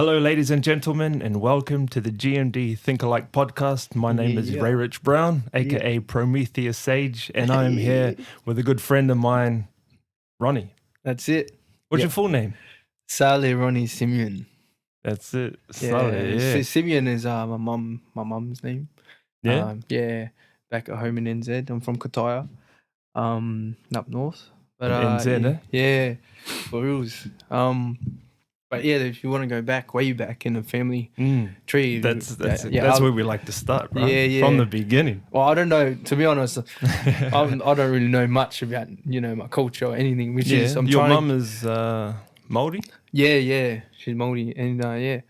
Hello, ladies and gentlemen, and welcome to the GMD Think Alike podcast. My name is Ray Rich Brown, aka Prometheus Sage, and I am here with a good friend of mine, Ronnie. That's it. What's your full name? Saleh Ronnie Simeon. That's it. Saleh, Simeon is my mum's name. Yeah? Back at home in NZ. I'm from Kataya, up north. But NZ, eh? Yeah, for reals. But yeah, if you want to go back, way back in the family tree, That's where we like to start, right? From the beginning. Well, I don't know. To be honest, I don't really know much about my culture or anything. Which is your mum is Māori? Yeah, she's Māori, and I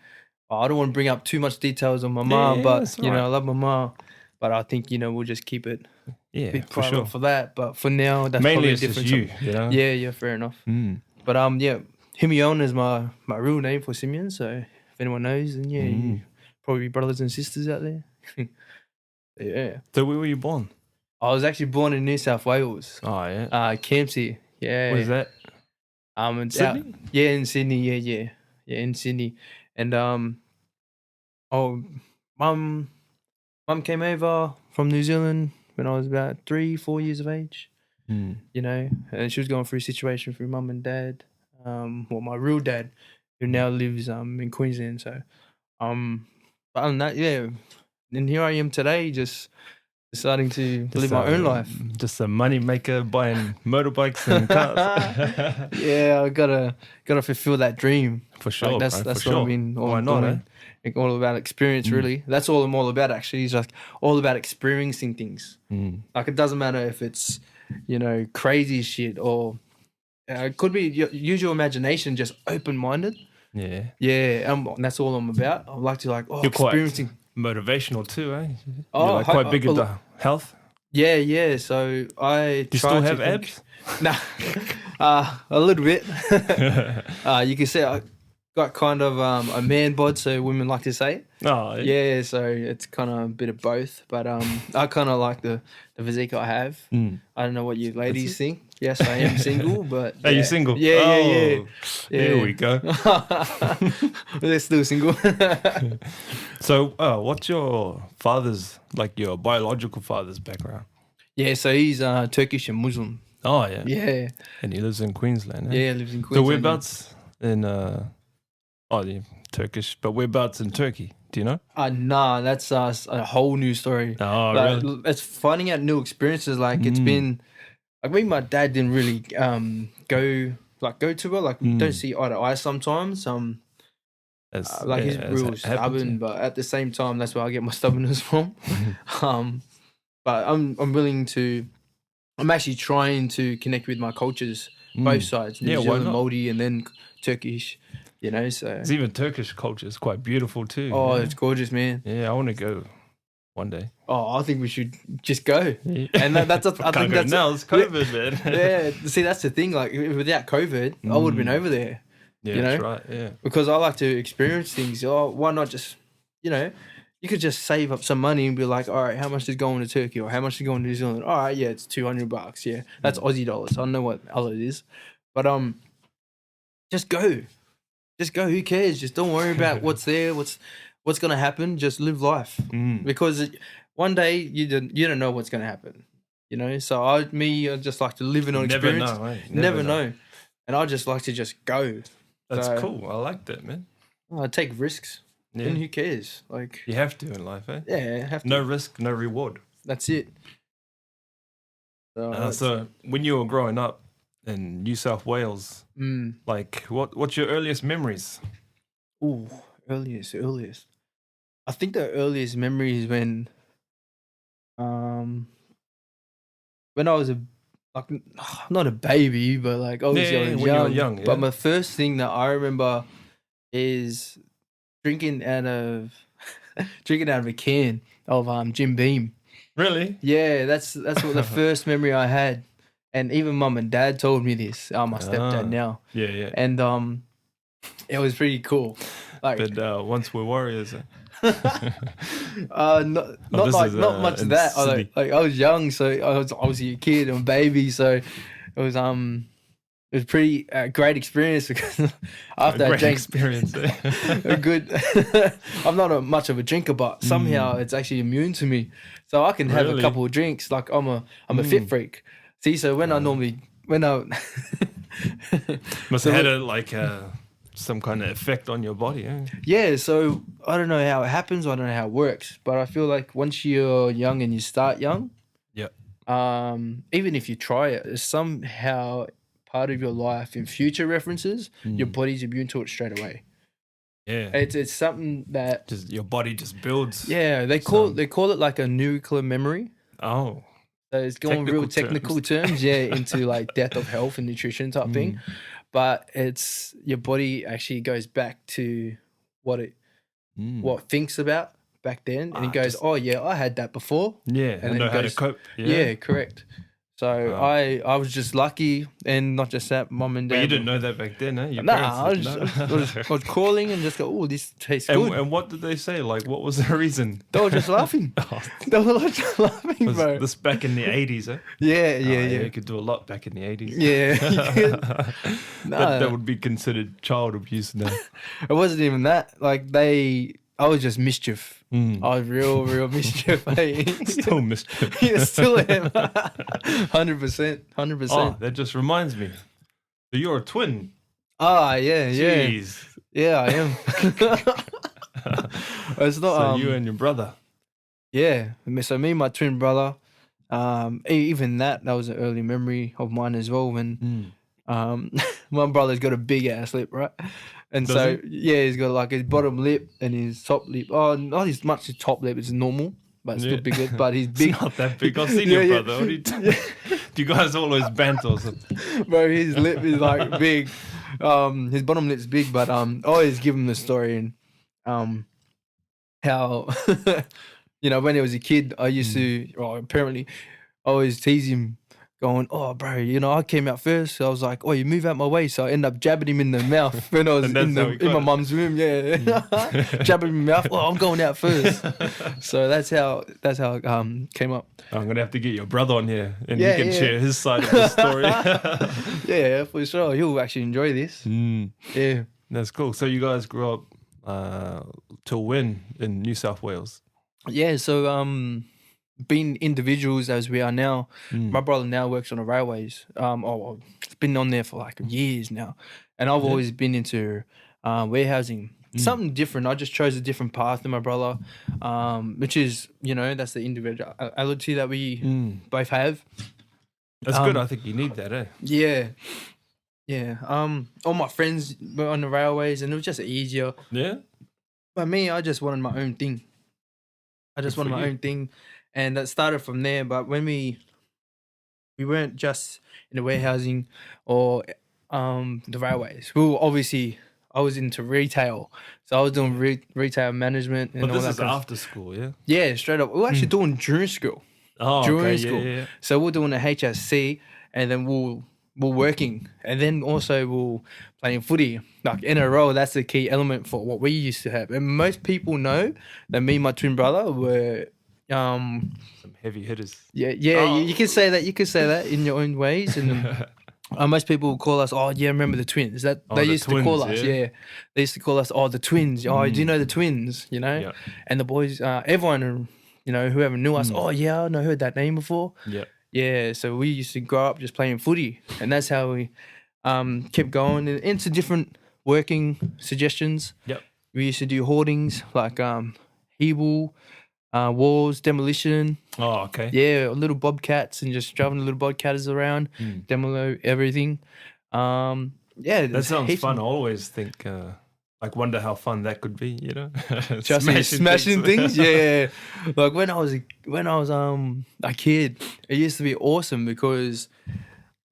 don't want to bring up too much details on my mom, but I love my mom. But I think we'll just keep it a bit private for that. But for now, that's mainly probably it's different. just you, know? Yeah, fair enough. But Simeon is my real name for Simeon. So if anyone knows, then you probably brothers and sisters out there. Yeah. So where were you born? I was actually born in New South Wales. Oh yeah. Campsie. Yeah. What is that? In Sydney? In Sydney. Yeah, in Sydney. And mum came over from New Zealand when I was about 3-4 years of age. And she was going through a situation through mum and dad. My real dad, who now lives in Queensland. So, but other than that, and here I am today, just deciding to live my own life. Just a money maker, buying motorbikes and cars. Yeah, I gotta fulfill that dream For sure. Like that's what I've been. Why not? All about experience, really. That's all I'm all about. Actually, it's like all about experiencing things. Like it doesn't matter if it's crazy shit or. It could be use your imagination, just open-minded. Yeah, and that's all I'm about. I like to You're experiencing. Quite motivational too, eh? Oh, You're quite big into health. Yeah. So I Do you still have abs? Nah, a little bit. You can say I got kind of a man bod, so women like to say. Oh, yeah. So it's kind of a bit of both, but I kind of like the physique I have. I don't know what you ladies think. Yes, I am single, but... Are you single? Yeah. Here we go. They're still single. So, what's your your biological father's background? Yeah, so he's Turkish and Muslim. Oh, yeah. Yeah. And he lives in Queensland, eh? Yeah, he lives in Queensland. So whereabouts in... Turkish, but whereabouts in Turkey? Do you know? Nah, that's a whole new story. Oh, really? It's finding out new experiences. Like, it's been... Like, me and my dad didn't really go to it. Like, don't see eye to eye sometimes. He's real stubborn, but at the same time, that's where I get my stubbornness from. But I'm willing to. I'm actually trying to connect with my cultures, both sides. New Zealand, Māori, and then Turkish. So it's even Turkish culture is quite beautiful too. Oh, it's gorgeous, man. Yeah, I want to go one day. Oh, I think we should just go. Yeah. And that's I think that's now it's COVID, man. Yeah, see, that's the thing. Like, without COVID, I would have been over there. Yeah, that's right. Yeah, because I like to experience things. Oh, why not just, you could just save up some money and be like, all right, how much is going to Turkey or how much is going to New Zealand? All right, yeah, it's $200. Yeah, that's Aussie dollars. I don't know what other it is, but just go. Who cares? Just don't worry about what's there. What's gonna happen? Just live life, because one day you don't know what's gonna happen. So I just like to live in an experience. Never know, and I just like to just go. That's cool. I like that, man. I take risks. Yeah. And who cares? Like, you have to in life, eh? Yeah, have to. No risk, no reward. That's it. So when you were growing up in New South Wales, like what's your earliest memories? Ooh, earliest. I think the earliest memory is when I was not a baby, but like obviously I was when you were young. Yeah. But my first thing that I remember is drinking out of a can of Jim Beam. Really? Yeah, that's what the first memory I had. And even mum and dad told me this. My stepdad now. Yeah. And it was pretty cool. Like, but once we're warriors. Not much of that. I was young, so I was obviously a kid and a baby, so it was it was pretty great experience because after I drank experience. a good. I'm not much of a drinker, but somehow it's actually immune to me, so I can have a couple of drinks. Like I'm a fit freak. See, so when I must have had some kind of effect on your body. Eh? Yeah, so I don't know how it happens. I don't know how it works, but I feel like once you're young and you start young, even if you try it, it's somehow part of your life in future references, your body's immune to it straight away. Yeah, it's something that just your body just builds. Yeah, they call it like a nuclear memory. Oh, so it's going real technical terms, into like death of health and nutrition type thing. But it's your body actually goes back to what it thinks about back then, and it goes, "Oh yeah, I had that before." Yeah, and know how to cope. Yeah, correct. So I was just lucky, and not just that, mum and dad. But you didn't know that back then, eh? I was crawling and just go, "Oh, this tastes good." And what did they say? Like, what was the reason? They were just laughing. They were just laughing, bro. This back in the 80s, eh? Yeah. You could do a lot back in the 80s. Yeah. That would be considered child abuse now. It wasn't even that. Like I was just mischief. I was real mischief. Still mischief. Yeah, still am. 100%. Oh, that just reminds me. So you're a twin. Ah, yeah. Jeez. Yeah, I am. It's not. So you and your brother. Yeah. So me and my twin brother. Even that was an early memory of mine as well. When my brother's got a big ass lip, right? And he's got like his bottom lip and his top lip. Oh, not as much his top lip. It's normal, but it's still bigger. But he's big. It's not that big. I've seen your brother. What are you do you guys always banter or something? Bro, his lip is like big. His bottom lip's big, but I always give him the story and how when he was a kid, I used to apparently always tease him. Going, oh, bro, I came out first. So I was like, oh, you move out my way. So I ended up jabbing him in the mouth when I was in my mum's room. Yeah. Jabbing him in the mouth. Oh, I'm going out first. So that's how it came up. I'm going to have to get your brother on here and you can share his side of the story. Yeah, for sure. He'll actually enjoy this. Yeah. That's cool. So you guys grew up till when in New South Wales? Yeah, so being individuals as we are now, my brother now works on the railways. It's been on there for like years now, and I've always been into warehousing. Something different. I just chose a different path than my brother, which is that's the individuality that we both have. That's good. I think you need that, eh? Yeah. All my friends were on the railways, and it was just easier. Yeah. But me, I just wanted my own thing. My own thing. And that started from there. But when we weren't just in the warehousing or the railways. We were obviously, I was into retail. So I was doing retail management. And but all this that is after school, yeah? Yeah, straight up. We were actually doing during school. Oh, during okay. school. Yeah. So we're doing a HSC and then we're working. And then also we're playing footy. Like NRL, that's the key element for what we used to have. And most people know that me and my twin brother were... some heavy hitters. Yeah. You can say that. You can say that in your own ways, and most people will call us. Oh, yeah, remember the twins? That they used to call us. Yeah, they used to call us. Oh, the twins. Oh, do you know the twins? Yeah. And the boys, everyone, whoever knew us. Oh, yeah, I heard that name before. Yeah. Yeah. So we used to grow up just playing footy, and that's how we kept going into different working suggestions. Yep. We used to do hoardings like Hebel. Walls, demolition. Oh, okay. Yeah, little bobcats and just driving the little bobcatters around, demolo everything. Yeah, that sounds fun. I always think, wonder how fun that could be. Just smashing things. Yeah, like when I was a kid, it used to be awesome because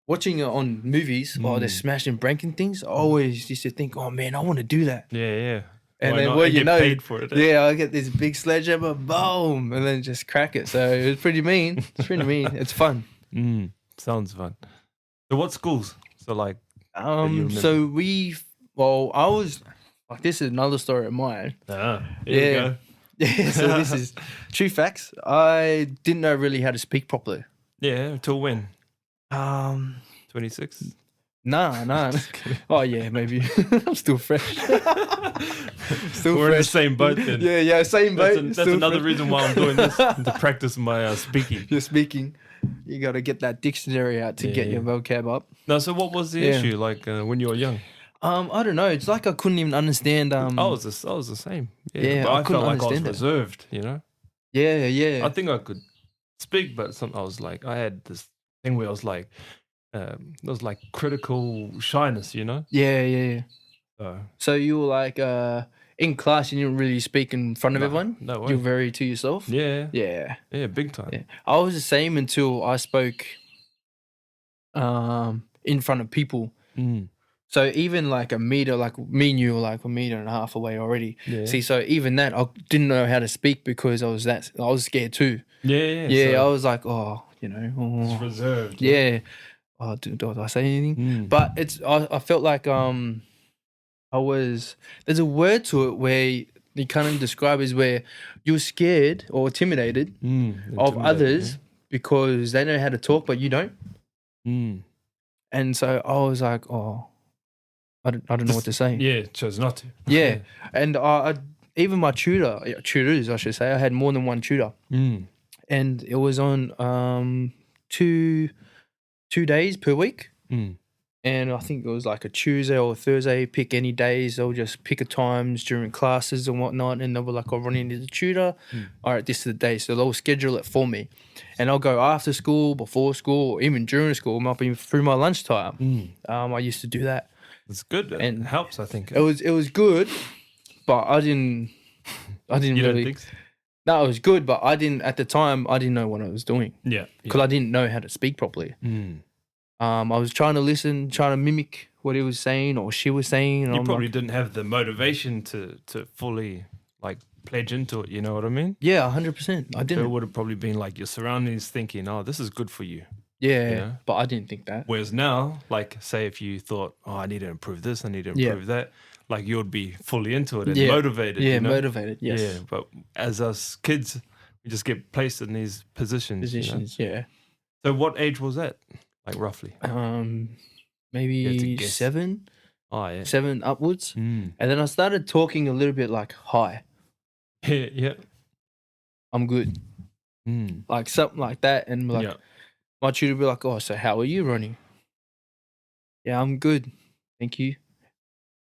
watching it on movies, they're smashing, breaking things. I always used to think, oh man, I want to do that. Yeah. And why then not? Paid for it, yeah, I get this big sledgehammer, boom, and then just crack it. So it was pretty mean. It's fun. Sounds fun. So what schools? So like, I was like, this is another story of mine. Here we go. Yeah. So this is true facts. I didn't know really how to speak properly. Yeah. Till when? 26. Nah. Oh yeah, maybe. I'm still fresh. We're in the same boat then. Yeah, same boat. That's another reason why I'm doing this, to practice my speaking. You're speaking. You got to get that dictionary out to get your vocab up. No, so what was the issue like when you were young? I don't know. It's like I couldn't even understand. I was the same. Yeah, I but I felt like I was understand it. reserved, you know? Yeah. I think I could speak, but I had this thing where I was like, there was like critical shyness, you know? Yeah. So, So you were like in class, you didn't really speak in front of everyone? No way. You were very to yourself? Yeah, big time. Yeah. I was the same until I spoke in front of people. So even like a meter, like me and you were like a meter and a half away already. Yeah. See, so even that, I didn't know how to speak because I was scared too. Yeah. I was like, It's reserved. Yeah. Oh, do I say anything? But I felt like there's a word to it where you kind of describe is where you're scared or intimidated of others because they know how to talk, but you don't. And so I was like, I don't know what to say. Yeah, chose not to. Yeah. And I even my tutors, I should say, I had more than one tutor. And it was on 2 days per week. And I think it was like a Tuesday or a Thursday, pick any days. They'll just pick a times during classes and whatnot. And they'll be like, I'll run into the tutor. All right, this is the day. So they'll schedule it for me. And I'll go after school, before school, or even during school, might be through my lunchtime. I used to do that. It's good. And it helps, I think. It was good, but I didn't you really. Don't think so? No, it was good, but at the time, I didn't know what I was doing. Yeah. Because I didn't know how to speak properly. I was trying to listen, trying to mimic what he was saying or she was saying. And you probably didn't have the motivation to fully like pledge into it, you know what I mean? Yeah, 100%. I didn't. So it would have probably been like your surroundings thinking, oh, this is good for you. Yeah, you know? but I didn't think that. Whereas now, like say if you thought, oh, I need to improve this, I need to improve that, like you would be fully into it and motivated. Yeah, you know? motivated, yes. Yeah, but as us kids, we just get placed in these positions. Yeah. So what age was that? Like roughly? Maybe 7. Oh, yeah. 7 upwards. And then I started talking a little bit like, hi. Yeah. I'm good. Like something like that. And like my tutor would be like, oh, so how are you, Ronnie? Yeah, I'm good. Thank you.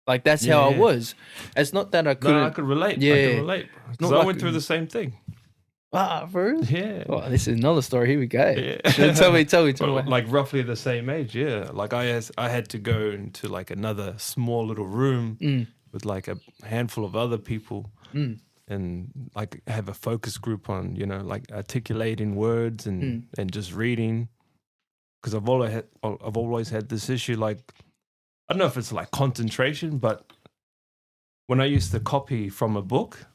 Like that's how I was. It's not that I couldn't. No, I could relate. Yeah. I could relate. Because I went through the same thing. Ah, for real? Yeah. Oh, this is another story. Here we go. Yeah. Tell me. Like roughly the same age, yeah. Like I had to go into like another small little room with like a handful of other people and like have a focus group on, you know, like articulating words and just reading. Because I've always had this issue, like, I don't know if it's like concentration, but when I used to copy from a book,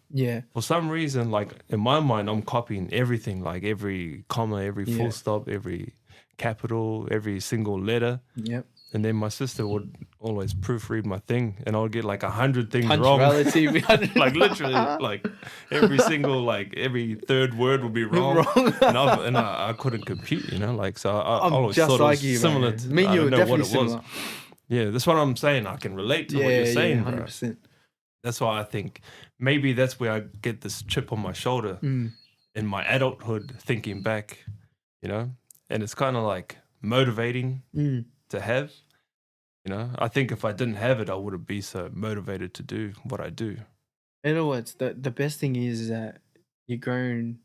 for some reason, like in my mind, I'm copying everything, like every comma, every full stop, every capital, every single letter. Yep. And then my sister would always proofread my thing, and I would get like 100 things wrong. Punctuality. Like literally, like every single, like every third word would be wrong. And I couldn't compute, you know. Like so, I always just thought like it was you, similar. Man. To, Me and you I were don't know definitely what it was. similar. Yeah, that's what I'm saying. I can relate to what you're saying, 100%. bro. That's why I think maybe that's where I get this chip on my shoulder in my adulthood, thinking back, you know. And it's kind of like motivating to have. You know, I think if I didn't have it, I wouldn't be so motivated to do what I do. You know what? The best thing is that you've grown,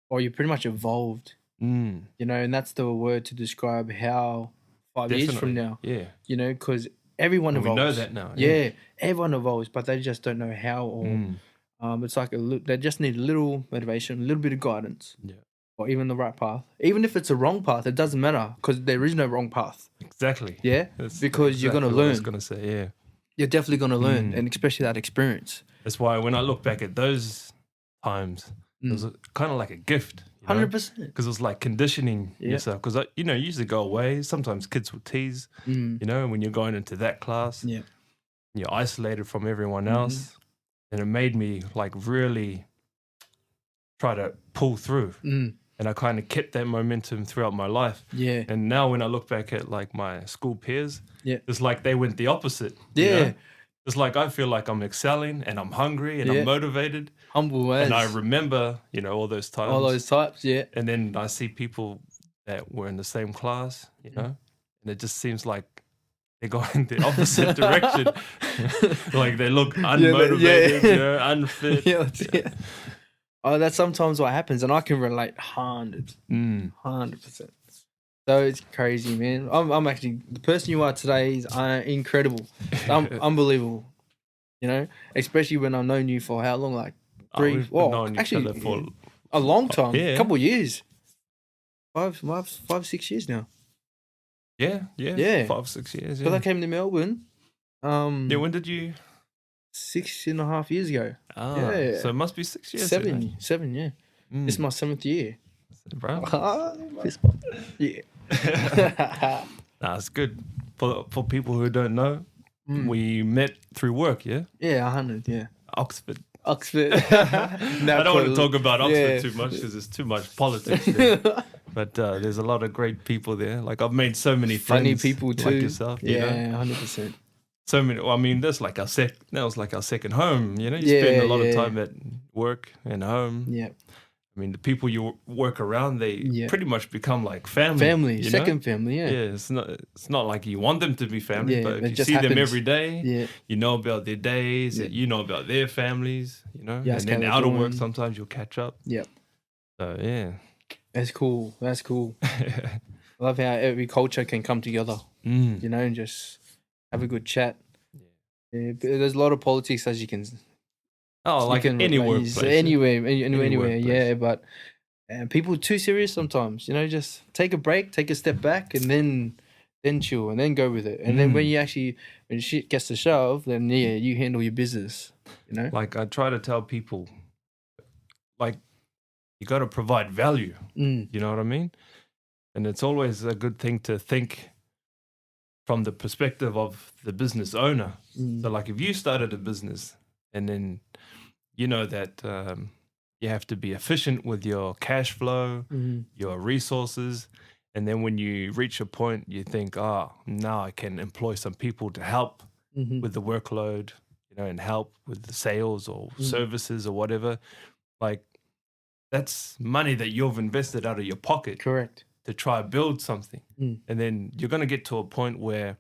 or you're pretty much evolved. You know, and that's the word to describe how 5 years from now. Yeah. You know, because everyone evolves. We know that now. Yeah, everyone evolves, but they just don't know how. Or it's like they just need a little motivation, a little bit of guidance. Yeah. Or even the right path. Even if it's a wrong path, it doesn't matter because there is no wrong path. Exactly. Yeah? Because you're going to learn. I was going to say, yeah. You're definitely going to learn, and especially that experience. That's why when I look back at those times, it was kind of like a gift. 100%. Because it was like conditioning yourself. Because, you know, you used to go away. Sometimes kids would tease, you know, when you're going into that class. Yeah. You're isolated from everyone else. And it made me like really try to pull through. And I kind of kept that momentum throughout my life. Yeah. And now when I look back at like my school peers, it's like they went the opposite. Yeah. You know? It's like I feel like I'm excelling and I'm hungry and I'm motivated. Humble as. And I remember, you know, all those times. All those types, yeah. And then I see people that were in the same class, you know, and it just seems like they're going the opposite direction. Like they look unmotivated, you know, unfit. Yeah. Oh, that's sometimes what happens, and I can relate 100%. So it's crazy, man. I'm actually the person you are today is incredible, unbelievable. You know, especially when I've known you for how long, like We've known each other for a long time, a couple of years, 5, 6 years now. Yeah. 5, 6 years. Because I came to Melbourne. When did you? 6.5 years ago. So it must be 6 years. 7, yeah. This is my 7th year. Bro. Fist bump. Yeah. Nah, it's good. For people who don't know, we met through work, yeah? Yeah, 100, yeah. Oxford. I don't want to talk about Oxford too much because there's too much politics there. But there's a lot of great people there. Like I've made so many funny friends people too. like yourself. Yeah, 100%. So many. Well, I mean, that was like our second home. You know, you spend a lot of time at work and home. Yeah. I mean, the people you work around, they pretty much become like family. Family, second family. Yeah. Yeah, it's not like you want them to be family, but if you see them every day, you know about their days, you know about their families, you know. And then out of work, sometimes you'll catch up. Yep. So yeah. That's cool. I love how every culture can come together, you know, and just have a good chat. Yeah, but there's a lot of politics, as you can. Oh, like any workplace. Anywhere, yeah. But people are too serious sometimes. You know, just take a break, take a step back, and then chill, and then go with it. And then when shit gets to shove, then you handle your business. You know, like I try to tell people, like you got to provide value. You know what I mean? And it's always a good thing to think from the perspective of the business owner. So like if you started a business and then you know that you have to be efficient with your cash flow, your resources. And then when you reach a point, you think, now I can employ some people to help with the workload, you know, and help with the sales or services or whatever. Like that's money that you've invested out of your pocket. Correct. To try to build something. And then you're going to get to a point where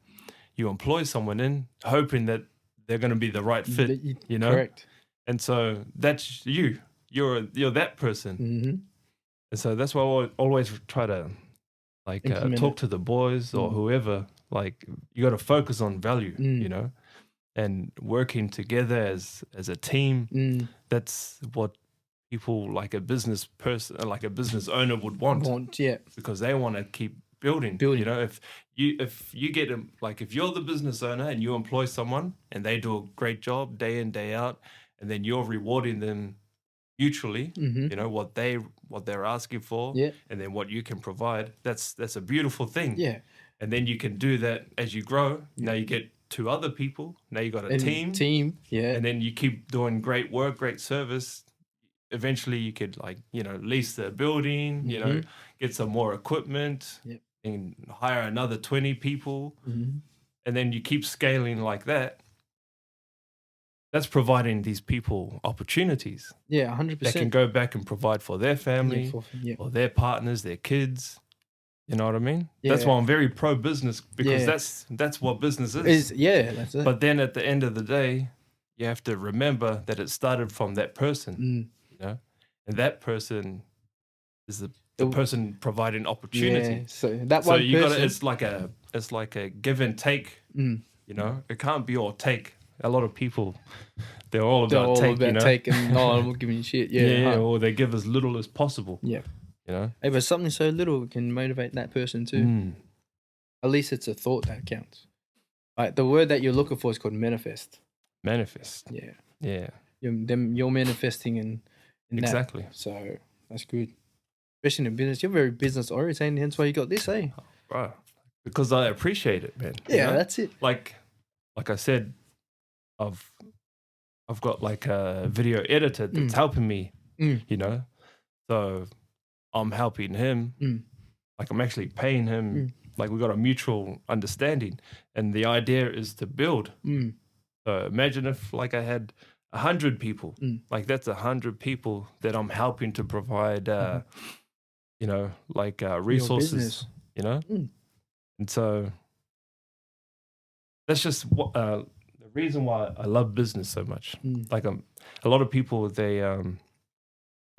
you employ someone in hoping that they're going to be the right fit, you know? Correct. And so that's you. You're that person. And so that's why I always try to like talk to the boys or whoever. Like you got to focus on value, you know, and working together as a team. That's what people like a business person, like a business owner would want. Because they want to keep building. You know, if you get them, like if you're the business owner and you employ someone and they do a great job day in, day out, and then you're rewarding them mutually, you know, what they're asking for, and then what you can provide, that's a beautiful thing. Yeah. And then you can do that as you grow. Now you get 2 other people. Now you got a team. Yeah. And then you keep doing great work, great service. Eventually you could like, you know, lease the building, you know, get some more equipment and hire another 20 people. And then you keep scaling like that. That's providing these people opportunities. Yeah, 100%. They can go back and provide for their family, or their partners, their kids. You know what I mean? Yeah. That's why I'm very pro-business, because that's what business is. That's it. But then at the end of the day, you have to remember that it started from that person, you know? And that person is the person providing opportunity. Yeah, so that one you person... it's like a give and take, you know? It can't be all take. A lot of people, they're all about take, you know? Take and no, I'm not giving you shit. Or they give as little as possible. Yeah. You know? Hey, but something so little can motivate that person too. At least it's a thought that counts. Like the word that you're looking for is called manifest. Manifest. Yeah. Yeah. You're manifesting in exactly. That. So that's good. Especially in business. You're very business oriented, hence why you got this, eh? Right. Because I appreciate it, man. Yeah, you know? That's it. Like I said, I've got like a video editor that's helping me, you know. So I'm helping him. Like I'm actually paying him. Like we got a mutual understanding, and the idea is to build. So imagine if like I had 100 people, like that's 100 people that I'm helping to provide, you know, like resources, you know, and so that's just what the reason why I love business so much. Like a lot of people they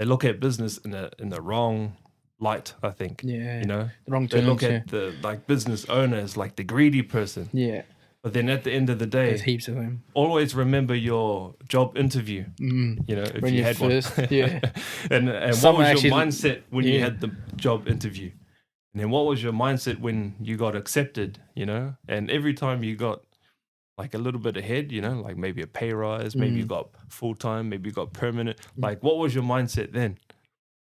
look at business in the wrong light, I think. Yeah. You know, The wrong they look terms, at the like business owner as like the greedy person. Yeah. But then at the end of the day, There's heaps of them. always remember your job interview. You know, if When you you had first, one. yeah. And what Some was actually- your mindset when you yeah. had the job interview? And then what was your mindset when you got accepted, you know? And every time you got like a little bit ahead, you know, like maybe a pay rise, maybe you got full-time, maybe you got permanent. Like what was your mindset then?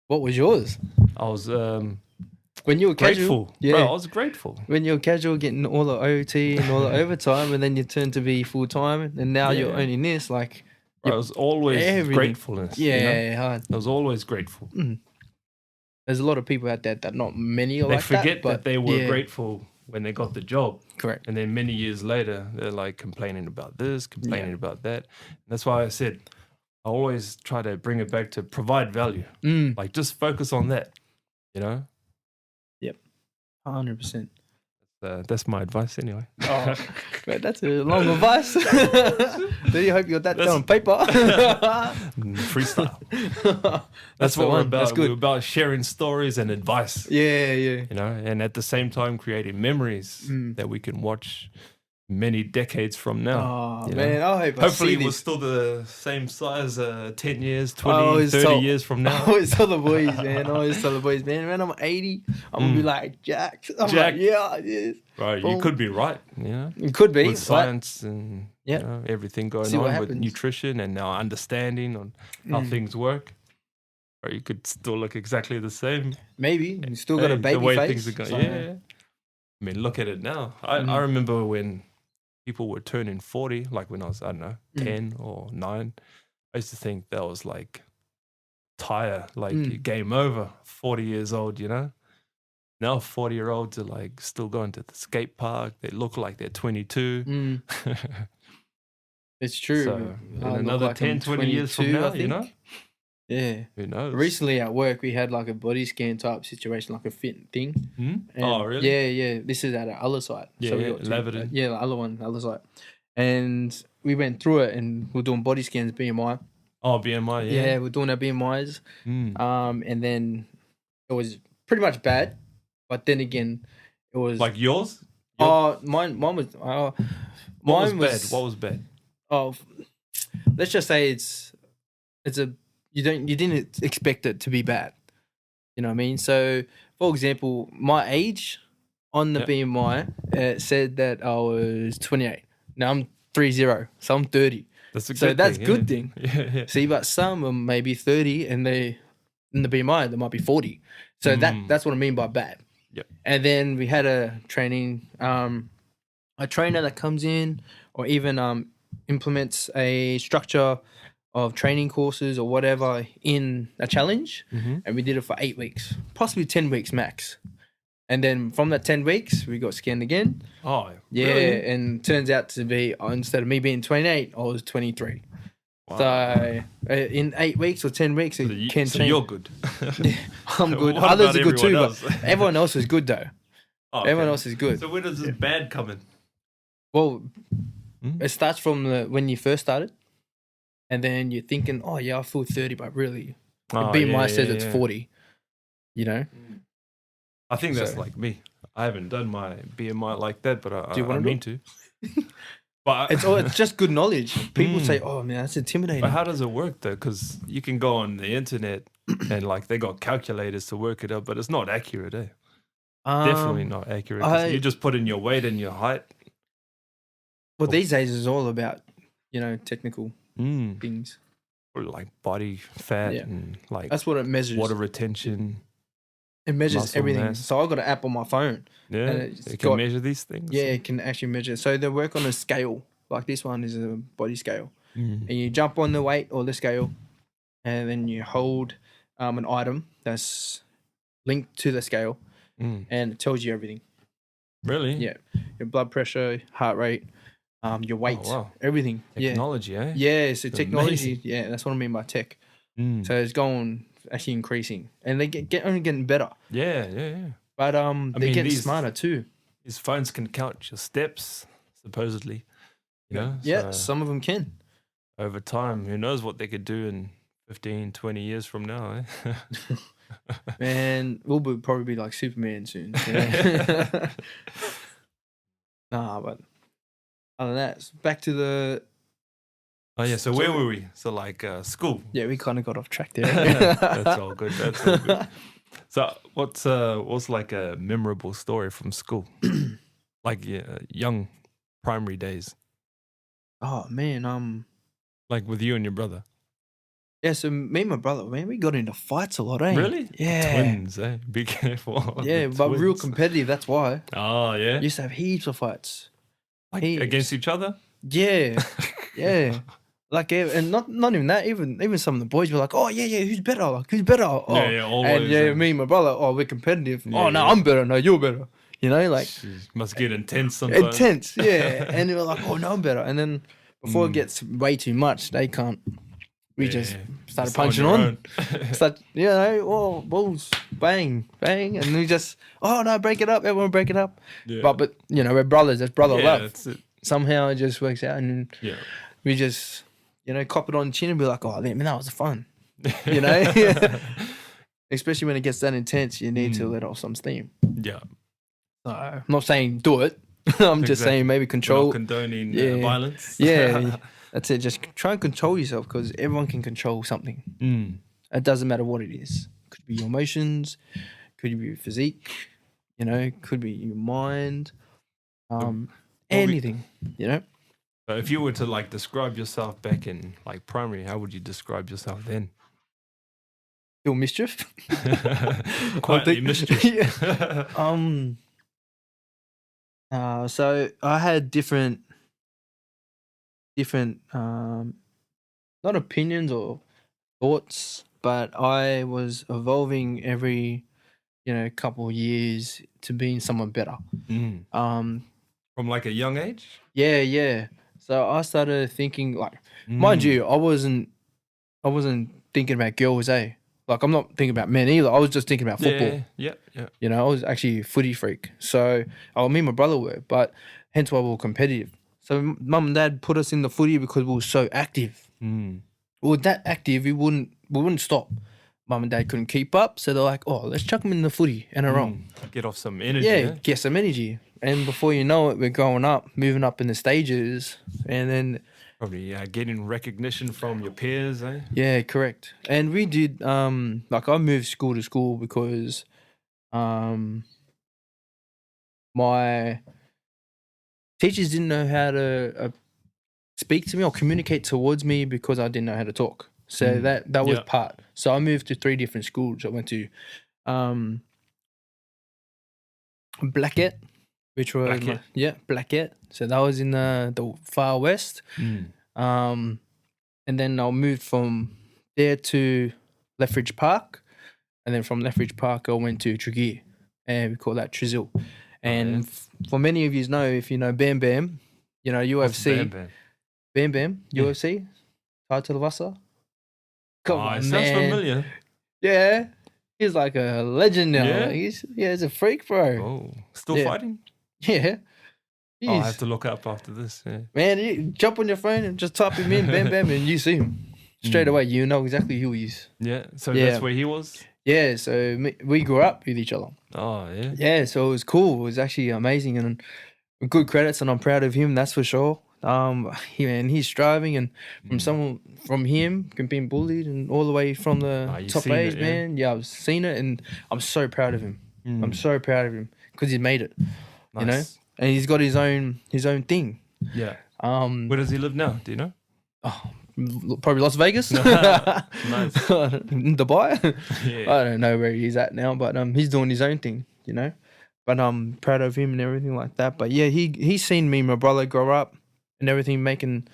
What was yours? I was When you were casual, grateful. Bro, I was grateful. When you're casual, getting all the OT and all the overtime, and then you turn to be full time, and now you're Yeah. owning this. Like, I was always everything. gratefulness. yeah, You know? hard. I was always grateful. There's a lot of people out there that not many are They like forget but that they were yeah, grateful when they got the job. Correct. And then many years later, they're like complaining about this, complaining about that. And that's why I said, I always try to bring it back to provide value. Like just focus on that, you know? 100%. That's my advice anyway. Oh, but that's a long advice. Do you hope you got that down on paper? Freestyle. That's what we're about. That's good. We're about sharing stories and advice. Yeah. You know, and at the same time creating memories that we can watch many decades from now. Oh, you man, know? I hope Hopefully I see we're this. still the same size 10 years, I 20, always 30 tell- years from I now. always tell the boys, man. When I'm 80, I'm going to be like, jacked. I'm Jacked. like, yeah, it is. Right, Boom. you could be right, you know? It could be. With science and Yeah. you know, everything going See what on with happens. nutrition and our understanding on how things work. Or you could still look exactly the same. Maybe. You still got a the baby way face. things are going. so- Yeah. I mean, look at it now. I remember when people were turning 40, like when I was, I don't know, 10 or 9. I used to think that was like game over, 40 years old, you know? Now 40-year-olds are like still going to the skate park. They look like they're 22. It's true. So in I look another like 10, I'm 20 years from 22, now, I you know? think. Yeah. Who knows? Recently at work, we had like a body scan type situation, like a fit thing. And Oh, really? Yeah. This is at our other site. Yeah, we yeah, got Laverton. the other site. And we went through it and we're doing body scans, BMI. Oh, BMI, Yeah, yeah. we're doing our BMIs. And then it was pretty much bad. But then again, it was... Like yours? Mine was... What was bad? Oh, let's just say it's a... You didn't expect it to be bad. You know what I mean? So, for example, my age on the BMI, it said that I was 28. Now I'm 30, so I'm 30. That's a good So that's thing, good thing. Yeah. See, but some are maybe 30 and they in the BMI they might be 40. So that's what I mean by bad. Yep. And then we had a training, a trainer that comes in or even implements a structure of training courses or whatever in a challenge, and we did it for 8 weeks, possibly 10 weeks max. And then from that 10 weeks, we got scanned again. Oh, Yeah, really? and turns out to be, instead of me being 28, I was 23. Wow. So in 8 weeks or 10 weeks, it can So change. you're good. I'm good. What Others about are good too, everyone but else? everyone else is good though. Oh, okay. Everyone else is good. So where does this bad come in? Well, it starts from when you first started, and then you're thinking, oh yeah, I feel 30, but really, the BMI says it's 40. You know? I think that's So- like me. I haven't done my BMI like that, but Do you I wanna mean to. But It's just good knowledge. People say, oh man, that's intimidating. But how does it work though? Because you can go on the internet and like they got calculators to work it out, but it's not accurate, eh? Definitely not accurate. 'Cause you just put in your weight and your height. Well, these days it's all about, technical things. Or like body fat Yeah. and like That's what it measures. water retention. It measures muscle everything. mass. So I got an app on my phone. Yeah, And it's it can got- measure these things. Yeah, it can actually measure. So they work on a scale. Like this one is a body scale. And you jump on the weight or the scale, and then you hold an item that's linked to the scale, Mm. and it tells you everything. Really? Yeah, your blood pressure, heart rate, your weight, wow. everything. Technology, Yeah, eh? yeah. So It's technology, amazing. yeah, that's what I mean by tech. Mm. So it's actually increasing, and they only getting better. Yeah. But they're mean, getting these- smarter too. His phones can count your steps, supposedly. You know? Yeah, So some of them can. over time, who knows what they could do in 15, 20 years from now, eh? Man, we'll probably be like Superman soon. You know? Nah, but other than that, back to the. Oh, yeah. So where were we? So, like, school. Yeah, we kind of got off track there. That's all good. That's all good. So, what's like a memorable story from school? Like, young primary days. Oh man, Like with you and your brother. yeah. So me and my brother, man, we got into fights a lot, eh? Really? Yeah. Twins, eh? Be careful. Yeah, The but real twins. competitive. That's why. Oh, yeah. Used to have heaps of fights. Like heaps. against each other? Yeah, yeah. Like, and not even that. Even some of the boys were like, "Oh yeah, who's better? Like, who's better?" Oh, Yeah, always. and yeah, me and my brother, oh, we're competitive. Yeah, Oh no, yeah. I'm better. No, you're better. You know, like Jeez, must get intense sometimes. intense. Yeah, and they were like, "Oh no, I'm better." And then before it Mm. gets way too much, they can't. We just Yeah. started Just punching your on. own. Start, oh, balls, bang, bang, and we just, oh no, break it up, everyone break it up. Yeah. But you know, we're brothers. That's brother Yeah, love. that's it. Somehow it just works out, and Yeah. we just, cop it on the chin and be like, oh, man, that was fun. You know, especially when it gets that intense, you need to Mm. let off some steam. Yeah. So, I'm not saying do it. I'm just Exactly. saying maybe We're control. not condoning Yeah. violence. Yeah, that's it. Just try and control yourself because everyone can control something. Mm. It doesn't matter what it is. Could be your emotions, could be your physique, could be your mind, anything, So if you were to like describe yourself back in like primary, how would you describe yourself then? Feel mischief. Quietly mischief. Yeah. So I had different, not opinions or thoughts, but I was evolving every, couple of years to being someone better. Mm. From like a young age? Yeah. So I started thinking like, Mm. mind you, I wasn't thinking about girls, eh? Like I'm not thinking about men either. I was just thinking about football. Yeah. I was actually a footy freak. So, me and my brother were, but hence why we were competitive. So, mum and dad put us in the footy because we were so active. Mm. We were that active, we wouldn't stop. Mum and dad couldn't keep up, so they're like, "Oh, let's chuck them in the footy and around." Get off some energy. Yeah, eh? get some energy. And before you know it, we're growing up, moving up in the stages, and then Probably getting recognition from your peers, eh? yeah, correct. And we did like I moved school to school because my teachers didn't know how to speak to me or communicate towards me because I didn't know how to talk. So that was Yeah. part. So I moved to 3 different schools. I went to Blackett, which was Blackett. Blackett. So that was in the far west. Mm. And then I moved from there to Lethbridge Park, and then from Lethbridge Park I went to Tregear, and we call that Trizil. And for many of you know, if you know Bam Bam, UFC, Bam. Bam, Yeah. UFC, Tai Tuivasa. Come on, It sounds man. familiar. Yeah, he's like a legend now. Yeah? Like, he's a freak, bro. Oh, still Yeah. fighting? Yeah, Oh, I He's- have to look up after this. Yeah. man, you jump on your phone and just type him in, Bam Bam, and you see him straight away. You know exactly who he is. Yeah. So Yeah. that's where he was. Yeah, so we grew up with each other. Oh yeah. Yeah, so it was cool. It was actually amazing and good credits, and I'm proud of him. That's for sure. He's striving, and from him, being bullied, and all the way from the you've top seen age, it, yeah? man. Yeah, I've seen it, and I'm so proud of him. Mm. I'm so proud of him because he made it, Nice. you know, and he's got his own thing. Yeah. Um, Where does he live now? Do you know? probably Las Vegas, Nice. Dubai. Yeah. I don't know where he's at now, but he's doing his own thing, you know. But I'm proud of him and everything like that. But yeah, he's seen me and my brother grow up and everything, making,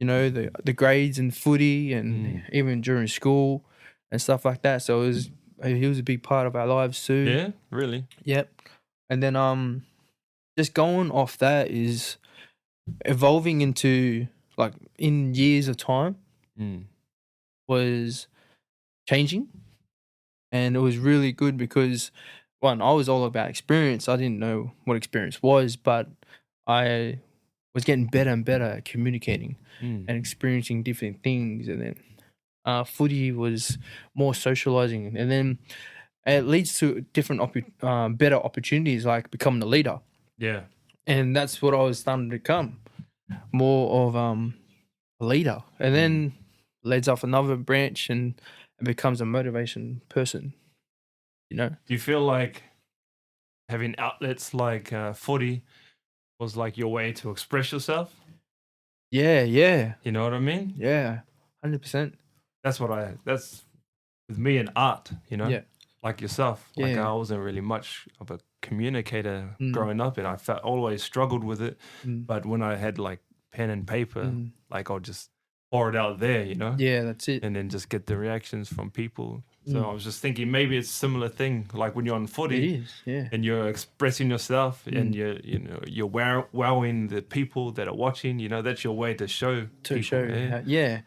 the grades in footy and even during school and stuff like that. So it was he was a big part of our lives too. Yeah, really. Yep. And then just going off that is evolving into like in years of time was changing, and it was really good because one, I was all about experience. I didn't know what experience was, but I was getting better and better at communicating and experiencing different things. And then footy was more socializing, and then it leads to different better opportunities, like becoming a leader. Yeah. And that's what I was starting to become, more of a leader, and then leads off another branch and becomes a motivation person. You know. Do you feel like having outlets like footy was like your way to express yourself? Yeah. You know what I mean? Yeah. 100%. That's with me in art, you know? Yeah. Like yourself. Like Yeah. I wasn't really much of a communicator growing up, and I always struggled with it. But when I had like pen and paper, like I'll just pour it out there, you know? Yeah, that's it. And then just get the reactions from people. So I was just thinking maybe it's a similar thing, like when you're on footy. It is, yeah. And you're expressing yourself, and you're wowing the people that are watching. You know, that's your way to show. Yeah.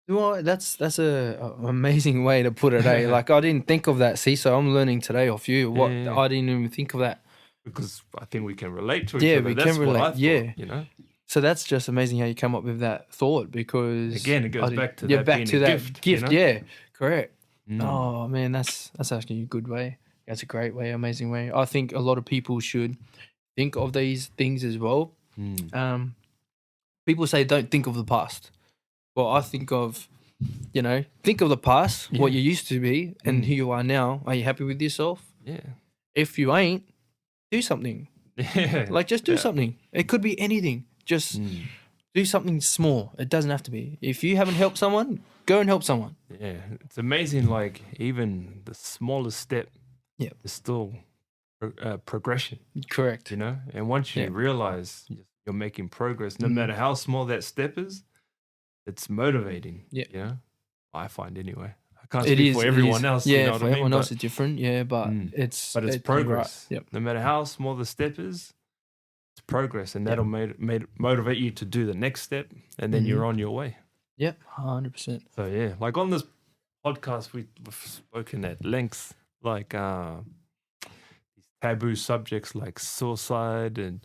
Well, that's a amazing way to put it. Like I didn't think of that. See, so I'm learning today off you. I didn't even think of that. Because I think we can relate to each Yeah, other. we That's can relate. What I thought, yeah, you know. So that's just amazing how you come up with that thought, because again it goes back to that being a gift. You know? Yeah, correct. Oh man, that's actually a good way. That's a great way, amazing way. I think a lot of people should think of these things as well. People say don't think of the past. Well, I think of, think of the past, what you used to be and who you are now. Are you happy with yourself? Yeah. If you ain't, do something. Yeah. Like just do something. It could be anything. Just do something small. It doesn't have to be. If you haven't helped someone, go and help someone. Yeah. It's amazing, like even the smallest step is still progression. Correct. You know? And once you realize you're making progress, no matter how small that step is, it's motivating. Yeah. You know? I find anyway. I can't speak for everyone else. Yeah, you know for everyone else is different. Yeah, but it's progress. Right. Yep. No matter how small the step is, it's progress, and that'll motivate you to do the next step, and then you're on your way. Yep, 100%. So yeah, like on this podcast, we've spoken at length, like these taboo subjects like suicide and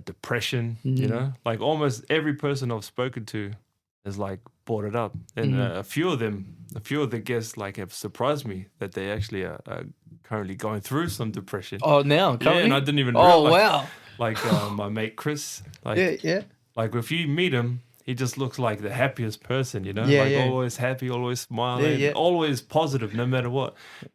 depression. You know, like almost every person I've spoken to has like brought it up, and a few of the guests like have surprised me that they actually are currently going through some depression. Oh, now currently? Yeah, and I didn't even realize. Oh, wow. Like my mate Chris, like like if you meet him, he just looks like the happiest person, you know, always happy, always smiling, always positive, no matter what.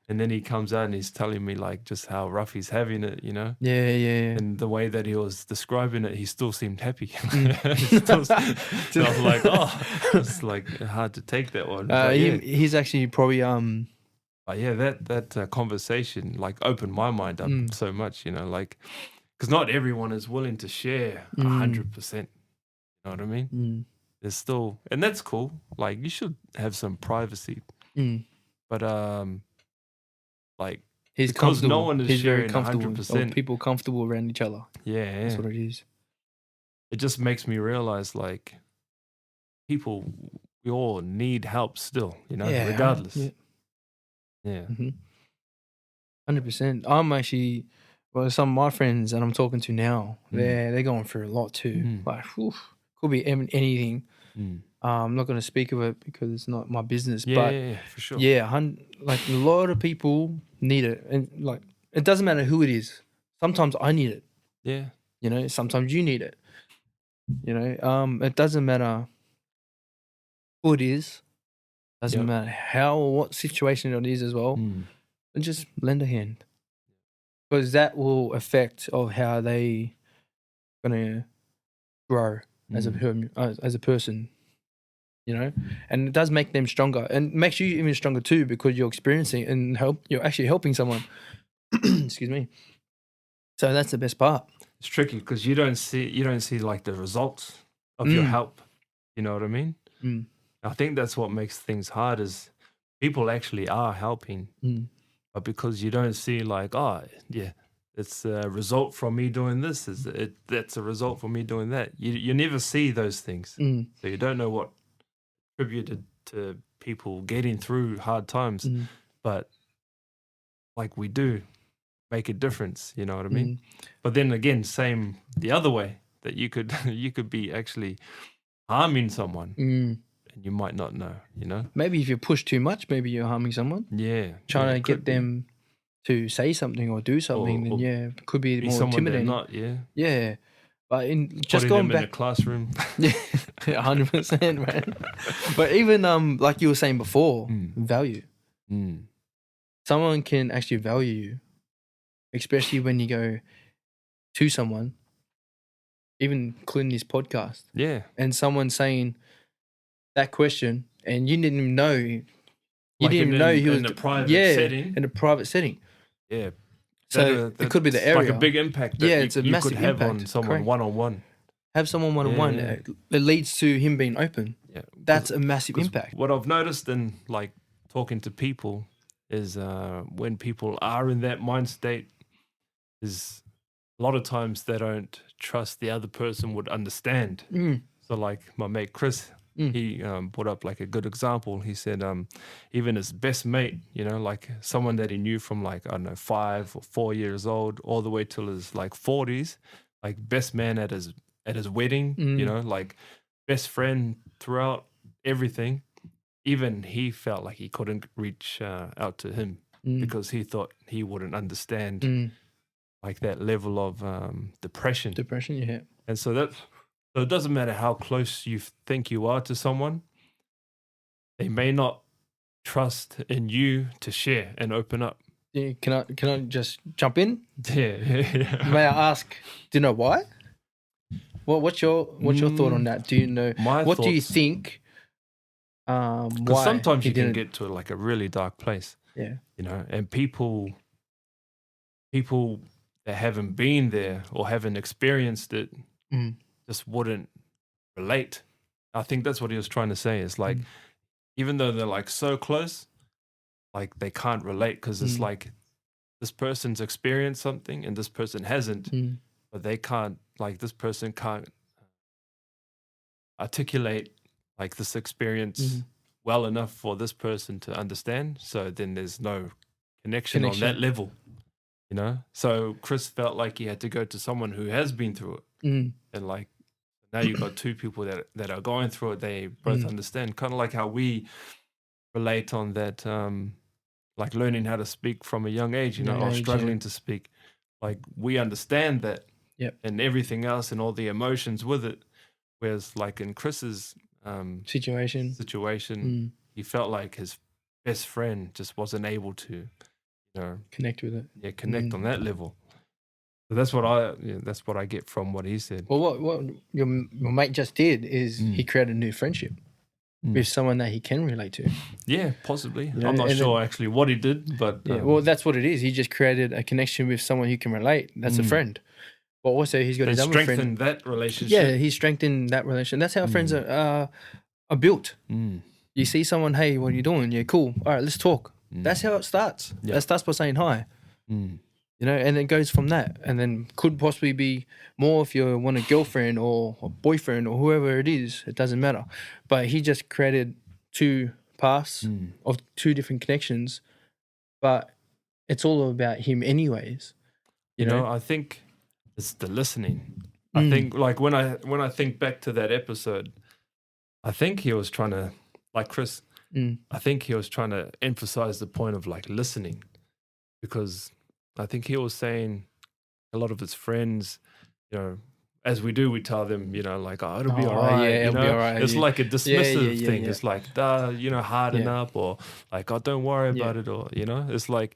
And then he comes out and he's telling me like just how rough he's having it, you know. Yeah. And the way that he was describing it, he still seemed happy. So I was like, oh, it's like hard to take that one. He's actually probably But yeah, that conversation like opened my mind up so much, you know, like because not everyone is willing to share 100%. You know what I mean? There's still, and that's cool. Like you should have some privacy, but like he's because comfortable. no one is he's sharing very comfortable. 100%. People comfortable around each other. Yeah, that's what it is. It just makes me realize like people, we all need help still, you know, regardless. Yeah. 100%. I'm actually. Well, some of my friends that I'm talking to now, they're going through a lot too. Like, could be anything. I'm not going to speak of it because it's not my business. But for sure. Yeah, like a lot of people need it, and like it doesn't matter who it is. Sometimes I need it. Yeah. You know, sometimes you need it. You know, it doesn't matter who it is. Doesn't matter how or what situation it is as well. And just lend a hand. Because that will affect of how they gonna grow as a person, you know, and it does make them stronger, and makes you even stronger too because you're experiencing and you're actually helping someone. Excuse me. So that's the best part. It's tricky because you don't see like the results of your help. You know what I mean? I think that's what makes things hard is people actually are helping, but because you don't see like, oh yeah, it's a result from me doing this. That's a result from me doing that. You never see those things, so you don't know what contributed to people getting through hard times. But like we do make a difference, you know what I mean? But then again, same the other way, that you could you could be actually harming someone and you might not know, you know? Maybe if you push too much, maybe you're harming someone. Yeah. Trying to it get could be. them to say something or do something, Or then it could be Be more someone they're intimidating. not, yeah. Yeah. But just Putting going them in a back, classroom. yeah, 100%, man. But even like you were saying before, value. Someone can actually value you, especially when you go to someone, even including this podcast, Yeah. and someone saying that question, and you didn't even know. You Like didn't even know he was in a private setting. in a private setting. Yeah. So it could be the that's like area. a big impact that Yeah, it's a you massive could have on impact. someone Correct. one-on-one. Have someone one-on-one. Yeah. It leads to him being open. Yeah. That's a massive 'Cause impact. What I've noticed in like talking to people is when people are in that mind state, is a lot of times they don't trust the other person would understand. So like my mate Chris, he put up like a good example. He said even his best mate, you know, like someone that he knew from like, I don't know, 5 or 4 years old all the way till his like 40s, like best man at his wedding, you know, like best friend throughout everything. Even he felt like he couldn't reach out to him because he thought he wouldn't understand like that level of depression. Depression, yeah. And so it doesn't matter how close you think you are to someone, they may not trust in you to share and open up. Yeah, can I just jump in? Yeah. May I ask? Do you know why? What's your thought on that? Do you know? What do you think? Because Why sometimes he you can didn't? get to like a really dark place. Yeah. You know, and people that haven't been there or haven't experienced it just wouldn't relate. I think that's what he was trying to say. Is like, even though they're like so close, like they can't relate because it's like this person's experienced something and this person hasn't, but they can't, like this person can't articulate like this experience well enough for this person to understand. So then there's no connection on that level, you know? So Chris felt like he had to go to someone who has been through it. And like, now you've got two people that are going through it. They both understand, kind of like how we relate on that, like learning how to speak from a young age, you know, or struggling to speak. Like we understand that and everything else and all the emotions with it. Whereas like in Chris's situation, he felt like his best friend just wasn't able to, you know, connect with it. Yeah, connect on that level. So that's what I get from what he said. Well, what your mate just did is he created a new friendship with someone that he can relate to. Yeah, possibly. You know, I'm not sure actually what he did, but well, that's what it is. He just created a connection with someone who can relate. That's a friend. But also, he's got his other friend. Strengthen that relationship. Yeah, he strengthened that relationship. That's how friends are built. You see someone, hey, what are you doing? Yeah, cool. All right, let's talk. That's how it starts. Yeah. It starts by saying hi. You know, and it goes from that. And then could possibly be more if you want a girlfriend or a boyfriend or whoever it is. It doesn't matter. But he just created two paths of two different connections. But it's all about him anyways. You know, I think it's the listening. I think like when I think back to that episode, I think he was trying to, like Chris, I think he was trying to emphasize the point of like listening, because I think he was saying a lot of his friends, you know, as we do, we tell them, you know, like, oh, it'll be all right. Yeah, it'll be all right. It's like a dismissive thing. Yeah. It's like, you know, harden up, or like, oh, don't worry about it, or, you know, it's like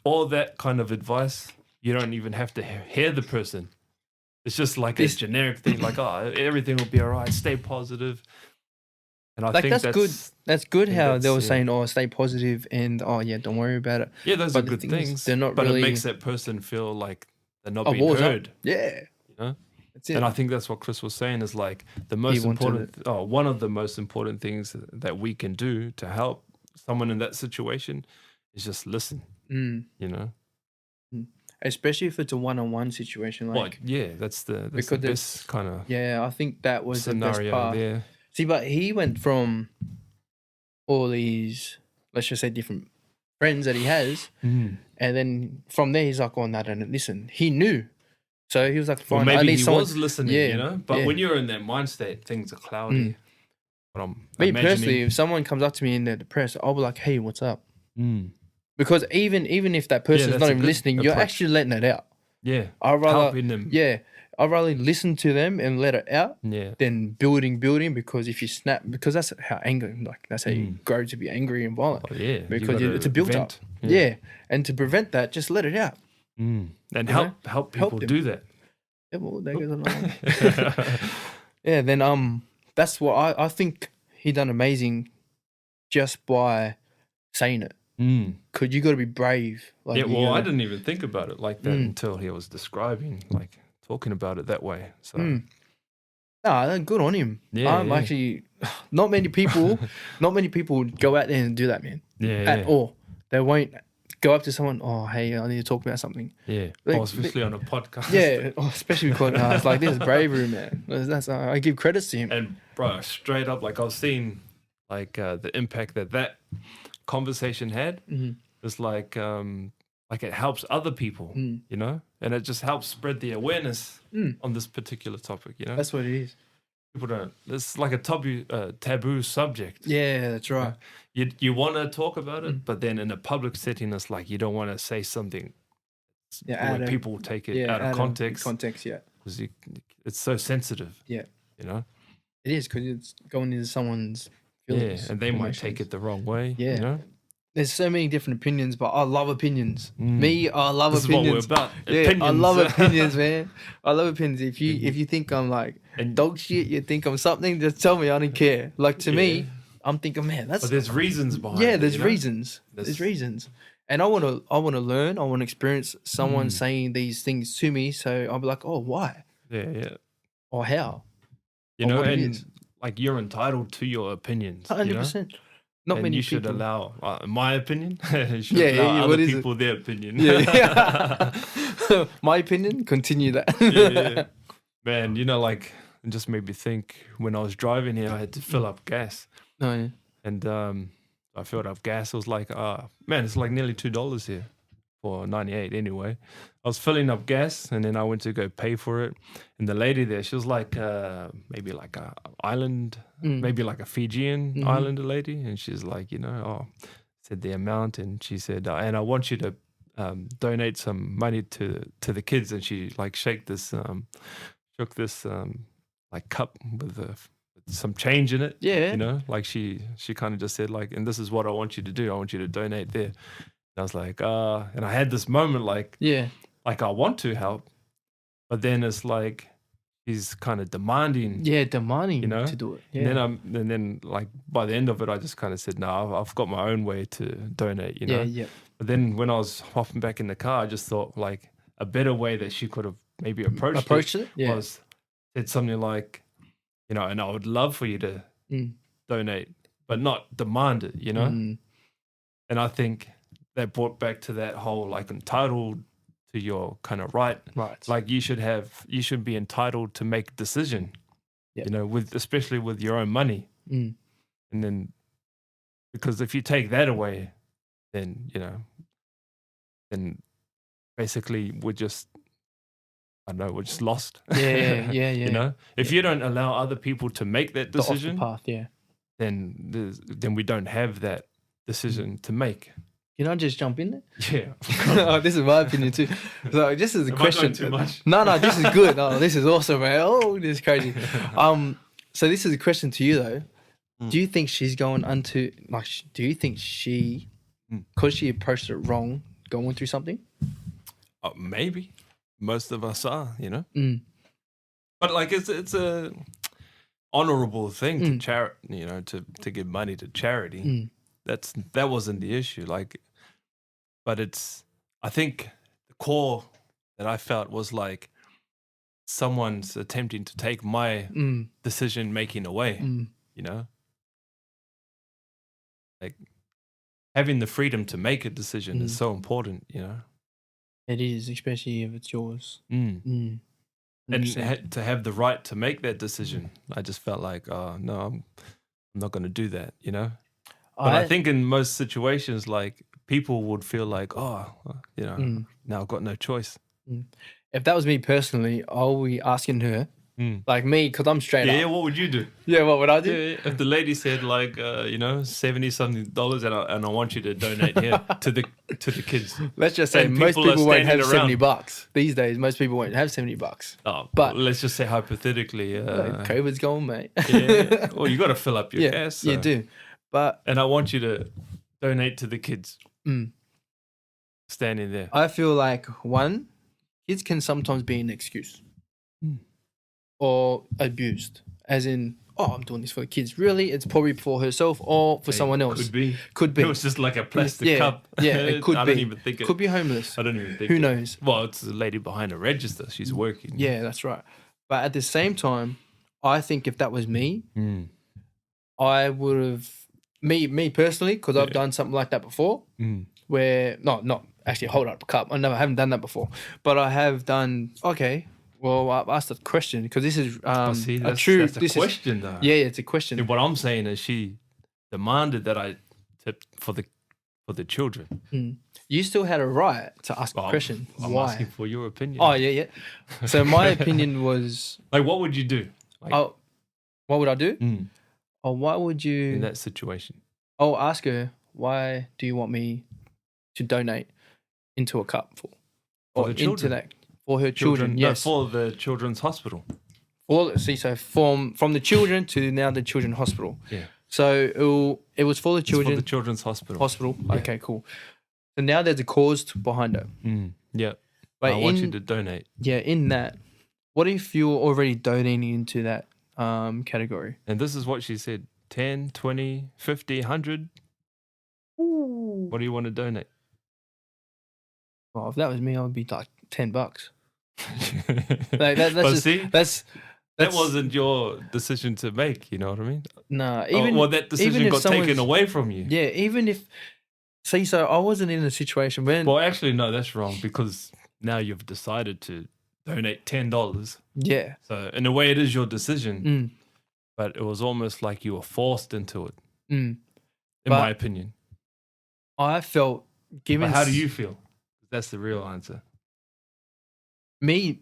all that kind of advice, you don't even have to hear the person. It's just like a generic thing, like, oh, everything will be all right, stay positive. And I think that's good. That's good how they were saying, oh, stay positive and, don't worry about it. Yeah, those are good things. They're not but really... it makes that person feel like they're not being heard. Yeah. You know? That's it. And I think that's what Chris was saying is like the most important, one of the most important things that we can do to help someone in that situation is just listen, you know? Especially if it's a one-on-one situation. Like, that's the because best kind of I think that was scenario the best part. there. See, but he went from all these, let's just say, different friends that he has, and then from there he's like, "Oh, no, don't listen." He knew, so he was like, "Fine, well, maybe I need he someone." was listening, you know. But when you're in that mind state, things are cloudy. But I'm me personally, if someone comes up to me and they're depressed, I'll be like, "Hey, what's up?" Because even if that person's not even listening, you're actually letting it out. Yeah, I'd rather helping them. Yeah, I'd rather listen to them and let it out. Yeah. Than building. Because if you snap, because that's how anger, like that's how you grow to be angry and violent. Oh, yeah, because it's a build up. Yeah, and to prevent that, just let it out. And help people do that. Yeah, well, there goes another. Yeah, then that's what I think he done amazing, just by saying it. Cause you got to be brave. Like, I didn't even think about it like that until he was describing, like talking about it that way. So, nah, good on him. Yeah, actually not many people would go out there and do that, man. At all. They won't go up to someone. Oh, hey, I need to talk about something. Yeah, especially on a podcast. Yeah, especially because it's like this is bravery, man. That's I give credits to him. And bro, straight up, like I was seeing, like the impact that conversation had is like it helps other people, you know, and it just helps spread the awareness on this particular topic, you know. That's what it is. People don't. It's like a taboo subject. Yeah, that's right. You want to talk about it, but then in a public setting, it's like you don't want to say something where people take it out of context. Because it's so sensitive. Yeah, you know. It is because it's going into someone's feelings. Yeah, and they might take it the wrong way. Yeah, you know. There's so many different opinions, but I love opinions. I love this opinions. Is what we're about. Opinions. I love opinions, man. I love opinions. If you think I'm like dog shit, you think I'm something, just tell me. I don't care. Like to me, I'm thinking, man, that's. But there's reasons behind. Yeah, there's reasons. There's reasons, and I want to learn. I want to experience someone saying these things to me. So I'll be like, oh, why? Yeah. Or how? You know, and like you're entitled to your opinions. 100%. Not and many you should people. allow, my opinion, you should allow other people their opinion. Yeah. My opinion, continue that. Yeah. Man, you know, like, it just made me think when I was driving here, I had to fill up gas. Oh, yeah. And I filled up gas. It was like, man, it's like nearly $2 here for 98 anyway. I was filling up gas and then I went to go pay for it. And the lady there, she was like maybe like a island, maybe like a Fijian islander lady. And she's like, you know, said the amount. And she said, and I want you to donate some money to the kids. And she like shook this like cup with some change in it. Yeah. You know, like she kind of just said like, and this is what I want you to do. I want you to donate there. And I was like, and I had this moment like, like I want to help, but then it's like he's kind of demanding. Yeah, demanding, you know, to do it. Yeah. And then like by the end of it, I just kind of said, no, I've got my own way to donate. You know. Yeah. But then when I was hopping back in the car, I just thought like a better way that she could have maybe approached it was said something like, you know, and I would love for you to donate, but not demand it. You know. And I think that brought back to that whole like entitled to your kind of right. Like you should be entitled to make a decision, you know, especially with your own money. And then, because if you take that away, then, you know, then basically we're just lost. Yeah. You know, if you don't allow other people to make that decision, off the path, then we don't have that decision to make. Can I just jump in there? Yeah. This is my opinion too. So this is a question. Too much? No, this is good. No, this is awesome, man. Oh, this is crazy. So this is a question to you though. Do you think she's going do you think she, because she approached it wrong, going through something? Maybe. Most of us are, you know. But like it's a honorable thing to you know, to give money to charity. That wasn't the issue. Like, but I think the core that I felt was like someone's attempting to take my decision making away. You know, like having the freedom to make a decision is so important. You know, It is, especially if it's yours. and to have the right to make that decision. I just felt like, oh no, I'm not going to do that. You know, but I think in most situations, like people would feel like, oh, you know, now I've got no choice. If that was me personally, I'll be asking her, like me, because I'm straight up. Yeah, what would you do? Yeah, what would I do? Yeah, if the lady said like, you know, $70-something, and I want you to donate here to the kids. Let's just say And most people are people won't have standing $70 these days. Most people won't have $70. Oh, but let's just say hypothetically, COVID's gone, mate. yeah. Well, you got to fill up your gas. So. You do, but and I want you to donate to the kids. Standing there, I feel like kids can sometimes be an excuse or abused, as in, oh, I'm doing this for the kids. Really, it's probably for herself or for someone else. Could be. It was just like a plastic cup. Yeah, it could be. I don't even think it could be homeless. I don't even think. Who knows? Well, it's the lady behind the register. She's working. Yeah, that's right. But at the same time, I think if that was me, I would have me personally, because I've done something like that before. Where not actually hold up a cup. I haven't done that before, but I have done. Okay, well, I asked a question because this is that's a question though. Yeah, it's a question. And what I'm saying is she demanded that I tip for the children. You still had a right to ask a question. I'm Why? asking for your opinion. Oh yeah. So my opinion was like, what would you do? Like, what would I do? Or why would you in that situation? I'll ask her, why do you want me to donate into a cup for the children? For her children, yes. For the children's hospital. So from the children to now the children's hospital. Yeah. So it was for the children. It's for the children's hospital. Hospital. Yeah. Okay, cool. So now there's a cause behind it. Yeah. But I want you to donate. Yeah, in that, what if you're already donating into that category? And this is what she said: 10, 20, 50, 100. Ooh. What do you want to donate? Well, if that was me, I would be like $10. Like that wasn't your decision to make. You know what I mean? Nah, that decision got taken away from you. Yeah, even if. See, so I wasn't in a situation when. Well, actually, no, that's wrong because now you've decided to donate $10. Yeah. So in a way, it is your decision, but it was almost like you were forced into it. In my opinion, I felt given. But how do you feel? That's the real answer. Me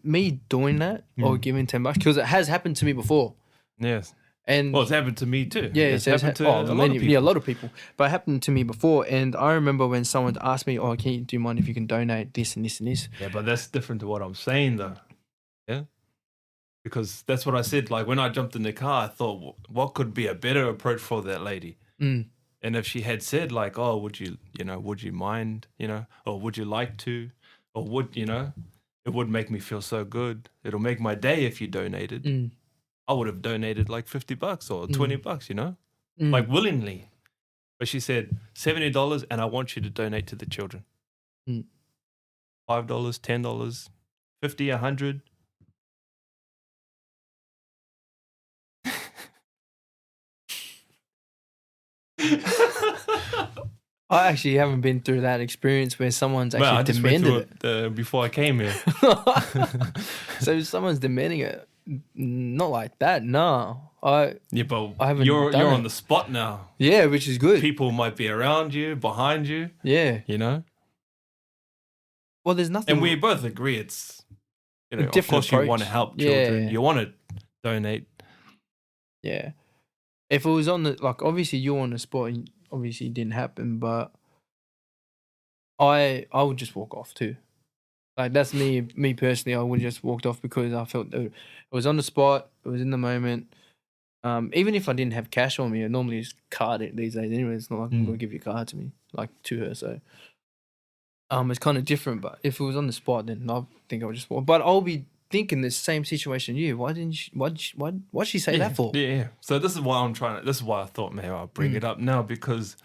doing that or giving $10 because it has happened to me before. Yes. And it's happened to me too. Yeah, it's happened to a lot of people. Yeah, a lot of people. But it happened to me before, and I remember when someone asked me, "Oh, do you mind if you can donate this and this and this?" Yeah, but that's different to what I'm saying, though. Yeah, because that's what I said. Like when I jumped in the car, I thought, what could be a better approach for that lady? And if she had said, like, "Oh, would you mind, or would you like to, or would it would make me feel so good. It'll make my day if you donated." I would have donated like $50 or $20, like willingly. But she said $70 and I want you to donate to the children. $5, $10, $50, $100. I actually haven't been through that experience where someone's actually demanded it before I came here. So someone's demanding it. Not like that, no. But you're on the spot now. Yeah, which is good. People might be around you, behind you. Yeah, Well, there's nothing. And we both agree it's of course you want to help children. You want to donate. Yeah. If it was on the obviously you're on the spot and obviously it didn't happen, but I would just walk off too. Like that's me personally. I would just walked off because I felt it was on the spot. It was in the moment. Even if I didn't have cash on me, I normally just card it these days. Anyway, it's not like I'm gonna give you a card to me, like to her. So, it's kind of different. But if it was on the spot, then I think I would just walk. But I'll be thinking the same situation you. Why didn't she? Why'd she say that for? Yeah. So this is why This is why I thought maybe I'll bring it up now because,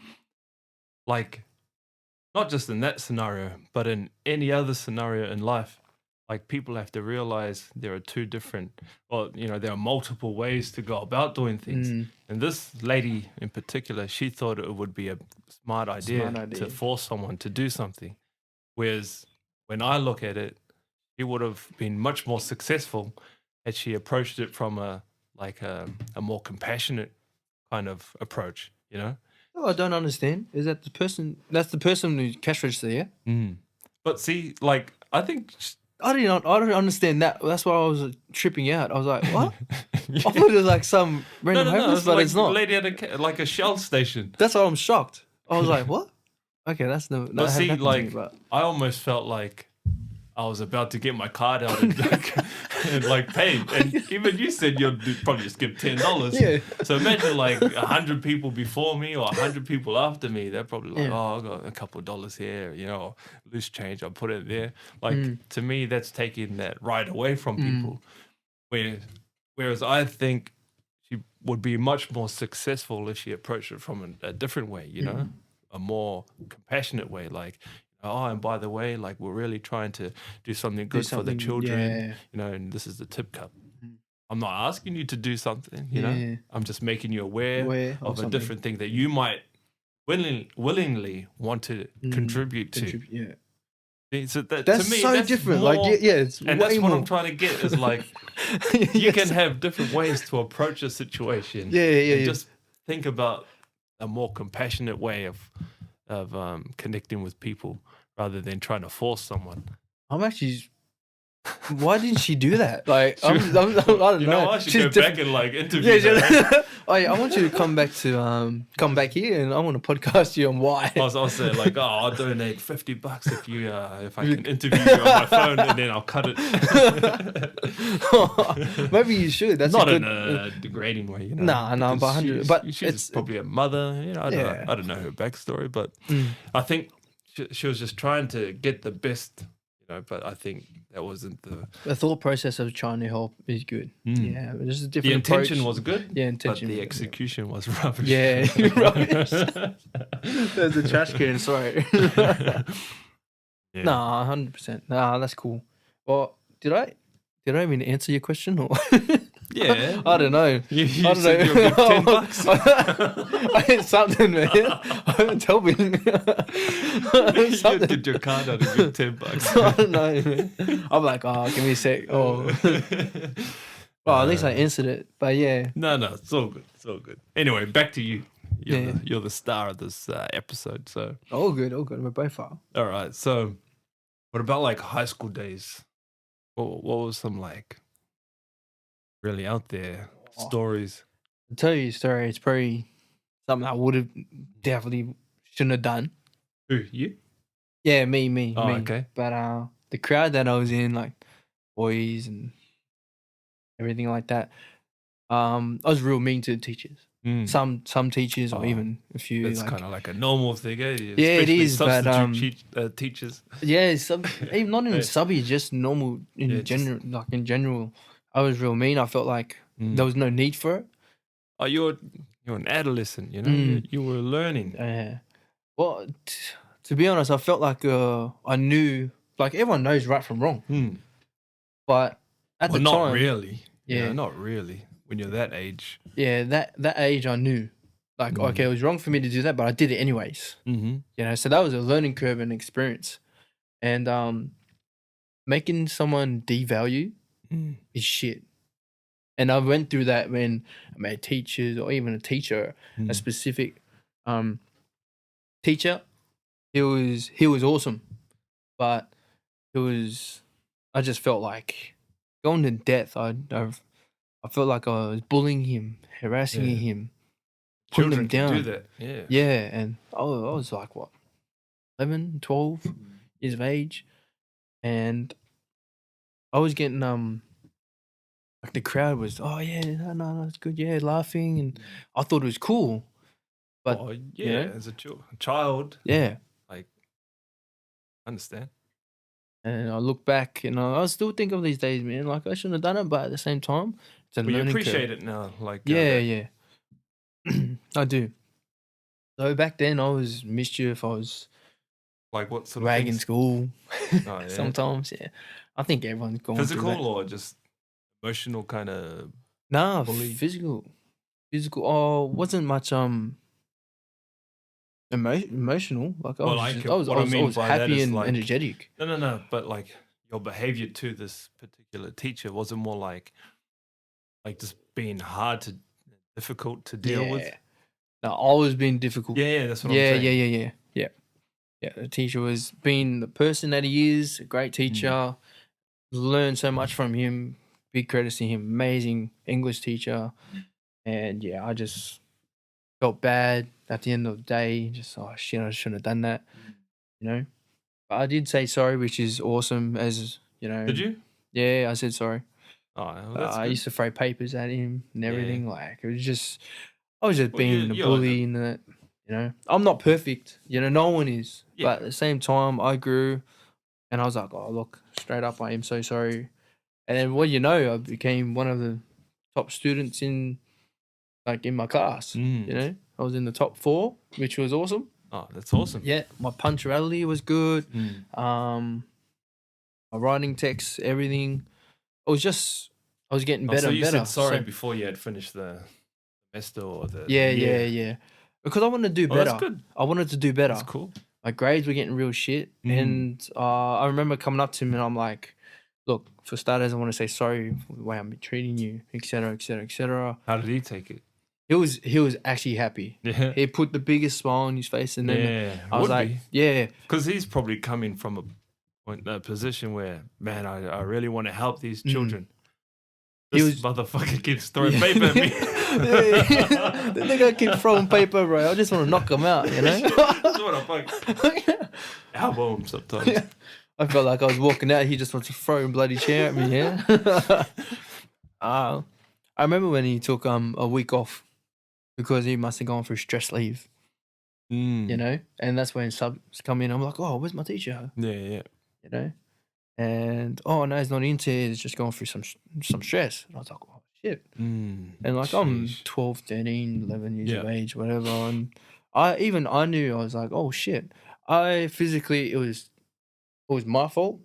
like. Not just in that scenario, but in any other scenario in life, like people have to realize there are two different, or there are multiple ways to go about doing things. And this lady in particular, she thought it would be a smart idea to force someone to do something. Whereas when I look at it, she would have been much more successful had she approached it from a more compassionate kind of approach, Oh, I don't understand. Is that the person? That's the person who's cash register, yeah? But see, like, I think I don't understand that. That's why I was tripping out. I was like, what? I thought it was like some random homeless, but like it's not. A lady at a Shell station. That's why I'm shocked. I was like, what? Okay, that's no. But see, like, I almost felt like I was about to get my card out and pay. And even you said you'd probably just give $10. Yeah. So imagine like 100 people before me or 100 people after me. They're probably like, oh, I got a couple of dollars here, loose change. I'll put it there. Like to me, that's taking that right away from people. Whereas I think she would be much more successful if she approached it from a different way, a more compassionate way, like, oh, and by the way, like, we're really trying to do something good for the children, and this is the tip cup. I'm not asking you to do something, I'm just making you aware of a different thing that you might willingly want to contribute to. Yeah. So that's to me, so that's different. More, like, it's and that's what I'm trying to get is like, you can have different ways to approach a situation. Just think about a more compassionate way of connecting with people rather than trying to force someone. I'm actually. Why didn't she do that? Like, I don't know. I should go back and like interview her. I want you to come back here, and I want to podcast you on why. I'll say like, I'll donate $50 if I can interview you on my phone, and then I'll cut it. Maybe you should. That's not in a degrading way, No, but 100. But she's probably a mother. I don't know her backstory, but I think she was just trying to get the best. But I think that wasn't the thought process of trying to help is good. Yeah, but just a different. The intention approach. was good. Yeah, intention. But the execution was rubbish. Yeah, rubbish. There's a trash can. Sorry. Nah, 100%. Nah, that's cool. Well, did I even answer your question or? Yeah. I don't know. You said you'll give $10. I hit something, man. Tell me. You get your card out and give $10. I don't know, man. I'm like, give me a sec. Well, at least I answered it. But yeah. No, it's all good. It's all good. Anyway, back to you. You're the star of this episode. So all good. We're both are. All right. So, what about like high school days? What was some like really out there stories? I'll tell you a story. It's probably something I would have definitely shouldn't have done. Who, you? Yeah, me. Oh, okay. But the crowd that I was in, like boys and everything like that, I was real mean to the teachers. Some teachers or even a few. That's kind of like a normal thing, eh? Yeah, it is. But teachers. Yeah, even not even subby, just normal in general. Like in general, I was real mean. I felt like there was no need for it. Oh, you're an adolescent, you were learning. Yeah. Well, to be honest, I felt like I knew, like everyone knows right from wrong. But at the time, not really. Yeah, not really. When you're that age. Yeah, that age I knew. Like, okay, it was wrong for me to do that, but I did it anyways. So that was a learning curve and experience. And making someone devalue is shit. And I went through that when I met teachers or even a teacher, a specific teacher. He was awesome. But I just felt like going to death. I felt like I was bullying him, harassing him, putting him down. Can do that. Yeah, and I was like, what, 11, 12 years of age, and I was getting like the crowd was, oh yeah, no, it's good, yeah, laughing, and I thought it was cool, but as a child, like, I understand. And I look back, and I still think of these days, man. Like I shouldn't have done it, but at the same time, it's a learning curve. You appreciate it now, like yeah. I do. So back then, I was mischief. I was Like what sort of Ragging things? school. Oh, yeah. Sometimes, yeah. I think everyone's going through that. Physical or just emotional kind of? Nah, bully? physical. Oh, wasn't much emotional. Like I Well, was like just, I was, what I I was, I mean was by that happy is and like energetic. no, but like your behavior to this particular teacher wasn't more like just being difficult to deal with. Yeah. No, I was being difficult. Yeah, that's what I'm saying. Yeah. The teacher was being the person that he is, a great teacher. Learned so much from him. Big credit to him. Amazing English teacher. And yeah, I just felt bad at the end of the day. Just, oh shit, I shouldn't have done that. You know? But I did say sorry, which is awesome. As you know, Did you? Yeah, I said sorry. Oh, well, that's I good. used to throw papers at him and Yeah. everything. Like it was just, I was just Well, being a you're bully and that. You know, I'm not perfect. You know, no one is. Yeah. But at the same time, I grew, and I was like, oh look, straight up, I am so sorry. And then, well, you know, I became one of the top students in my class. You know, I was in the top 4, which was awesome. Oh, that's awesome. Yeah, my punctuality was good. My writing text, everything. I was getting better so and you better. said sorry before you had finished the semester or the Yeah, year. yeah. Because I wanted to do Oh, better. that's good. I wanted to do better. That's cool. My grades were getting real shit, and I remember coming up to him and I'm like, "Look, for starters, I want to say sorry for the way I'm treating you, etc., etc., etc." How did he take it? He was actually happy. Yeah. He put the biggest smile on his face, and then Yeah, I was like, "Yeah." Because he's probably coming from a position where, man, I really want to help these children. This motherfucker keeps throwing paper at me. The nigga keep throwing paper, bro. I just want to knock him out, you know? That's what I fuck. Elbow him sometimes. I felt like I was walking out. He just wants to throw a bloody chair at me, yeah? I remember when he took a week off because he must have gone through stress leave, you know? And that's when subs come in. I'm like, oh, where's my teacher? Yeah. You know? And, oh, no, he's not into it. He's just going through some stress. And I was like, oh, shit. And like, I'm 12, 13, 11 years of age, whatever. And I knew, I was like, oh, shit. It was my fault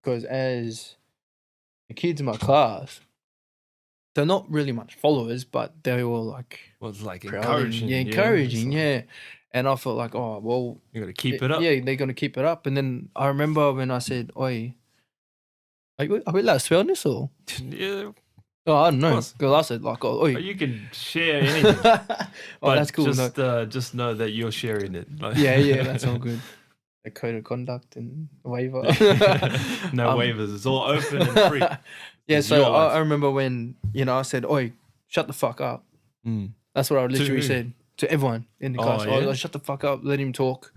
because as the kids in my class, they're not really much followers, but they were like, encouraging. Encouraging. And I felt like, oh, well, you got to keep it up. Yeah, they're going to keep it up. And then I remember when I said, oi, are we allowed to swear on this or? Yeah. Oh, I don't know. Because I said, like, oh, oi. You can share anything. Oh, that's cool. Just know that you're sharing it. Yeah, that's all good. A code of conduct and a waiver. No waivers. It's all open and free. Yeah, so I remember when, I said, oi, shut the fuck up. That's what I literally said to everyone in the class. Yeah? I was like, shut the fuck up, let him talk.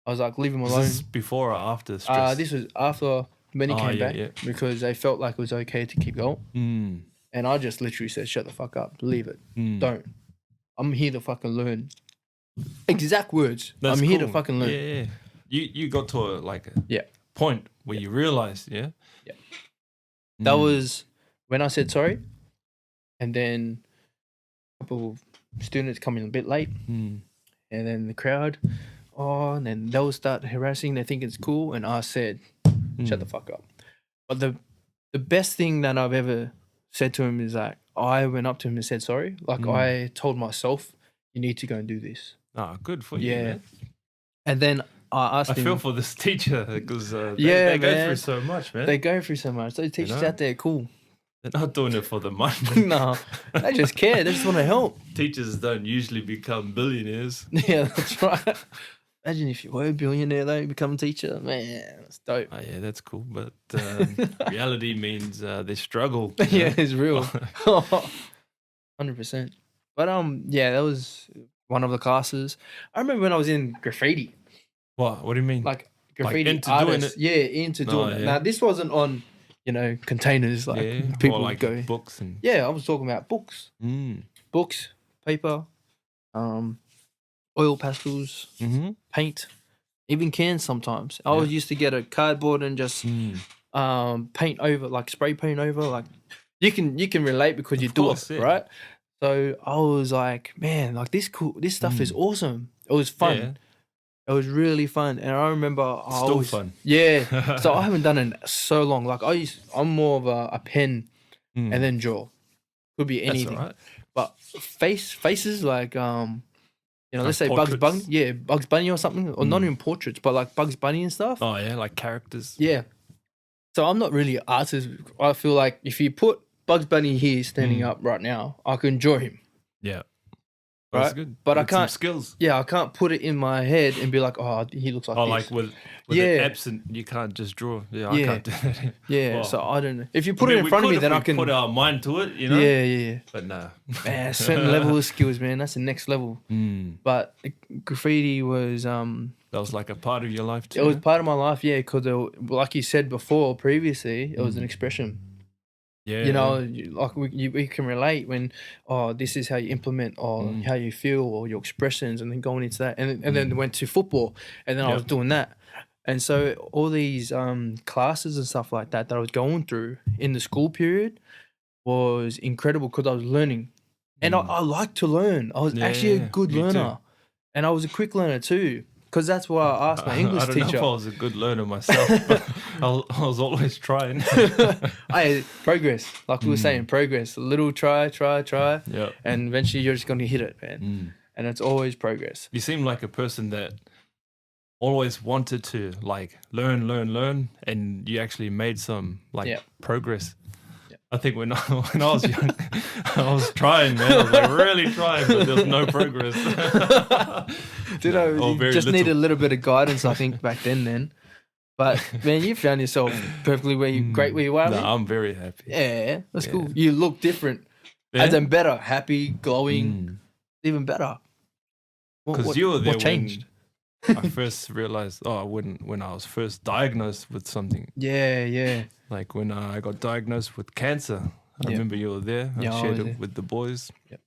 I was like, leave him alone. Was this before or after stress? This was after when he came back because they felt like it was okay to keep going. And I just literally said, shut the fuck up, leave it. Don't. I'm here to fucking learn. Exact words. I'm here to fucking learn. Yeah. You got to a point where you realized, That was when I said sorry, and then a couple of students come in a bit late, and then the crowd, and then they'll start harassing. They think it's cool, and I said, shut the fuck up. But the best thing that I've ever said to him is that I went up to him and said sorry. Like I told myself, you need to go and do this. Oh, good for you, man. And then I asked him. I feel for this teacher because they go through so much, man. They go through so much. Those teachers out there, cool. They're not doing it for the money. No, they just care. They just want to help. Teachers don't usually become billionaires. Yeah, that's right. Imagine if you were a billionaire, though, you become a teacher. Man, that's dope. Oh, yeah, that's cool. But reality means they struggle. Yeah, it's real. 100%. But that was one of the classes. I remember when I was in graffiti. What do you mean? Like graffiti into artists. doing it? Yeah, into doing it. Now, this wasn't on, containers like people or like go. books and. Yeah, I was talking about books. Books, paper, oil pastels, paint, even cans sometimes. I always used to get a cardboard and just paint over, like spray paint over. Like you can relate because you do it, right? So I was like, man, like this stuff is awesome. It was fun. It was really fun, and I remember I Still always, fun. Yeah, so I haven't done it in so long. Like I'm more of a pen and then draw. Could be That's anything, all right. but faces like let's say portraits. Bugs Bunny, Bugs Bunny or something, or not even portraits, but like Bugs Bunny and stuff. Oh yeah, like characters. Yeah. So I'm not really an artist. I feel like if you put Bugs Bunny here standing up right now, I can draw him. Yeah. Right? That's good. But I Get some can't. skills. Yeah, I can't put it in my head and be like, oh, he looks like Oh, this. like with it absent, you can't just draw. Yeah, I can't do that. Yeah, Well, so I don't know. If you put it in front of me, then I can put our mind to it, you know. Yeah. But nah. Man, certain level of skills, man. That's the next level. But graffiti was That was like a part of your life too. it was part of my life, yeah, because like you said before, previously, it was an expression. Yeah. You know, like we can relate when, this is how you implement or how you feel or your expressions, and then going into that. And then went to football, and then I was doing that. And so all these classes and stuff like that I was going through in the school period was incredible because I was learning. And I like to learn. I was actually a good learner. Too. And I was a quick learner too. Because that's what I asked my English I don't teacher. know if I was a good learner myself, but I was always trying. Progress. Like we were saying, progress. A little try. Yeah. And eventually you're just going to hit it, man. And it's always progress. You seem like a person that always wanted to like learn, and you actually made some progress. I think when I was young, I was trying, man. I was like really trying, but there was no progress. You just need a little bit of guidance, I think, back then. But man, you found yourself perfectly great where you are. No, I'm very happy. Yeah, that's cool. You look different, as in better, happy, glowing, even better. Because you were there what changed? when I first realized. When I was first diagnosed with something. Yeah. Like when I got diagnosed with cancer. I remember you were there. I shared it with the boys. Yep.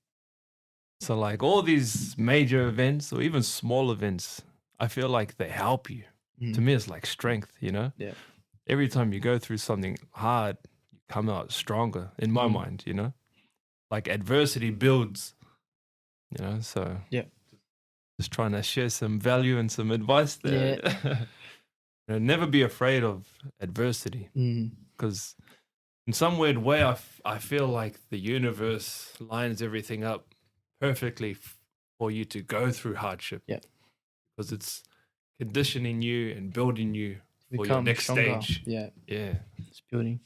So like all these major events or even small events, I feel like they help you. To me, it's like strength, you know? Yeah. Every time you go through something hard, you come out stronger in my mind, you know? Like adversity builds, you know? So just trying to share some value and some advice there. Yeah. Never be afraid of adversity because in some weird way, I feel like the universe lines everything up perfectly for you to go through hardship. Yeah. Because it's conditioning you and building you for your next stage. Yeah. Yeah. It's building.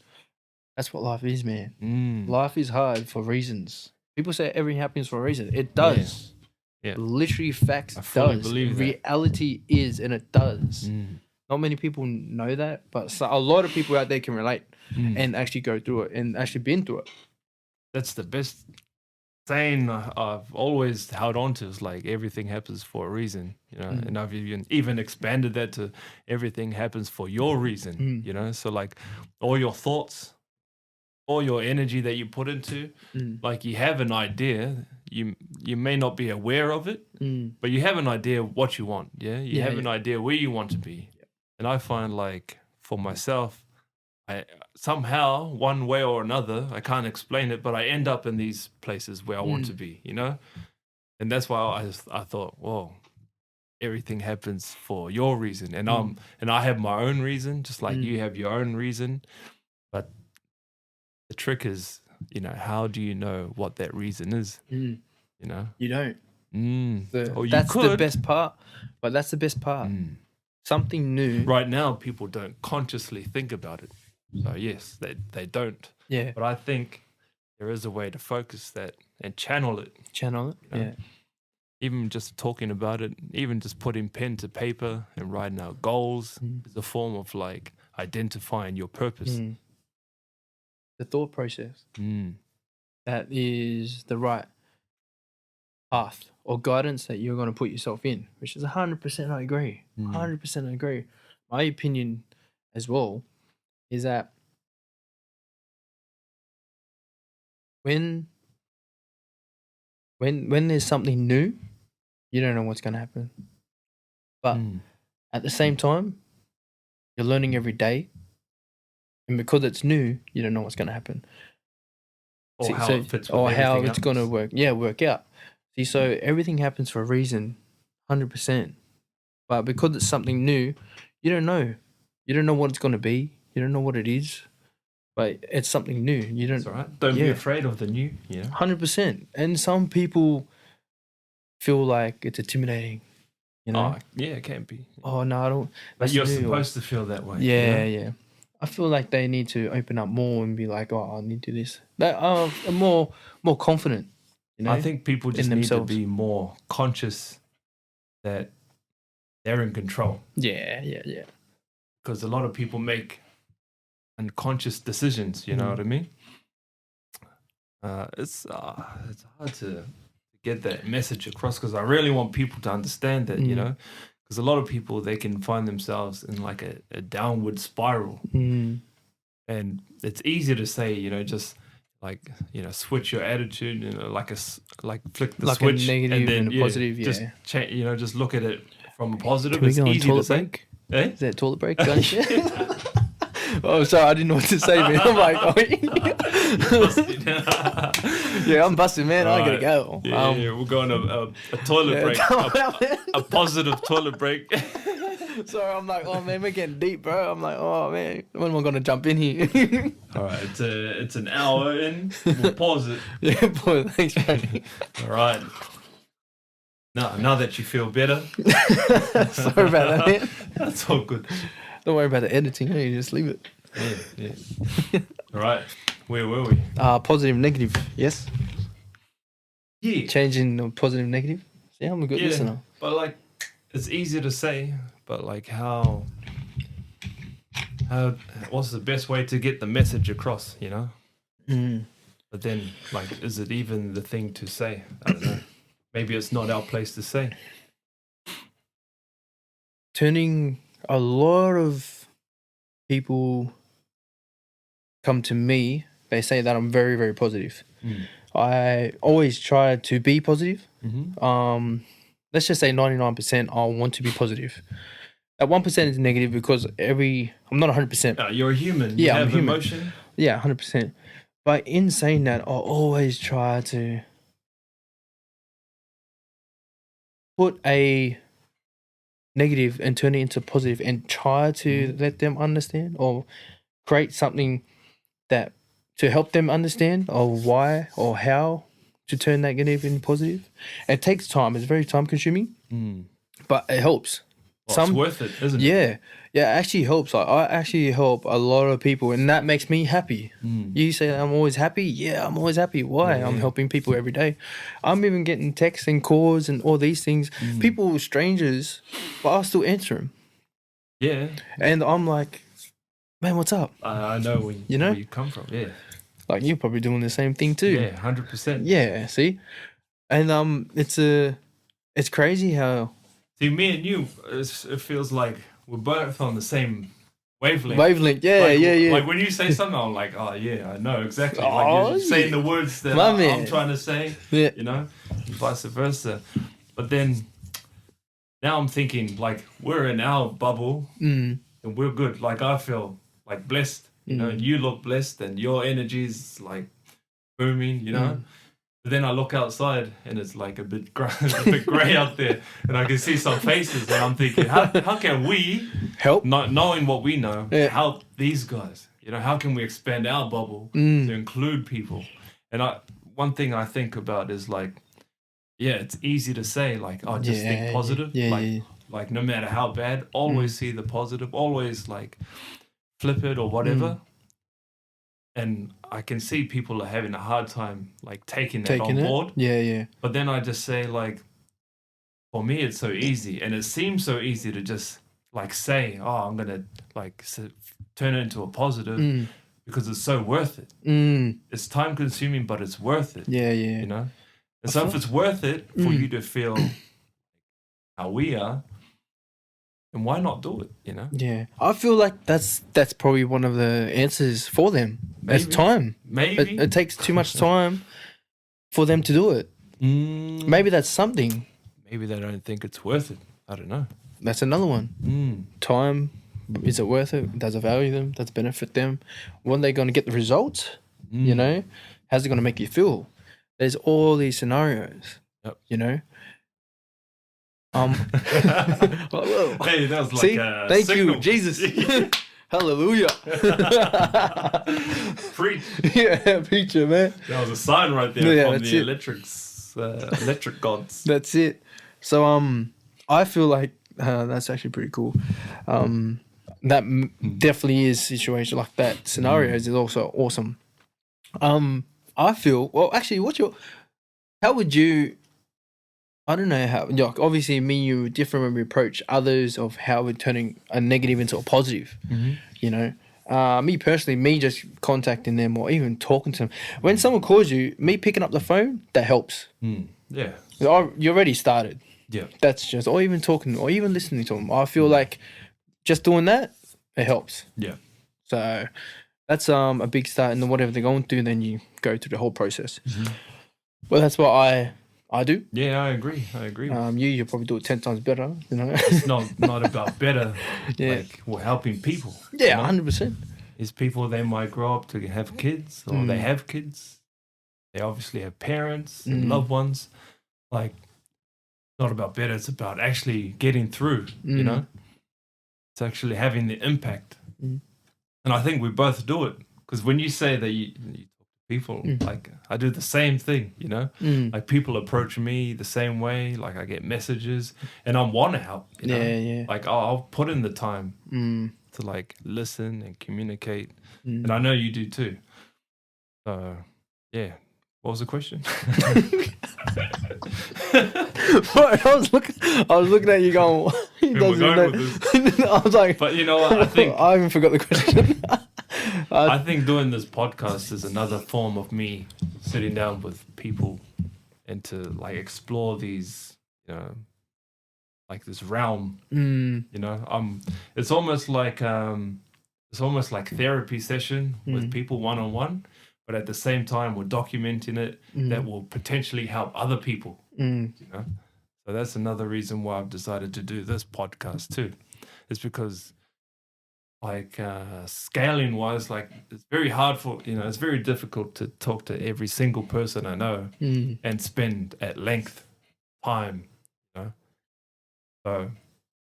That's what life is, man. Life is hard for reasons. People say everything happens for a reason. It does. Yeah. Literally facts does. Believe reality is, and it does. Not many people know that, but a lot of people out there can relate and actually go through it and actually been through it. That's the best saying I've always held on to, is like everything happens for a reason, you know, and I've even expanded that to everything happens for your reason, you know, so like all your thoughts, all your energy that you put into, like you have an idea, you may not be aware of it, but you have an idea what you want, you have an idea where you want to be. And I find like for myself, I somehow, one way or another, I can't explain it, but I end up in these places where I want to be, you know? And that's why I thought, whoa, everything happens for your reason. And I have my own reason, just like you have your own reason. But the trick is, you know, how do you know what that reason is? You know? You don't. That's the best part. But that's the best part. Something new. Right now, people don't consciously think about it. So yes, they don't. Yeah. But I think there is a way to focus that and channel it. Channel it, you know? Yeah. Even just talking about it, even just putting pen to paper and writing out goals is a form of like identifying your purpose. The thought process. That is the right path or guidance that you're going to put yourself in, which is 100% I agree. 100% I agree. My opinion as well is that when there's something new, you don't know what's going to happen. But at the same time, you're learning every day. And because it's new, you don't know what's going to happen. Or how it fits with or how everything it's going to work. Yeah, work out. See, so everything happens for a reason, 100%. But because it's something new, you don't know. You don't know what it's going to be. You don't know what it is. But it's something new. You don't. That's all right. Don't be afraid of the new. 100%. And some people feel like it's intimidating. Oh, yeah, it can be. Oh no, I don't. But you're supposed to feel that way. Yeah. I feel like they need to open up more and be like, oh, I need to do this. They are more confident. I think people just need to be more conscious that they're in control. Yeah. Because a lot of people make unconscious decisions. You know what I mean? It's hard to get that message across because I really want people to understand that, because a lot of people, they can find themselves in like a downward spiral. And it's easy to say, just like, switch your attitude, like flick the like switch. A negative and a positive, just just look at it from a positive. Can we it's go on easy toilet to say. break? Eh? Is that toilet break? Oh, sorry, I didn't know what to say, man. I'm like, yeah, I'm busted, man. I gotta go. Yeah, we're going a toilet break, a positive toilet break. Sorry, I'm like, oh man, we're getting deep, bro. I'm like, oh man, when am I gonna jump in here? All right, it's an hour in. We'll pause it. Yeah, boy, thanks, man. All right. Now that you feel better. Sorry about that, man. That's all good. Don't worry about the editing. You just leave it. Yeah. All right. Where were we? Positive, negative. Yes. Yeah. Changing positive, negative. See, I'm a good listener. But like, it's easy to say, but like, how? What's the best way to get the message across? But then, like, is it even the thing to say? I don't know. Maybe it's not our place to say. Turning a lot of people come to me, they say that I'm very, very positive. I always try to be positive. Let's just say 99% I want to be positive. That 1% is negative because I'm not 100%. You're a human. Yeah, you have I'm human. Emotion. Yeah, 100%. But in saying that, I always try to put a negative and turn it into positive and try to let them understand or create something that to help them understand or why or how to turn that negative into positive. It takes time. It's very time consuming, but it helps. Well, it's worth it, isn't it? Yeah, it actually helps. Like, I actually help a lot of people and that makes me happy. You say I'm always happy? Yeah, I'm always happy. Why? I'm helping people every day. I'm even getting texts and calls and all these things. People, strangers, but I still answer them. Yeah. And I'm like, man, what's up? I know where you come from. Yeah. Like, you're probably doing the same thing too. Yeah, 100%. Yeah, see? And it's crazy how... See, me and you, it feels like we're both on the same wavelength. Yeah. Like when you say something, I'm like, oh yeah, I know exactly. Like you're saying the words that I'm trying to say, and vice versa. But then now I'm thinking like we're in our bubble and we're good. Like I feel like blessed, and you look blessed and your energy is like booming, But then I look outside and it's like a bit grey out there, and I can see some faces, and I'm thinking, how can we help? Not knowing what we know, help these guys? How can we expand our bubble to include people? And one thing I think about is like, it's easy to say like, oh, just think positive, like no matter how bad, always see the positive, always like flip it or whatever. And I can see people are having a hard time like taking that on board. Yeah. But then I just say like, for me it's so easy, and it seems so easy to just like say, oh, I'm gonna like turn it into a positive because it's so worth it. It's time consuming, but it's worth it. Yeah. And so if it's worth it for you to feel how we are, and why not do it? Yeah, I feel like that's probably one of the answers for them. It's time. Maybe it takes too much time for them to do it. Maybe that's something. Maybe they don't think it's worth it. I don't know. That's another one. Time, is it worth it? Does it value them? Does it benefit them? When are they going to get the results? How's it going to make you feel? There's all these scenarios. Yep. Whoa. Hey, that was like See, a thank signal. you, Jesus. Hallelujah. Preach. Yeah, preacher, man. That was a sign right there Yeah, from that's the it. electric gods. That's it. So I feel like that's actually pretty cool. That definitely is situation like that. Scenarios is also awesome. I feel well. Actually, how would you? I don't know how. Like, obviously, me and you are different when we approach others of how we're turning a negative into a positive. You know, me personally, me just contacting them or even talking to them. When someone calls you, me picking up the phone, that helps. Yeah. You already started. Yeah. That's just, or even talking, or even listening to them. I feel like just doing that, it helps. Yeah. So that's a big start. And then whatever they're going through, then you go through the whole process. Well, that's what I do. Yeah, I agree. You probably do it 10 times better. You know, It's not about better. Yeah. Like we're helping people. Yeah, you know? 100%. It's people, they might grow up to have kids, or they have kids. They obviously have parents and loved ones. Like, it's not about better. It's about actually getting through. You know, it's actually having the impact. And I think we both do it, because when you say that you talk to people, like I do the same thing. You know, like people approach me the same way. Like I get messages, and I want to help. You know? Yeah. Like I'll put in the time to like listen and communicate, and I know you do too. So yeah, what was the question? I was looking at you going, he doesn't know. I was like, but you know what? I think I even forgot the question. I think doing this podcast is another form of me sitting down with people and to like explore these, you know, like this realm. You know, it's almost like therapy session with people one-on-one, but at the same time we're documenting it that will potentially help other people. You know, so that's another reason why I've decided to do this podcast too. It's because like scaling wise, like it's very hard it's very difficult to talk to every single person I know and spend at length time, you know. So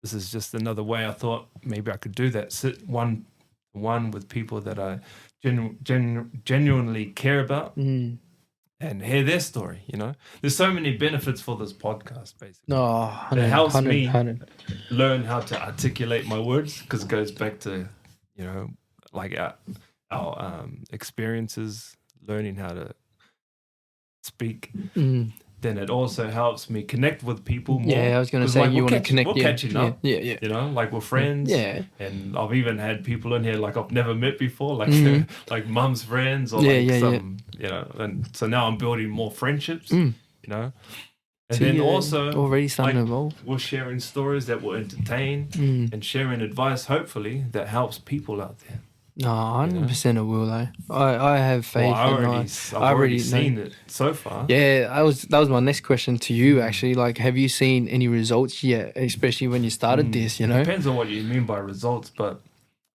this is just another way I thought maybe I could do that. Sit one with people that I genuinely care about and hear their story, you know. There's so many benefits for this podcast, basically. It helps me learn how to articulate my words, because it goes back to, you know, like our experiences, learning how to speak. Then it also helps me connect with people more. Yeah, I was going to say, like, you want to connect. We're catching up. Yeah. You know, like we're friends. Yeah. And I've even had people in here like I've never met before, like like mum's friends or some, you know. And so now I'm building more friendships, you know. And then also already starting to evolve. We're sharing stories that will entertain and sharing advice, hopefully, that helps people out there. No, 100% it will though. I have faith. Well, I've already seen it so far. Yeah, that was my next question to you actually. Like, have you seen any results yet? Especially when you started this, you know. Depends on what you mean by results, but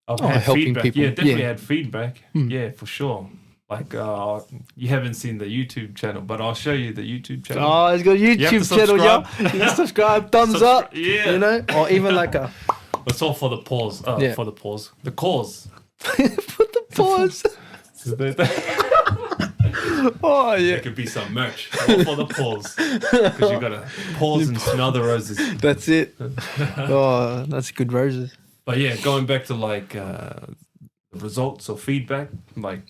I've had helping feedback. people. Yeah, definitely had feedback. Yeah, for sure. Like you haven't seen the YouTube channel, but I'll show you the YouTube channel. Oh, it's got a YouTube channel, yeah. You can subscribe, thumbs up. Yeah, you know, or even like a. It's all for the pause. For the pause. The cause. Put the pause. Oh yeah. There could be some merch all for the pause, because you gotta pause and smell the roses. That's it. Oh, that's good roses. But yeah, going back to like results or feedback, like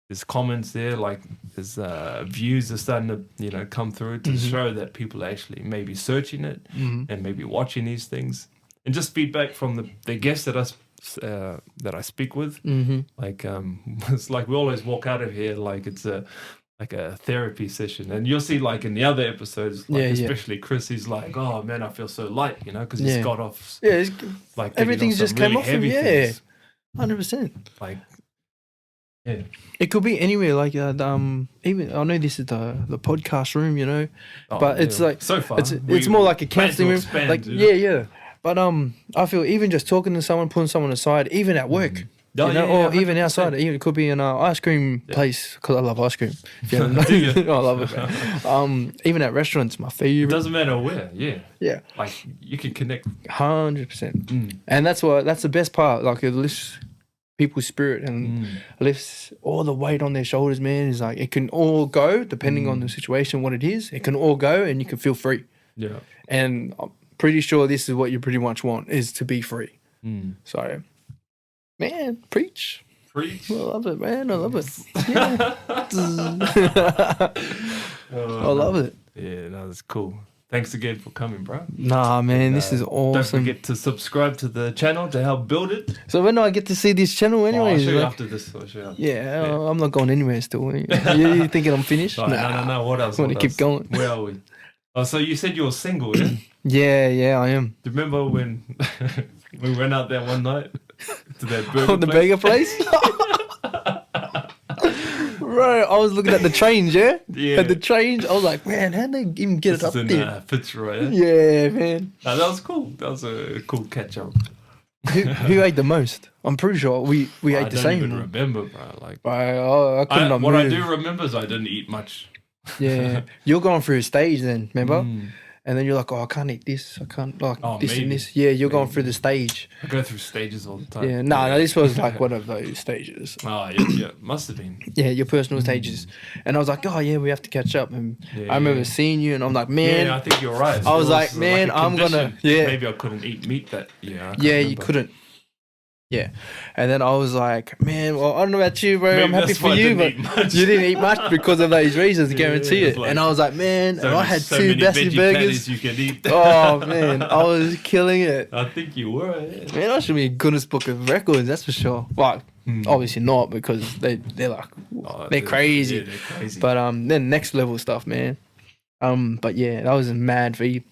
there's comments there, like there's views are starting to, you know, come through to show that people are actually maybe searching it and maybe watching these things, and just feedback from the guests that I speak with. Like it's like we always walk out of here like it's a therapy session, and you'll see like in the other episodes, like especially Chris, he's like, oh man, I feel so light, you know, because he's got off. Yeah, like everything's just really came off him. Yeah, things. 100%. Like, yeah, it could be anywhere. Like even I know this is the podcast room, you know, but it's like so far it's more like a counseling room. Expand, like yeah. But I feel even just talking to someone, putting someone aside, even at work, Oh, you know, yeah, or even 100%. outside. Even it could be an ice cream place because I love ice cream. If you haven't Do you? known. I love it, man. Even at restaurants, my It favorite. doesn't matter where. Yeah. Yeah, Like you can connect. 100%. And that's the best part. Like it lifts people's spirit and lifts all the weight on their shoulders. Man, is like it can all go depending on the situation, what it is. It can all go, and you can feel free. Yeah. And I'm pretty sure this is what you pretty much want is to be free. So, man, preach. Preach. I love it, man. I love it. Yeah. I love it. Yeah, no, that's cool. Thanks again for coming, bro. Nah, man, this is Don't awesome. forget to subscribe to the channel to help build it. So when do I get to see this channel I'll anyways? show you Like, after this. I'll show you after. yeah, I'm not going anywhere still. You thinking I'm finished? No, no. What else? I want to What keep else? going. Where are we? Oh, so you said you were single, yeah? Yeah, I am. Do you remember when we went out there one night to that burger On the place? burger place? Right, I was looking at the trains, yeah? Yeah. At the trains, I was like, man, how'd they even get This it up is in there? Fitzroy, yeah? Yeah, man. No, that was cool. That was a cool catch up. Who ate the most? I'm pretty sure we I ate the don't same. even remember, bro. Like, I couldn't not what move. I do remember is I didn't eat much. Yeah, you're going through a stage then, remember? And then you're like, oh, I can't eat this. I can't like this maybe. and this. Yeah, you're going through the stage. I go through stages all the time. Yeah, no, this was like one of those stages. Oh, yeah, must have been. Yeah, your personal stages. And I was like, oh yeah, we have to catch up. And Yeah, I remember yeah. seeing you, and I'm like, man, Yeah, I think you're right. I was There like, man, a I'm gonna- condition. yeah. Maybe I couldn't eat meat that. Yeah, I can't yeah, you remember. couldn't. Yeah, and then I was like, man, well, I don't know about you, bro. Maybe I'm happy that's for why I you, didn't but eat much. you didn't eat much because of those reasons. Guarantee Yeah, it. it's like And I was like, man, So and I had so two many massive veggie burgers. patties you can eat. Oh man, I was killing it. I think you were. Yeah. Man, I should be a Guinness Book of Records, that's for sure. Like, obviously not because they're like Oh, they're crazy. Yeah, they're crazy. But then next level stuff, man. But yeah, that was a mad feed.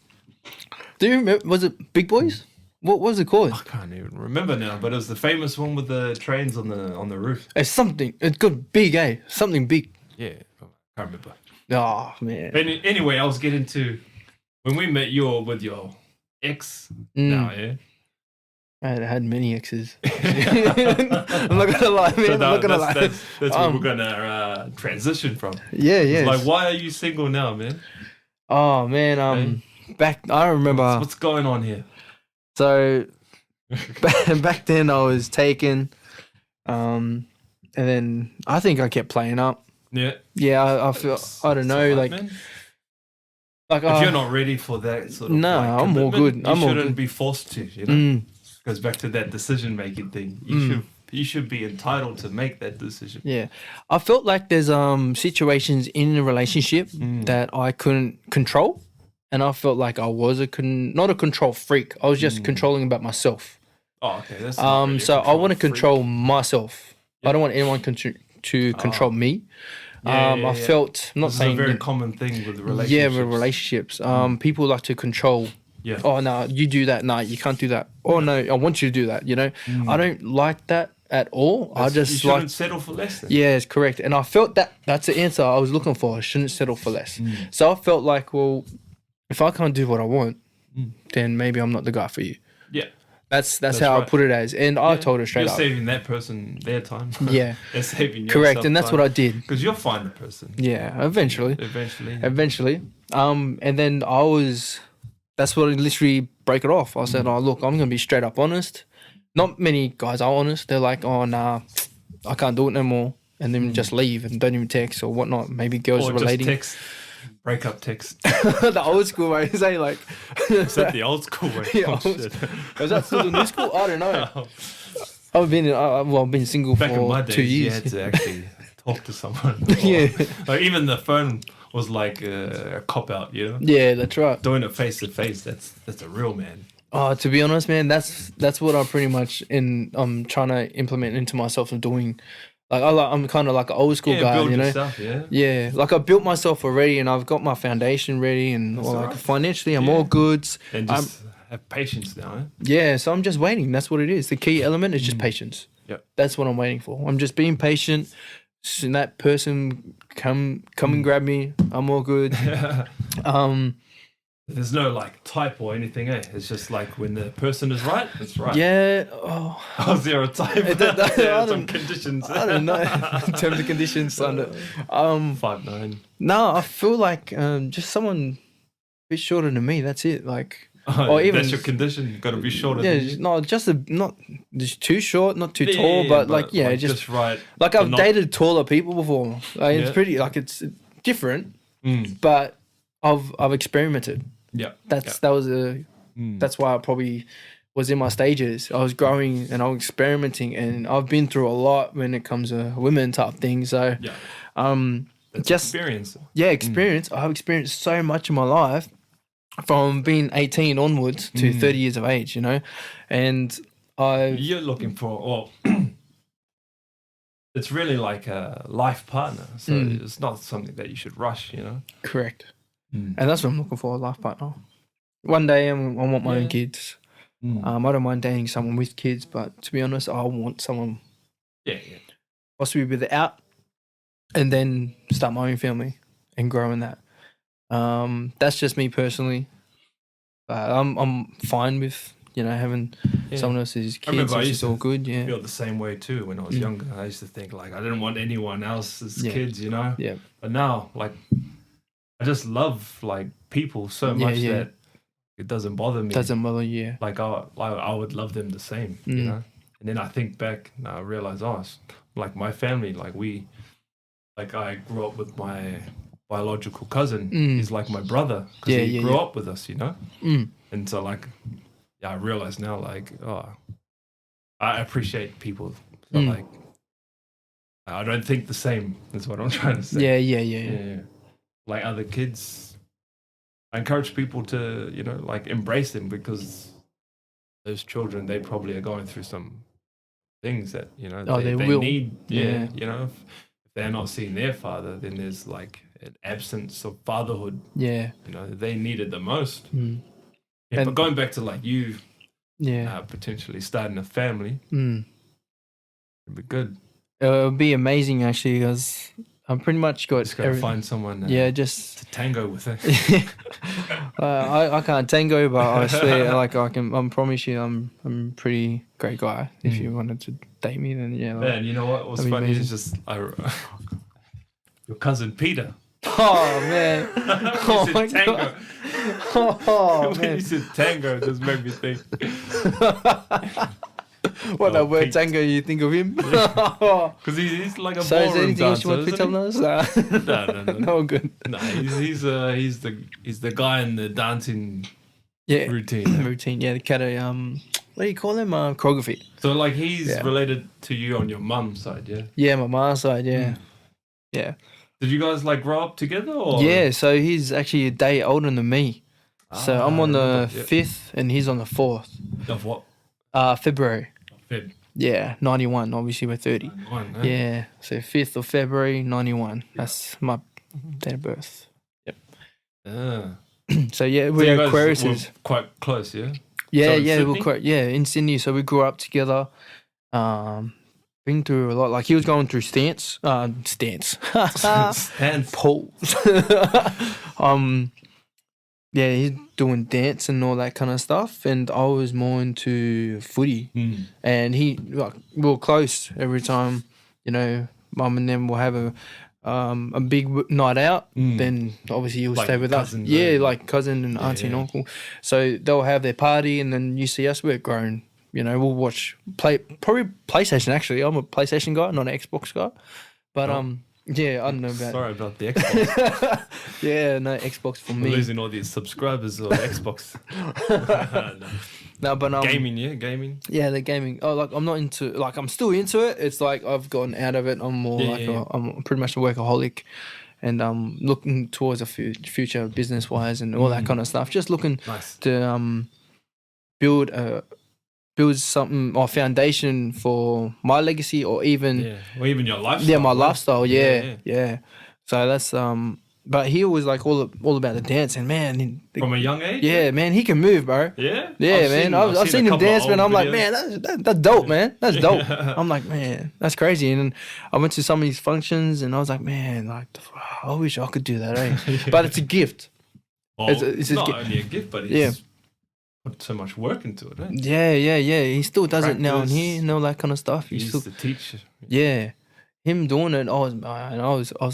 Do you remember? Was it Big Boys? What was it called? I can't even remember now, but it was the famous one with the trains on the roof. It's something. It's good, big, eh? Something big. Yeah, I can't remember. Oh man. But anyway, I was getting to when we met you with your ex. Now, yeah. I had many exes. I'm not gonna lie, man. So I'm not gonna lie. that's where we're gonna transition from. Yeah. Like, why are you single now, man? Oh man. Back. I remember. What's going on here? So back then I was taken, and then I think I kept playing up. Yeah. Yeah, I feel I don't know, like man. like If you're not ready for that sort of No, like, I'm all commitment, good. I'm you all shouldn't good. be forced to. You know, goes back to that decision making thing. You should be entitled to make that decision. yeah, I felt like there's situations in a relationship that I couldn't control, and I felt like I was not a control freak. I was just controlling about myself. Oh, okay. That's not really a So I control want to freak. control myself. I don't want anyone to control me. I felt. I'm not This is saying a very that- common thing with relationships. yeah, with relationships. People like to control. Yeah. Oh no, you do that. No, you can't do that. Oh no, I want you to do that. You know, I don't like that at all. I You just shouldn't like. settle for less. Then. Yeah, it's correct. And I felt that's the answer I was looking for. I shouldn't settle for less. So I felt like, well, if I can't do what I want, then maybe I'm not the guy for you. Yeah. That's how I right. put it as. And I told her straight You're up. saving that person their time. Yeah. They're saving Correct. And that's what I did. Because you'll find the person. Yeah, eventually. Eventually. And then that's what I literally break it off. I said, oh, look, I'm going to be straight up honest. Not many guys are honest. They're like, oh, nah, I can't do it no more. And then just leave and don't even text or whatnot. Maybe girls Or are relating. just text. Breakup text. The old school way. Say like, Is that the old school way? Yeah, Oh, old shit. is that still the new school? I don't know. I've been single Back in my for days, 2 you years. had to actually talk to someone. Yeah. Like even the phone was like a cop out, you know? Yeah, that's right. Doing it face to face, that's a real man. Oh, to be honest, man, that's what I pretty much I'm trying to implement into myself and doing. Like I'm kind of like an old school guy, build you know. yourself, yeah. Yeah, like I built myself already, and I've got my foundation ready, and That's like alright. financially, I'm all good. And just have patience now, eh? Yeah, so I'm just waiting. That's what it is. The key element is just patience. Yep. That's what I'm waiting for. I'm just being patient. And that person come and grab me. I'm all good. There's no like type or anything, eh? It's just like when the person is right, it's right. Yeah. Oh, zero type. I Some conditions. I don't know. Terms and conditions under. 5'9". No, I feel like just someone a bit shorter than me. That's it. Like, Oh, or even that's your condition. You've got to be shorter. yeah, than you. not just too short, not too tall, Yeah, but like just right. Like but I've not- dated taller people before. Like, Yeah. it's pretty like it's different, Mm, but I've experimented. yeah. That was that's why I probably was in my stages. I was growing and I was experimenting, and I've been through a lot when it comes to women type things. So Yeah. That's just experience. yeah, experience. I've experienced so much in my life from being 18 onwards to 30 years of age, you know, and You're looking for, well, it's really like a life partner. So it's not something that you should rush, you know? correct, and that's what I'm looking for, a life partner. One day I want my own kids. I don't mind dating someone with kids, but to be honest, I want someone Yeah. possibly without, and then start my own family and growing that. That's just me personally. I'm fine with having someone else's I remember kids. I It's used all to good. I Yeah, feel the same way too when I was younger. I used to think like I didn't want anyone else's kids, you know? yeah, But now, like, I just love like people so Yeah, much yeah. that it doesn't bother me. doesn't bother you. Yeah. Like I would love them the same, you know. And then I think back and I realize, like my family, like I grew up with my biological cousin. He's like my brother because he grew up with us, you know. And so like, I realize now, like, I appreciate people. So like, I don't think the same. That's what I'm trying to say. Yeah. Like other kids, I encourage people to, like embrace them because those children, they probably are going through some things that, they will. need. Yeah. If they're not seeing their father, then there's like an absence of fatherhood. Yeah. They need it the most. Yeah, And- but going back to like you Yeah. potentially starting a family, it'd be good. It would be amazing actually, because I'm pretty much got Just gotta find someone just to tango with it. I can't tango, but I swear, like I promise you, I'm a pretty great guy. If you wanted to date me, then yeah. Man, you know what was that'd be funny amazing. is just your cousin Peter. Oh man! When you said tango. Oh When man! you said tango, it just made me think. What that word Pete. tango? You think of him? Because he's like a So is there ballroom anything else you dancer, want to tell isn't us? No. No, good. he? No, he's the guy in the dancing Yeah, routine. routine. Yeah, the cat. What do you call him? Choreography. So like he's Yeah. related to you on your mum's side, yeah? Yeah, my mom's side. Yeah, yeah, Did you guys like grow up together or? yeah. So he's actually a day older than me. So I'm I on the remember, yeah. 5th and he's on the 4th. Of what? February. Feb. Yeah, 91. Obviously, we're 30. One, huh? Yeah, so 5th of February, 91. That's my date of birth. Ah. So yeah, So we're you guys Aquariuses. were quite close, yeah? Yeah, So in yeah, Sydney? in Sydney. So we grew up together. Been through a lot. Like he was going through stance. And Pole. Yeah, he's doing dance and all that kind of stuff, and I was more into footy. And we were close every time. Mum and them will have a big night out. Then obviously he'll Like stay with us. cousins, Yeah, eh? like cousin and auntie and yeah. uncle. So they'll have their party, and then you see us. We're grown. We'll watch probably PlayStation. Actually, I'm a PlayStation guy, not an Xbox guy. But yeah, I don't know about. sorry about the Xbox. Yeah, no Xbox for We're me. losing all these subscribers on Xbox. No, but Gaming, yeah, gaming. yeah, the gaming. Oh, like I'm not into. Like I'm still into it. It's like I've gotten out of it. I'm more I'm pretty much a workaholic, and I'm looking towards a future business wise and all that kind of stuff. Just looking Nice. to build something or foundation for my legacy, or even Yeah, or even your lifestyle. yeah, my right? lifestyle. Yeah, Yeah. So that's but he was like all about the dance, and man, From a young age? yeah, man, he can move, bro. Yeah? Yeah, man. I've seen a him couple of dance, man. old I'm like, videos. man, that's dope, man. That's dope. I'm like, man, that's crazy. And then I went to some of these functions, and I was like, man, like, I wish I could do that, eh? But it's a gift. Well, it's not only a gift, but he's put so much work into it, eh? Yeah. He still does it now and Practice. here and all that kind of stuff. He used still, to teach. yeah. Him doing it, I was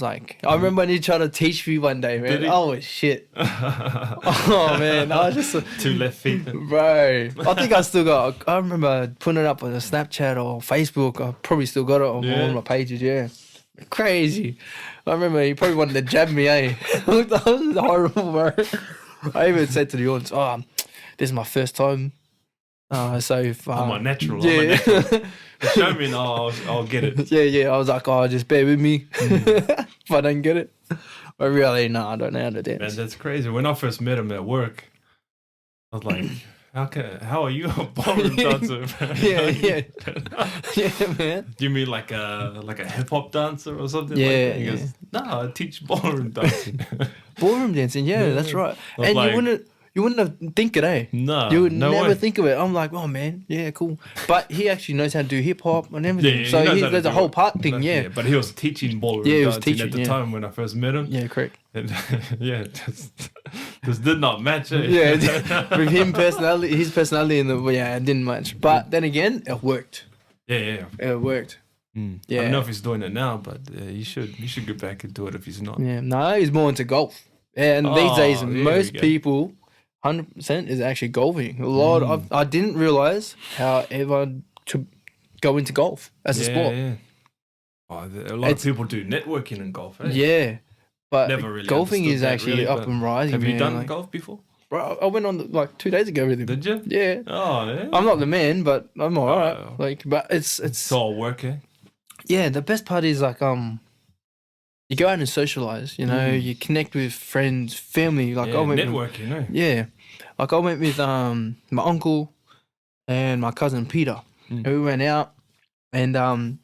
like, I remember when he tried to teach me one day, man. Did he? Oh shit! Oh man, I was just 2 left feet. bro. I think I still got. I remember putting it up on a Snapchat or Facebook. I probably still got it on all my pages. Yeah, crazy. I remember he probably wanted to jab me. That was horrible, bro. I even said to the audience, "Oh, this is my first time." So if I'm a natural. yeah. I'm a natural. Show me and I'll get it. Yeah. I was like, oh, just bear with me if I don't get it. But really, no, I don't know how to dance. Man, that's crazy. When I first met him at work, I was like, how are you a ballroom dancer? Yeah, man. Do you mean like a hip hop dancer or something? Yeah, like that? He goes, no, I teach ballroom dancing. Ballroom dancing, that's right. And like, you wouldn't have think it, eh? No, you would no never way. think of it. I'm like, oh man, yeah, cool. But he actually knows how to do hip hop and everything. Yeah, so he knows how to there's a do whole it. part thing, yeah. But he was teaching ballroom Yeah, he was dancing teaching, at the yeah. time when I first met him. Yeah, correct. And just did not match, eh? Yeah, with his personality it didn't match. But then again, it worked. Yeah. It worked. Yeah. I don't know if he's doing it now, but you should get back into it if he's not. Yeah, no, he's more into golf. And these days, there most we go. people, 100% is actually golfing. A lot. I didn't realize how everyone to go into golf as a sport. Yeah. Oh, a lot of people do networking in golf, eh? Yeah, but Never really golfing understood is that, actually really, up but and rising. Have you man. done Like, golf before? bro, I went on 2 days ago with him. Did you? Yeah. Oh, yeah. I'm not the man, but I'm alright. Oh. But it's It's all work, eh? yeah. The best part is like you go out and socialize. You know, you connect with friends, family. Like Yeah, I went networking, eh? Yeah, like I went with my uncle and my cousin Peter. And we went out, and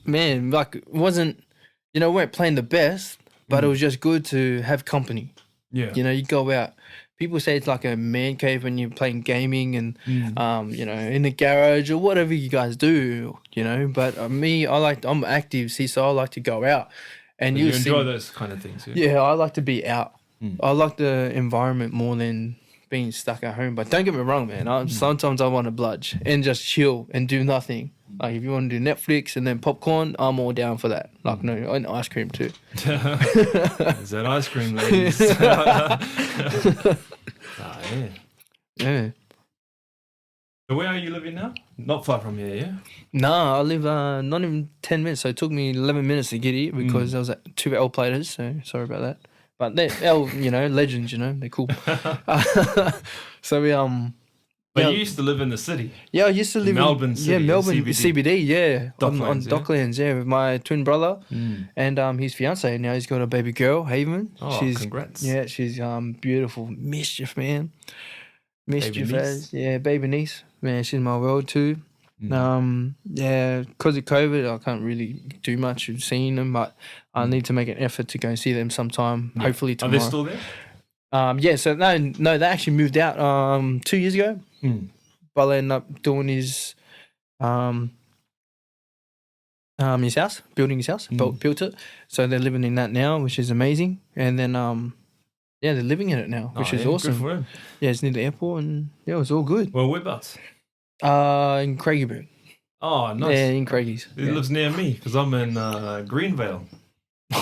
man, like it wasn't, we weren't playing the best, but it was just good to have company. Yeah. You go out. People say it's like a man cave when you're playing gaming and in the garage or whatever you guys do. But me, I'm active, see, so I like to go out. And you you enjoy those kind of things, yeah? Yeah, I like to be out. I like the environment more than being stuck at home. But don't get me wrong, man. Sometimes I want to bludge and just chill and do nothing. Like if you want to do Netflix and then popcorn, I'm all down for that. Like no, and ice cream too. Is that ice cream, ladies? Yeah. Yeah. So where are you living now? Not far from here, yeah? Nah, I live not even 10 minutes. So it took me 11 minutes to get here because there was 2 L platers. So sorry about that. But they're legends. They're cool. So we But you used to live in the city. Yeah, I used to live Melbourne City, in Melbourne CBD. CBD. Yeah, on Docklands, yeah? Docklands. Yeah, with my twin brother and his fiance. Now he's got a baby girl, Haven. Oh, congrats. Yeah, she's beautiful, mischief, man. Mischief, Baby niece? baby niece. Man, she's my world too. Yeah, because of COVID, I can't really do much of seeing them, but I need to make an effort to go and see them sometime. Yeah. Hopefully tomorrow. Are they still there? Yeah. So no, they actually moved out 2 years ago. Brother ended up doing his house, building his house, built it. So they're living in that now, which is amazing. And then they're living in it now, which is awesome. Good for him. Yeah, it's near the airport, and yeah, it was all good. Well, whereabouts? In Craigieburn. Oh, nice. Yeah, in Craigies. It lives near me because I'm in Greenvale.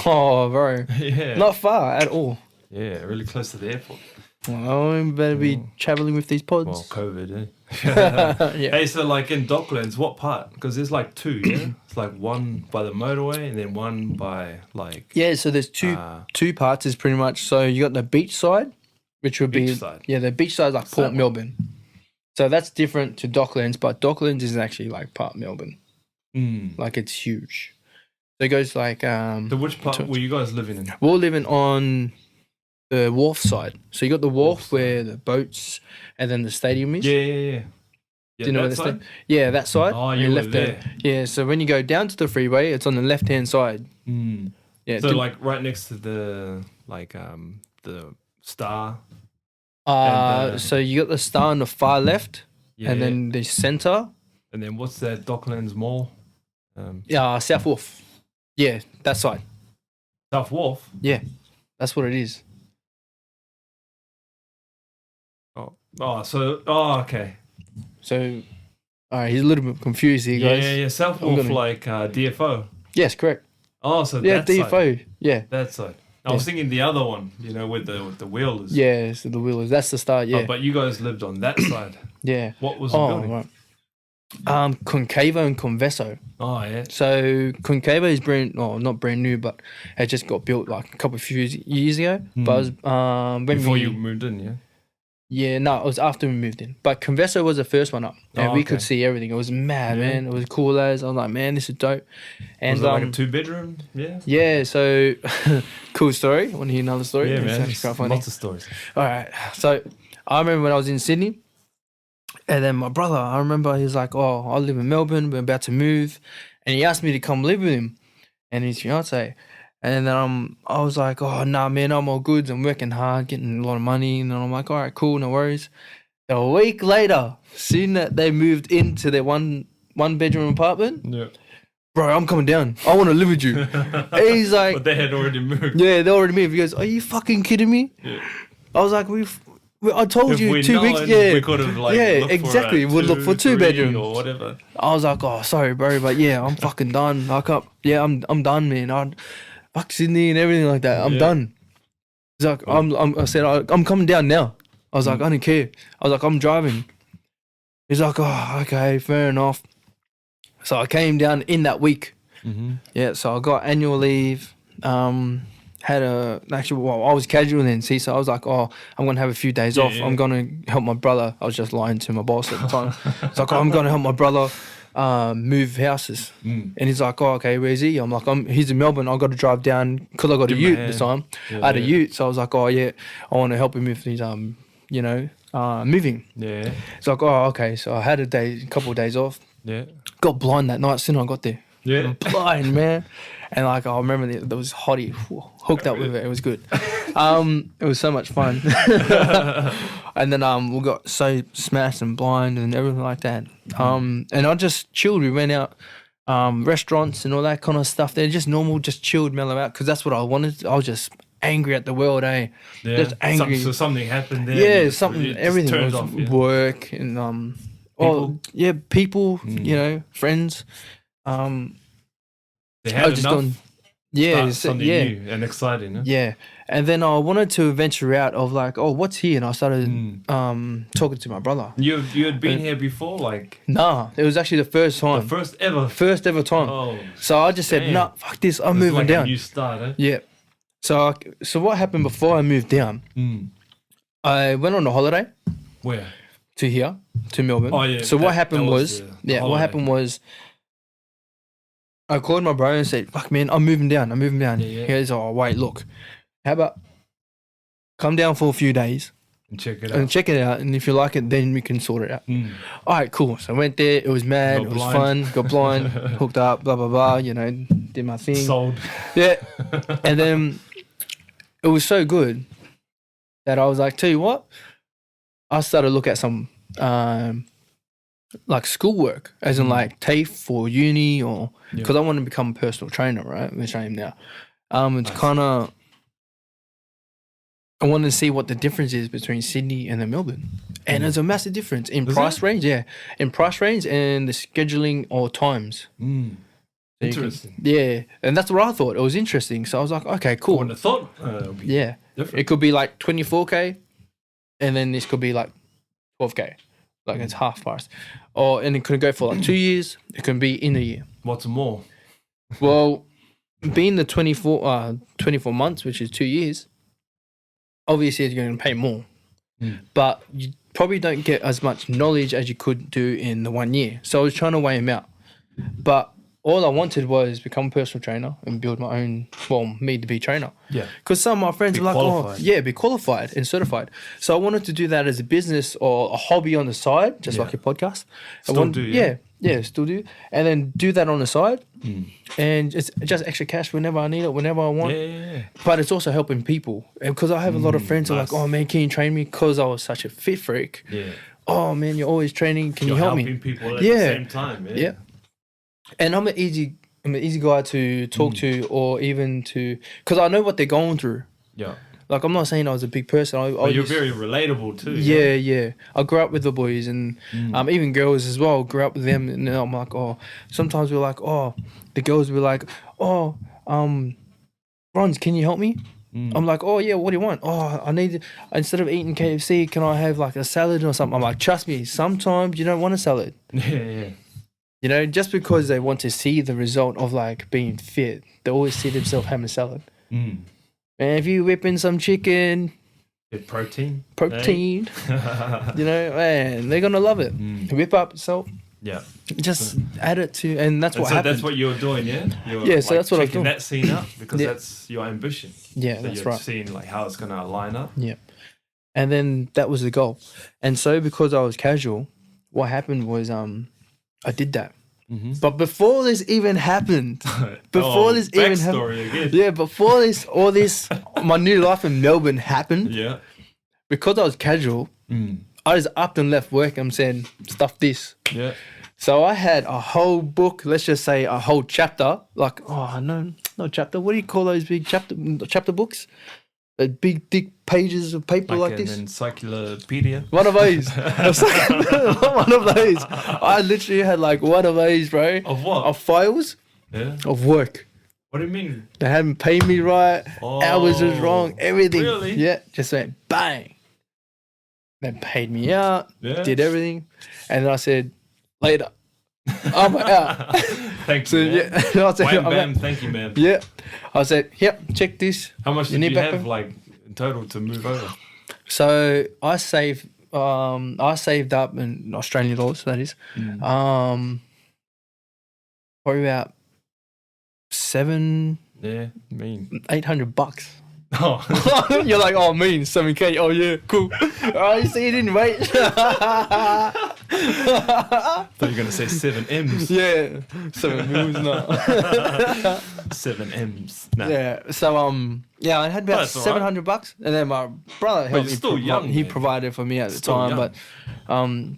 Oh, bro. Yeah. Not far at all. Yeah, really close to the airport. Well, we better be traveling with these pods. Well, COVID, eh? Yeah. Hey, so like in Docklands, what part? Because there's like 2, yeah? It's like one by the motorway and then one by like... Yeah, so there's two parts is pretty much. So you got the beach side, which would be... Beachside. Yeah, the beach side is like Port Melbourne. So that's different to Docklands, but Docklands is actually like part Melbourne. Like it's huge. So it goes like... So which part were you guys living in? We're living on the wharf side. So you got the wharf where the boats and then the stadium is. Yeah. Do you know where that the side? Yeah, that side. Oh, And you were left there. Yeah, so when you go down to the freeway, it's on the left-hand side. Yeah. So like right next to the the star. So you got the star on the far left, Yeah. and then the center. And then what's that Docklands Mall? South Wharf. Yeah, that side. South Wharf. Yeah, that's what it is. Okay. So, all right, he's a little bit confused here, guys. Yeah. Self-wolf like DFO. Yes, correct. Oh, so Yeah, that DFO. side. Yeah. That side. I was thinking the other one, with the wheelers. Yeah, so the wheelers. That's the start, yeah. Oh, but you guys lived on that side. Yeah. What was the building? Right. Concavo and Convesso. Oh, yeah. So Concavo is not brand new, but it just got built like a few years ago. But it was, Before you moved in, yeah? Yeah, no, it was after we moved in. But Convesso was the first one up, and we could see everything. It was mad, man. It was cool as. I was like, man, this is dope. And was it like a 2-bedroom? Yeah. Yeah. So cool story. Want to hear another story? Yeah, man. It's quite funny. Lots of stories. All right. So I remember when I was in Sydney, and then my brother, I remember he was like, "Oh, I live in Melbourne. We're about to move," and he asked me to come live with him and his fiance. And then I was like, "Oh, nah, man, I'm all good. I'm working hard, getting a lot of money." And then I'm like, "All right, cool, no worries." A week later, soon that they moved into their one bedroom apartment, yeah, bro, I'm coming down. I want to live with you. And he's like, but they had already moved. Yeah, they already moved. He goes, "Are you fucking kidding me?" Yeah. I was like, I told if you 2 weeks. Yeah, we could have exactly. We'd look for 2 bedrooms or whatever. I was like, "Oh, sorry, bro, but yeah, I'm fucking done. I can't. Yeah, I'm done, man. Fuck Sydney and everything like that. I'm done." He's like, I said, I'm coming down now. I was like, I don't care. I was like, I'm driving. He's like, "Oh, okay, fair enough." So I came down in that week. Mm-hmm. Yeah, so I got annual leave. I was casual then, see, so I was like, "Oh, I'm going to have a few days off. I'm going to help my brother." I was just lying to my boss at the time. It's like, "Oh, I'm going to help my brother move houses." And he's like, "Oh, okay, where's he?" I'm like, "He's in Melbourne. I've got to drive down," because I got a ute this time. I had a ute, so I was like, "Oh, yeah, I want to help him with his, moving." Yeah. It's like, "Oh, okay." So I had a couple of days off. Yeah. Got blind that night as soon as I got there. Yeah. Blind, man. And I remember there was hottie hooked up with it. It was good. It was so much fun. And then we got so smashed and blind and everything like that. And I just chilled. We went out restaurants and all that kind of stuff. They're just normal, just chilled, mellow out, because that's what I wanted. I was just angry at the world, eh? Yeah. Just angry. So something happened there. Yeah, everything was off, work and people, friends. They had enough. Something new and exciting. Huh? Yeah, and then I wanted to venture out of like, "Oh, what's here?" And I started talking to my brother. You had been here before, like? Nah, it was actually the first time. The first ever time. Oh, so I just said, "Nah, fuck this. I'm moving down." A new start, eh? Yeah. So what happened before I moved down? I went on a holiday. Where? To here, to Melbourne. Oh yeah. So what happened was, I called my bro and said, "Fuck, man, I'm moving down. Yeah. He goes, "Oh, wait, look, how about come down for a few days and check it out, and if you like it, then we can sort it out." All right, cool. So I went there. It was mad. It was fun. Got blind, hooked up, blah, blah, blah, did my thing. Sold. Yeah. And then it was so good that I was like, tell you what, I started to look at some like schoolwork, as in like TAFE for uni, or because I want to become a personal trainer, right? Which I am now. It's kind of, I wanted to see what the difference is between Sydney and then Melbourne, and there's a massive difference in price range. Yeah, in price range and the scheduling or times. Interesting. And that's what I thought. It was interesting. So I was like, okay, cool. I wouldn't have thought. It could be like 24K, and then this could be like 12K. Like it's half price. And it could go for like 2 years. It can be in a year. What's more? Well, being the 24 months, which is 2 years, obviously you're going to pay more. But you probably don't get as much knowledge as you could do in the 1 year. So I was trying to weigh them out. But all I wanted was become a personal trainer and build my own, me to be trainer. Yeah. Because some of my friends were like, qualified. Be qualified and certified. So I wanted to do that as a business or a hobby on the side, just like your podcast. Still do. And then do that on the side. And it's just extra cash whenever I need it, whenever I want. Yeah. But it's also helping people. And because I have a lot of friends who are like, "Oh man, can you train me?" Because I was such a fit freak. Yeah. "Oh man, you're always training. Can you help me?" Helping people at the same time. Yeah. And I'm an easy guy to talk to, or even to, because I know what they're going through. Yeah. Like, I'm not saying I was a big person. But you're very relatable too. Yeah. I grew up with the boys and even girls as well. Grew up with them, and then I'm like, oh. Sometimes we're like, oh, the girls were like, oh, Rons, can you help me? I'm like, oh yeah, what do you want? Oh, I need, instead of eating KFC, can I have like a salad or something? I'm like, trust me, sometimes you don't want a salad. Yeah. You know, just because they want to see the result of like being fit, they always see themselves having a salad. And if you whip in some chicken, protein, you know, man, they're gonna love it. Whip up salt. Yeah. Just add it to, and that's what so happened. that's what you're doing, yeah? You're Yeah, so that's what I'm checking doing. that scene up because that's your ambition. Yeah, so that's you're right. seeing like how it's going to line up. Yeah. And then that was the goal. And so because I was casual, what happened was I did that. But before this even happened, before this, my new life in Melbourne happened. Yeah. Because I was casual, I just upped and left work. I'm saying, stuff this. Yeah. So I had a whole book, let's just say a whole chapter, like, oh, no, not chapter. What do you call those big chapter books? The big, thick pages of paper like this? An encyclopedia. One of those. One of those. I literally had like one of those, bro. Of what? Of files. Yeah. Of work. What do you mean? They hadn't paid me right. Hours was wrong. Everything. Really? Yeah. Just went bang. They paid me out. Yeah. Did everything. And then I said, later. I'm out. Thank you, man. Yeah. I said, Wham, bam, thank you, man. Yeah. I said, yep, check this. How much did you have, like, in total to move over? So I saved up in Australian dollars, that is. Probably about $800. Oh. You're like, oh, mean 7K. Oh yeah, cool. Oh, you see, you didn't wait. Thought you were gonna say 7 M's. Yeah, 7 mils now. 7 M's. Nah. Yeah. So yeah, I had about $700, and then my brother helped me. Still young. He provided for me at the time, young. but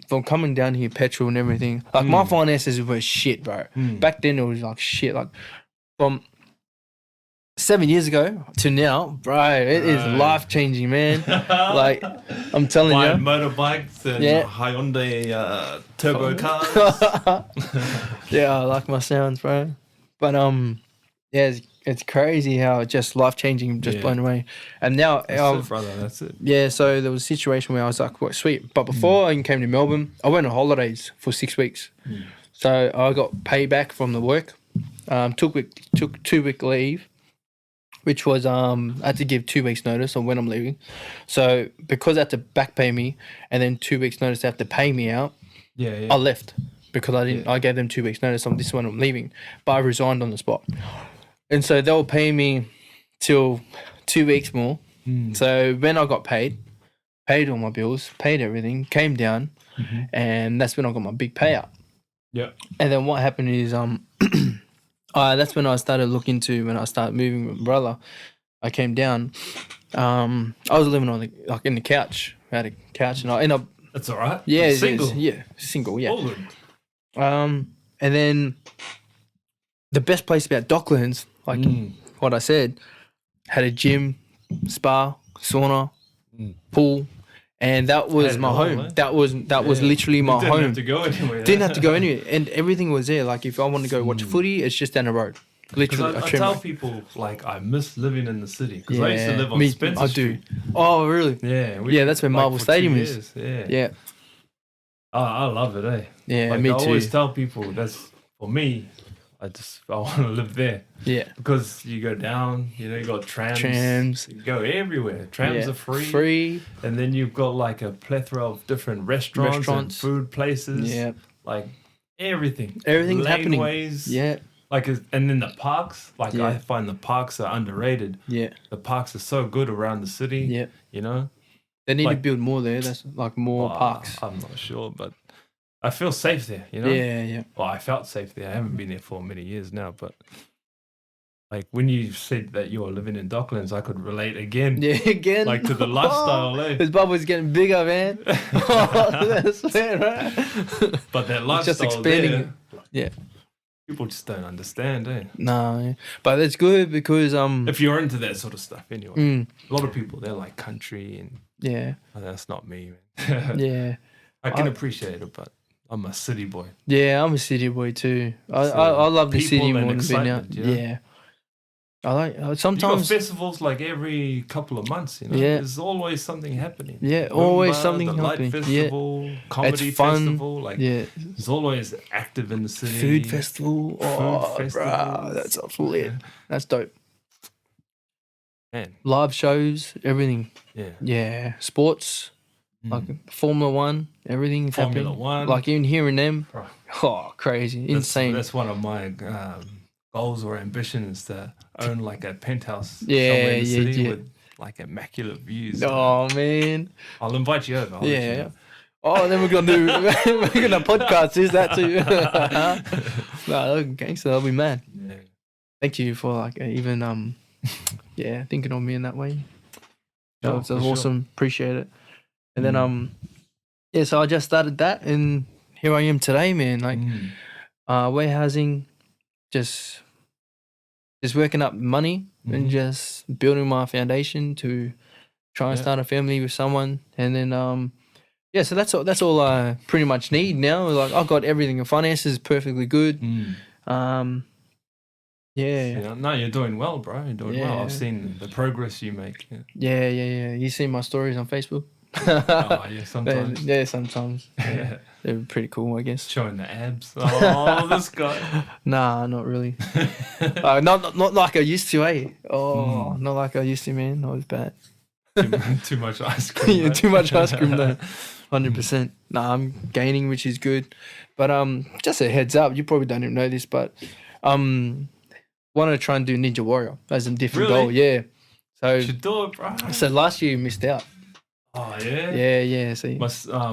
from coming down here, petrol and everything, like my finances were shit, bro. Back then it was like shit, like from 7 years ago to now, bro, it is life changing, man. Like, I'm telling you. Motorbikes and Hyundai turbo cars. Yeah, I like my sounds, bro. But yeah, it's crazy how just life changing, just blown away. And now, that's it, brother. That's it. Yeah, so there was a situation where I was like, well, sweet. But before I came to Melbourne, I went on holidays for 6 weeks. So I got payback from the work. Took 2-week leave, which was I had to give 2 weeks notice on when I'm leaving. So because they had to back pay me and then 2 weeks notice they have to pay me out, I left because I gave them 2 weeks notice on this when I'm leaving. But I resigned on the spot. And so they were paying me till 2 weeks more. So when I got paid all my bills, paid everything, came down, and that's when I got my big payout. Yeah. And then what happened is that's when I started looking to, when I started moving with my brother, I came down. I was living on in the couch. I had a couch and I ended up. That's all right. Yeah, single. Single. Yeah. All good. And then the best place about Docklands, like what I said, had a gym, spa, sauna, pool. And that was my home. Eh? That was literally my home. Didn't have to go anywhere. Didn't have to go anywhere, and everything was there. Like if I want to go watch footy, it's just down the road. Literally, I tell people like I miss living in the city because I used to live on Spencer Street. Oh, really? Yeah, that's where Marvel Stadium is. Yeah. Oh, I love it, eh? Yeah, like, me too. I always tell people that's for me. I want to live there. Yeah. Because you go down, you got trams. You go everywhere. Trams are free. And then you've got like a plethora of different restaurants. And food places. Yeah. Like everything. Everything's happening. Laneways. Yeah. Like, and then the parks. Like, I find the parks are underrated. Yeah. The parks are so good around the city. Yeah. They need to build more there. That's like more parks. I'm not sure, but I feel safe there, Yeah. Well, I felt safe there. I haven't been there for many years now, but like when you said that you were living in Docklands, I could relate again. Yeah, again. Like to the lifestyle, eh? His bubble's getting bigger, man. That's it, right? But that lifestyle just expanding there, Yeah. People just don't understand, eh? No, but it's good because If you're into that sort of stuff, anyway. A lot of people, they're like country, and yeah, that's not me, man. yeah, I can appreciate it, but I'm a city boy. yeah. I'm a city boy too. I love the people city and more than being out. excitement, you know? Yeah, I like You got sometimes. festivals like every couple of months, you know. Yeah. There's always something happening. Yeah, always something the happening. Light Festival, comedy It's fun. festival, like Yeah, it's always active in the city. food festival. Oh, festivals. bruh, that's lit. That's dope. Man, Live shows, everything. yeah. Yeah, sports, like Formula One, everything's Formula happening. One. Like even hearing them, Bro. oh, crazy, insane. That's one of my goals or ambitions, to own like a penthouse Yeah, somewhere in the yeah, city yeah. with like immaculate views. Oh man, I'll invite you over. I'll let you yeah. know. Oh, then we're gonna podcast. Is that too? No, gangster, I'll be mad. Yeah. Thank you for like even yeah, thinking of me in that way. Sure, That's for awesome. Appreciate it. And then yeah, so I just started that, and here I am today, man. Like warehousing, just working up money and just building my foundation to try and start a family with someone. And then yeah, so that's all I pretty much need now. Like I've got everything. The finances perfectly good. Yeah. No, you're doing well, bro. You're doing well. Yeah. I've seen the progress you make. Yeah. You see my stories on Facebook? Oh, yeah, sometimes. Yeah, sometimes. Yeah. They're pretty cool, I guess. Showing the abs. Oh, this guy. Nah, not really. Not like I used to, eh? Oh, not like I used to, man. That was bad. Too much ice cream. Yeah, right? too much ice cream though. 100%. Nah, I'm gaining, which is good. But just a heads up, you probably don't even know this, but wanted to try and do Ninja Warrior as a different Really? goal. Yeah. So You should do it, bro. last year you missed out. Oh, yeah? Yeah. So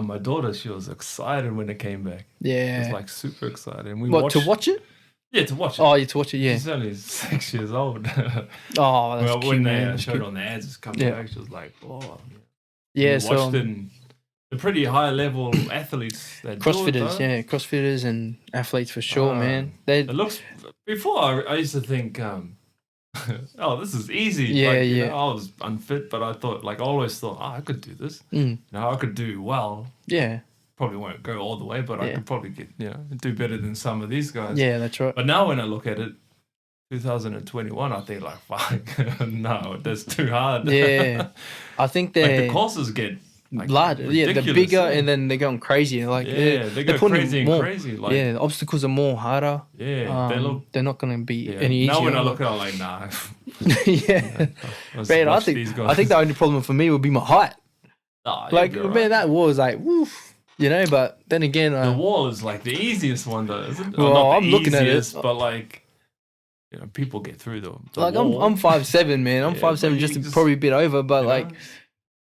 My daughter, she was excited when it came back. yeah. She was like super excited. And we What, watched, to watch it? Yeah, to watch it. Oh, you to watch it, yeah. She's only 6 years old. Oh, that's Well, cute, when man. they That's showed cute. on the ads, it's coming Yeah. back. She was like, "Oh, Yeah, we so watched it. And the pretty high level athletes that do it, CrossFitters, though. yeah, CrossFitters and athletes for sure, man. They It looks. Before I used to think, oh, this is easy. Yeah, like, you yeah. know, I was unfit, but I thought, like, I always thought, I could do this. Mm. You know, I could do well. yeah, Probably won't go all the way, but I Yeah. could probably do better than some of these guys. yeah, that's right. But now when I look at it, 2021, I think like, fuck, no, that's too hard. Yeah, I think like they're the courses get like larger. Yeah, they're ridiculous, bigger, yeah. and then they're going crazy. Like Yeah, they go putting crazy and more- crazy. Like, yeah, the obstacles are more harder. they look. They're not going to be Yeah. any easier. Now when I look at it, I'm like, nah. yeah, Let's man, watch these guys. I think the only problem for me would be my height. Nah, Like, you'll be man, alright. that wall is like, woof, you know. But then again, The wall is like the easiest one, though, isn't it? Well, Not the I'm looking at it. easiest, but like, people get through the like wall. I'm 5'7", man. I'm Yeah, 5'7", but just you probably a bit over, but you like.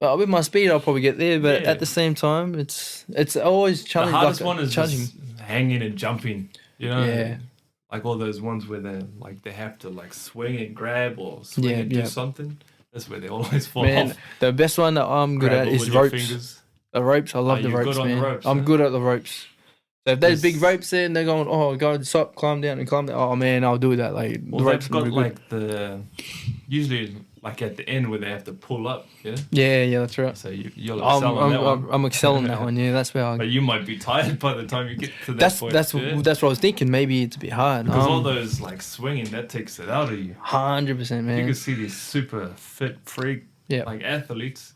know? With my speed, I'll probably get there, but Yeah. at the same time, it's always The challenging. hardest like, one is challenging. just hanging and jumping. You know, Yeah. like all those ones where they have to like swing and grab or swing Yeah, and do yeah. something. That's where they always fall Man, off. the best one that I'm good Grab at it is with your ropes. fingers. The ropes, I love Oh, the you're ropes, good on the man. ropes, I'm huh? good at the ropes. So if there's big Yes. ropes there and they're going, oh, go stop, climb down and climb down. Oh man, I'll do that. Like Well, the ropes they've are got really good. like the usually like at the end where they have to pull up. Yeah, Yeah, that's right. so you'll excel on that one. I'm excelling that one. Yeah, that's where I. But you might be tired by the time you get to that That's point. that's yeah? that's what I was thinking. Maybe it's a bit hard. Because all those like swinging, that takes it out of you. 100%, You man. can see these super fit freak Yeah. like athletes.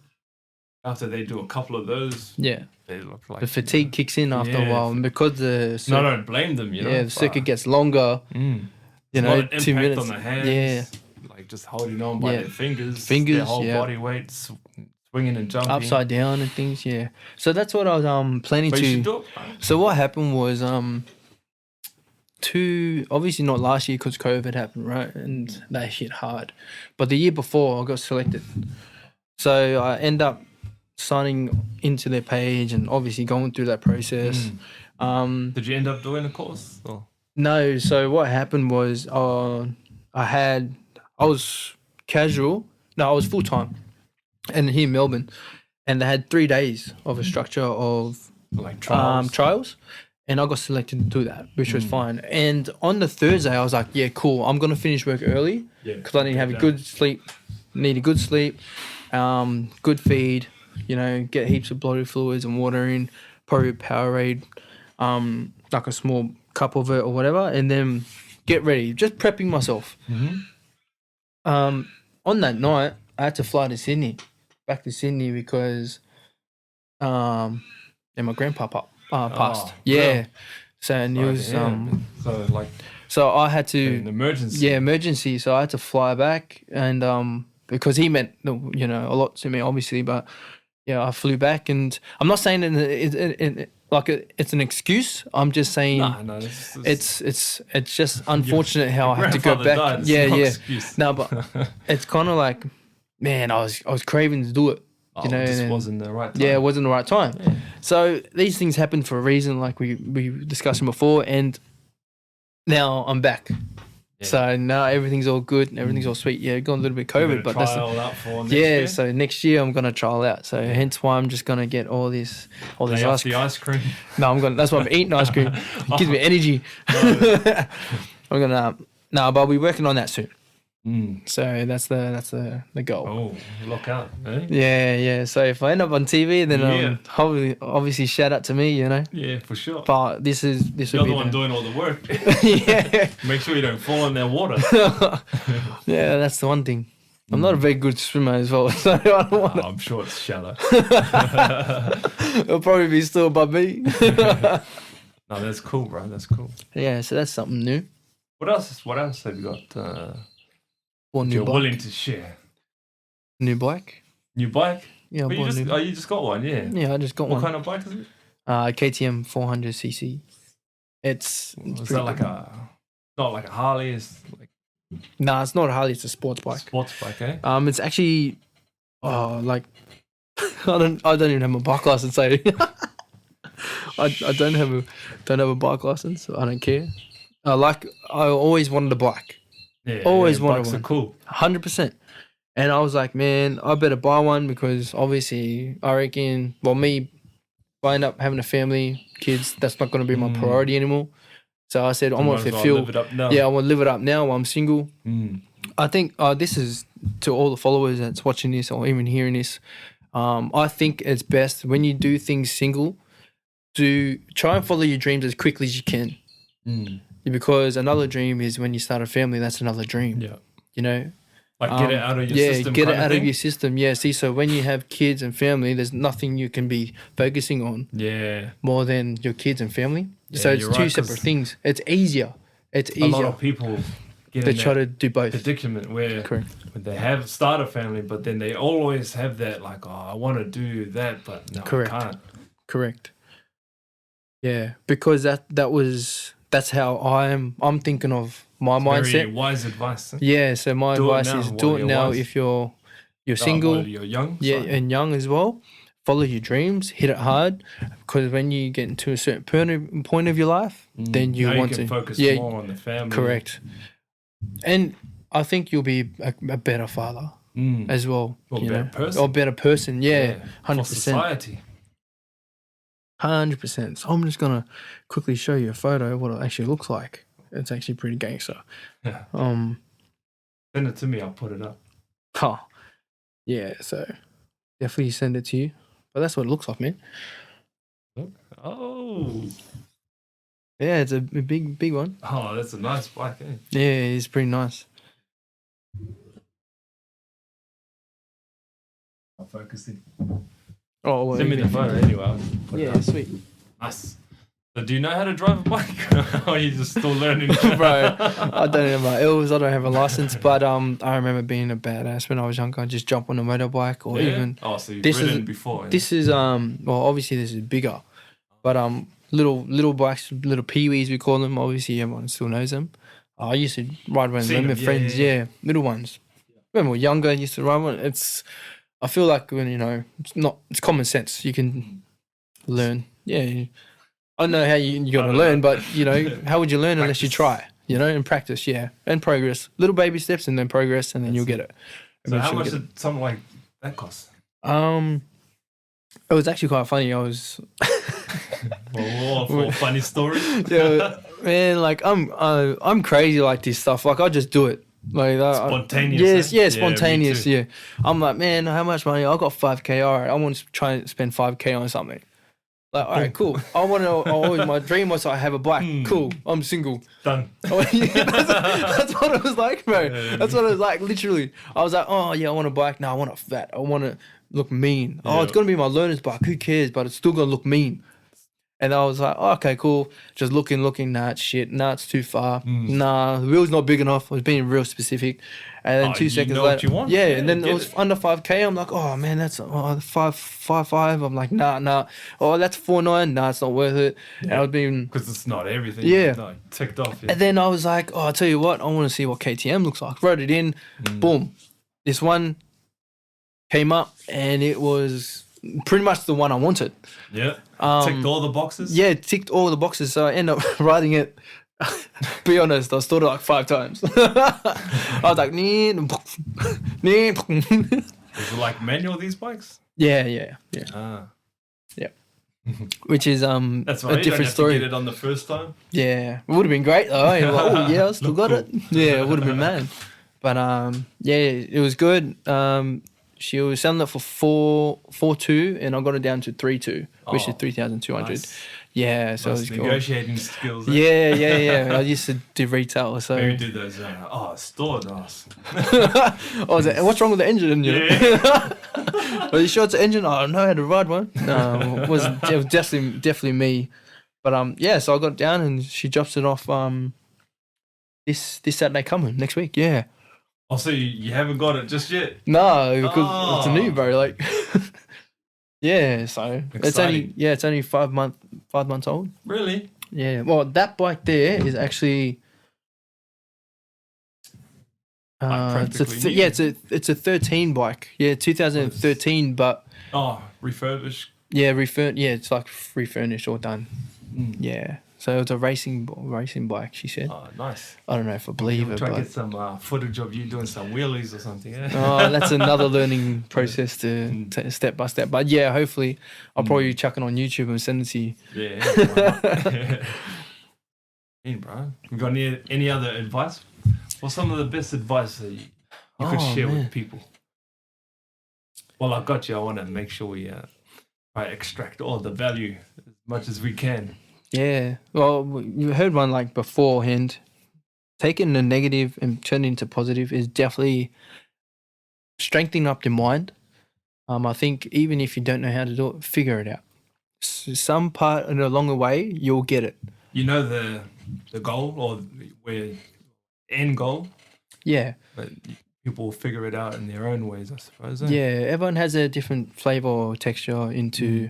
After they do a couple of those, Yeah, they look like the fatigue kicks in after a Yeah. while, and because No, I don't blame them. You know, the circuit Fuck. gets longer. Mm. You A know, lot of 2 impact minutes. on the hands. Yeah. Like just holding on by Yeah. their fingers. Fingers, Their whole yeah. body weight, swinging and jumping. Upside down and things, yeah. So that's what I was planning But you should to. do it. Right? So what happened was obviously not last year because COVID happened, right? And that hit hard. But the year before I got selected. So I end up signing into their page and obviously going through that process. Did you end up doing a course? Or? No, so what happened was I was casual. No, I was full time, and here in Melbourne, and they had 3 days of a structure of Like trials? trials, and I got selected to do that, which was fine. And on the Thursday, I was like, yeah, cool. I'm gonna finish work early because I need to have a good sleep. Need a good sleep, good feed. You know, get heaps of body fluids and water in. Probably a Powerade, like a small cup of it or whatever, and then get ready. Just prepping myself. On that night, I had to fly to Sydney, back to Sydney because, my grandpa passed. Yeah. So and it was so I had to an emergency. Yeah, emergency. So I had to fly back, and because he meant a lot to me, obviously, but. Yeah, I flew back, and I'm not saying it's an excuse. I'm just saying it's just unfortunate how I had to go back. Died, excuse. No, but it's kind of like, man, I was craving to do it. You know, it just wasn't the right time. Yeah, it wasn't the right time. Yeah. So these things happen for a reason, like we discussed before, and now I'm back. Yeah. So now everything's all good and everything's all sweet. Yeah, got a little bit COVID, but that's for next year? So next year I'm gonna trial out. So hence why I'm just gonna get all this ice cream. The ice cream. No, that's why I'm eating ice cream. It gives me energy. I'm gonna but I'll be working on that soon. So that's the goal. Oh, look out! Eh? Yeah. So if I end up on TV, then obviously shout out to me, you know. Yeah, for sure. But this You're will be the one doing all the work. Yeah. Make sure you don't fall in that water. Yeah, that's the one thing. I'm not a very good swimmer as well, so I don't want to. I'm sure it's shallow. It'll probably be still above me. No, that's cool, bro. That's cool. Yeah, so that's something new. What else have you got? You're willing to share? New bike. New bike? Yeah, you just got one, yeah. Yeah, I just got one. What kind of bike is it? KTM 400cc. It's that like not like a Harley? It's like nah, it's not a Harley. It's a sports bike. Sports bike, eh? It's actually, like I don't even have my bike license. I don't have a bike license. So I don't care. I always wanted a bike. Yeah, always wanted bikes one. Are cool. 100%. And I was like, man, I better buy one because obviously I reckon, me, if I end up having a family, kids, that's not going to be my priority anymore. So I said, I want to feel, I want to live it up now while I'm single. I think this is to all the followers that's watching this or even hearing this. I think it's best when you do things single, to try and follow your dreams as quickly as you can. Because another dream is when you start a family, that's another dream. Yeah. You know? Like get it out of your system. Yeah, get it out of your system. Yeah, see, so when you have kids and family, there's nothing you can be focusing on more than your kids and family. Yeah, so it's two separate things. It's easier. It's easier. A lot of people they try to do both. Predicament where when they have start a family, but then they always have that like, I want to do that, but no, I can't. Correct. Yeah, because that's how I'm thinking of my mindset. Very wise advice. Huh? Yeah, so my advice is do it now if you're single. You're young. Yeah, and young as well. Follow your dreams, hit it hard, because when you get into a certain point of your life, then you want to focus more on the family. Correct. And I think you'll be a better father as well. Or a better person. Or better person, 100%. For society. 100%. So I'm just going to quickly show you a photo of what it actually looks like. It's actually pretty gangster. Yeah. Send it to me. I'll put it up. Oh, yeah. So definitely send it to you. But that's what it looks like, man. Oh. Yeah, it's a big one. Oh, that's a nice bike, eh? Yeah, it's pretty nice. I'll focus in. Oh, well, send me the photo anyway. Yeah, sweet. Nice. So do you know how to drive a bike? Or are you just still learning? Bro, I don't have my L's, I don't have a license, but I remember being a badass when I was younger. I'd just jump on a motorbike or even... Oh, so you've ridden before. Yeah. This is, obviously this is bigger, but little bikes, little peewees we call them, obviously everyone still knows them. I used to ride one of them with friends, little ones. When we were younger, I used to ride one. I feel like when, it's common sense. You can learn. Yeah. I don't know how you got to learn, but, how would you learn unless you try, and practice, and progress. Little baby steps and then progress, and then you'll get it. So how much did something like that cost? It was actually quite funny. I was For funny stories. Yeah, man, like I'm crazy like this stuff. Like I just do it. Like Spontaneous. Yes, eh? spontaneous. Me too. Yeah, I'm like, man, how much money? I got 5K. All right, I want to try and spend 5K on something. Like, all right, cool. I want to. My dream was I have a bike. Cool. I'm single. Done. That's what it was like, bro. That's what it was like. Literally, I was like, oh yeah, I want a bike. No, I want a fat. I want to look mean. Oh, it's gonna be my learner's bike. Who cares? But it's still gonna look mean. And I was like, oh, okay, cool. Just looking. Nah, it's shit. Nah, it's too far. Nah, the wheel's not big enough. I was being real specific. And then 2 seconds know later, what you want? yeah, Yeah, and then get it was it. under 5K. I'm like, oh man, that's 5. I'm like, nah. Oh, that's 4.9. Nah, it's not worth it. And I was being, Because it's not everything. Yeah. No, ticked off. Yeah. and then I was like, oh, I'll tell you what, I want to see what KTM looks like. Wrote it in, boom. This one came up, and it was pretty much the one I wanted. Yeah. Ticked all the boxes. Yeah, it ticked all the boxes. So I ended up riding it. Be honest, I stored it like 5 times. I was like, Is it like manual, these bikes? yeah. Ah. Which is That's why a you don't different have story. to get it on the first time. Yeah, it would have been great though. You're like, oh yeah, I still got it. Yeah, it would have been mad. But yeah, it was good. She was selling it for 4.2, and I got it down to 3.2, which is 3,200. Nice. Yeah, so it Nice was cool. negotiating skills. Eh? Yeah. I used to do retail, so. Maybe do those. Stored. Oh, what's wrong with the engine? Yeah. Are you sure it's an engine? I don't know how to ride one. No, it was definitely me. But yeah, so I got it down, and she drops it off this Saturday coming next week. Yeah. Oh, so you haven't got it just yet? No, because it's a new, bro. Like, yeah. So Exciting. it's only 5 months old. Really? Yeah. Well, that bike there is actually. practically new. It's a 13 bike. Yeah, 2013, but Refurbished. yeah, it's like refurnished or done. Yeah. So it's a racing bike, she said. Oh, nice. I don't know if I believe it, Try to but get some footage of you doing some wheelies or something. Yeah. oh, that's another learning process to step by step. But yeah, hopefully I'll probably chuck it on YouTube and send it to you. Yeah. Why not? Hey, bro. You got any other advice? What's some of the best advice that you could share with people? Well, I've got you. I want to make sure we try to extract all the value as much as we can. Yeah. Well, you heard one like beforehand. Taking the negative and turning it into positive is definitely strengthening up your mind. I think even if you don't know how to do it, figure it out. Some part along the way, you'll get it. You know the goal or where end goal. Yeah. But people will figure it out in their own ways, I suppose. Eh? Yeah. Everyone has a different flavor or texture into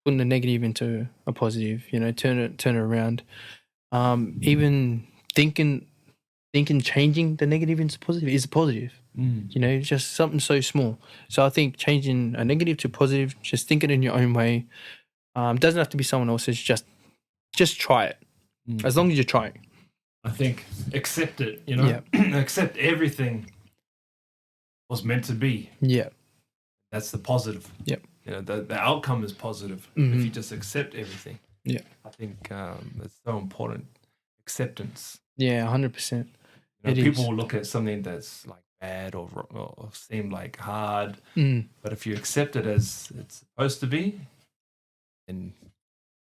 putting the negative into a positive. Turn it around. Even thinking changing the negative into positive is a positive. Just something so small. So I think changing a negative to positive, just think it in your own way. Doesn't have to be someone else's. Just try it. As long as you're trying. I think accept it. Accept everything was meant to be. Yeah. That's the positive. Yep. The outcome is positive if you just accept everything. Yeah. I think it's so important. Acceptance. Yeah, 100%. People will look at something that's like bad or seem like hard, but if you accept it as it's supposed to be, then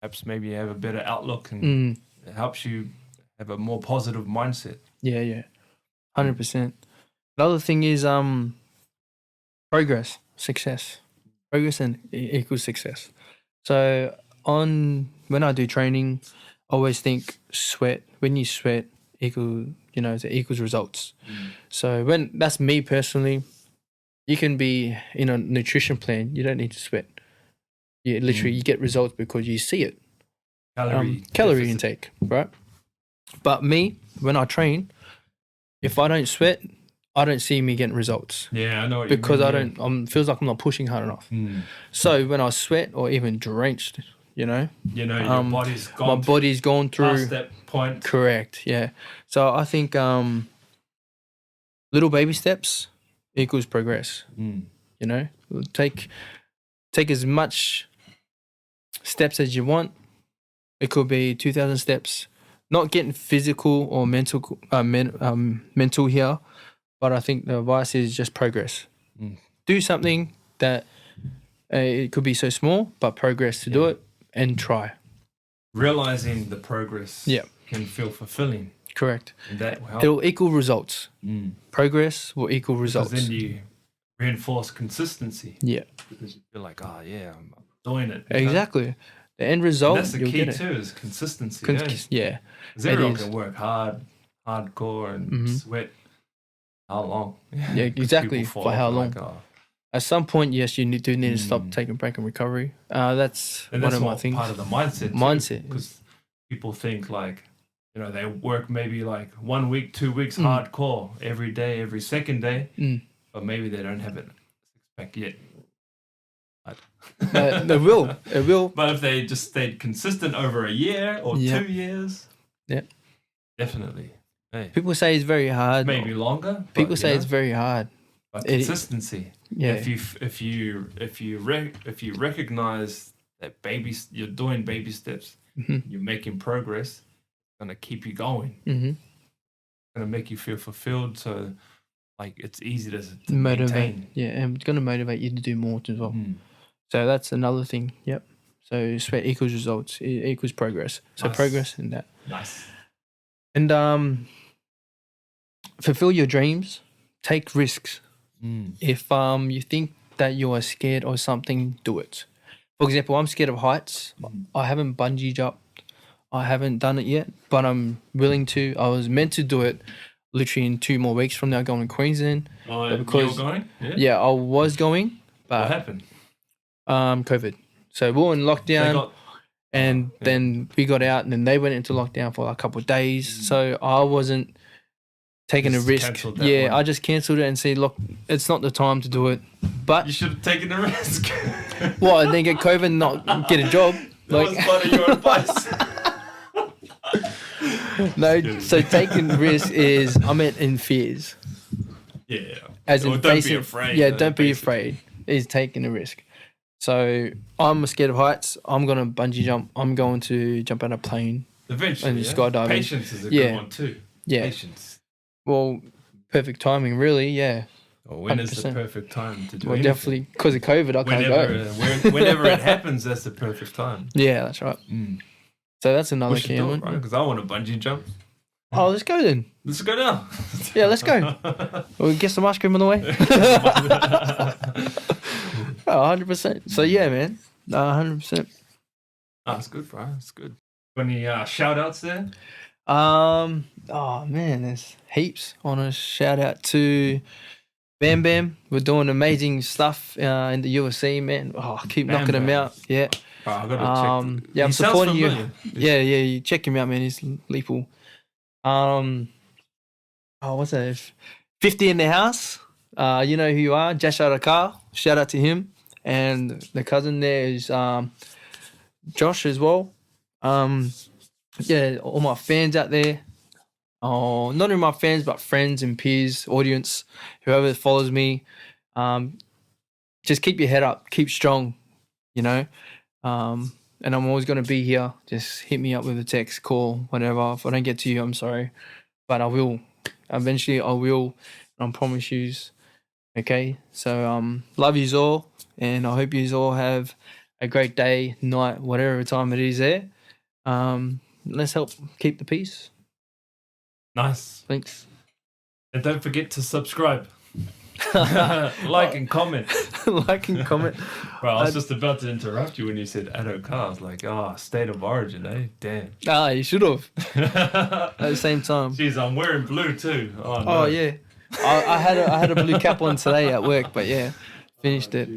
perhaps maybe you have a better outlook and it helps you have a more positive mindset. Yeah. 100%. The other thing is progress, success. Progress and equals success. So when I do training, I always think sweat. When you sweat, it equals results. So that's me personally. You can be in a nutrition plan. You don't need to sweat. You literally you get results because you see it. Calorie intake, right? But me, when I train, if I don't sweat, I don't see me getting results. Yeah, I know what because you mean. I don't. Feels like I'm not pushing hard enough. So when I sweat or even drenched, your body's gone. My body's gone through past that point. Correct. Yeah. So I think little baby steps equals progress. Take as much steps as you want. It could be 2,000 steps. Not getting physical or mental here, but I think the advice is just progress. Do something that it could be so small, but progress to do it and try. Realizing the progress can feel fulfilling. Correct. And that will help. It'll equal results. Progress will equal results. Because then you reinforce consistency. Yeah. Because you feel like, oh yeah, I'm doing it. Exactly. The end result. And that's the you'll key get too, is consistency. Yeah. Because everyone can work hardcore and sweat. How long? Yeah, exactly. For how long? Like, at some point, yes, you do need to stop, take a break and recovery. That's one of my things. Part of the mindset. Mindset. Because people think like, you know, they work maybe like 1 week, 2 weeks hardcore every day, every second day, but maybe they don't have it six-pack yet. It will. But if they just stayed consistent over a year or 2 years, definitely. Hey, people say it's very hard. Maybe longer. People say it's very hard. But consistency. Yeah. If you recognize that you're doing baby steps, you're making progress, it's gonna keep you going. Gonna make you feel fulfilled. So, like, it's easy to motivate. maintain. Yeah, and it's gonna motivate you to do more as well. So that's another thing. Yep. So sweat equals results. It equals progress. So Nice. Progress in that. Nice. And fulfill your dreams. Take risks. If you think that you are scared of something, do it. For example, I'm scared of heights. I haven't bungee jumped. I haven't done it yet, but I'm willing to. I was meant to do it literally in 2 more weeks from now, going to Queensland. Oh, because you were going? Yeah, I was going. But what happened? COVID. So we were in lockdown, then we got out, and then they went into lockdown for a couple of days. So I wasn't taking a risk. Yeah, I just cancelled it and said, look, it's not the time to do it. But you should have taken the risk. Well, and then get COVID and not get a job. That was part of your advice. No, so taking risk is, I meant in fears. Yeah. As in don't be afraid. Yeah, don't be afraid. Is taking a risk. So I'm scared of heights. I'm going to bungee jump. I'm going to jump out of a plane. Eventually, and skydiving. Patience is a good one too. Yeah. Patience. Well, perfect timing, really, yeah. Well, when 100%. Is the perfect time to do anything? Definitely, because of COVID, I can't go. Whenever it happens, that's the perfect time. Yeah, that's right. So that's another key one. Because I want to bungee jump. Oh, let's go then. Let's go now. Yeah, let's go. We'll get some ice cream on the way. 100%. So yeah, man. 100%. That's good, bro. That's good. Any shout outs there? Oh man, there's heaps. I want to shout out to Bam Bam. We're doing amazing stuff in the UFC, man. Oh, keep knocking him out. Yeah. Oh, I gotta check. Yeah, I'm supporting you. Yeah, you check him out, man. He's lethal. What's that? 50 in the house. You know who you are. Jash Arakar. Shout out to him. And the cousin there is Josh as well. Yeah, all my fans out there. Oh, not only my fans, but friends and peers, audience, whoever follows me. Just keep your head up. Keep strong, you know. And I'm always going to be here. Just hit me up with a text, call, whatever. If I don't get to you, I'm sorry. But I will. Eventually, I will. I promise you. Okay? So, love yous all. And I hope yous all have a great day, night, whatever time it is there. Let's help keep the peace. Nice. Thanks. And don't forget to subscribe. Like and comment. Like and comment. Bro, I was just about to interrupt you when you said Addo Car. I was like, state of origin, eh? Damn. You should have. At the same time. Jeez, I'm wearing blue too. Oh, no. Oh yeah. I had a blue cap on today at work, but yeah, finished it.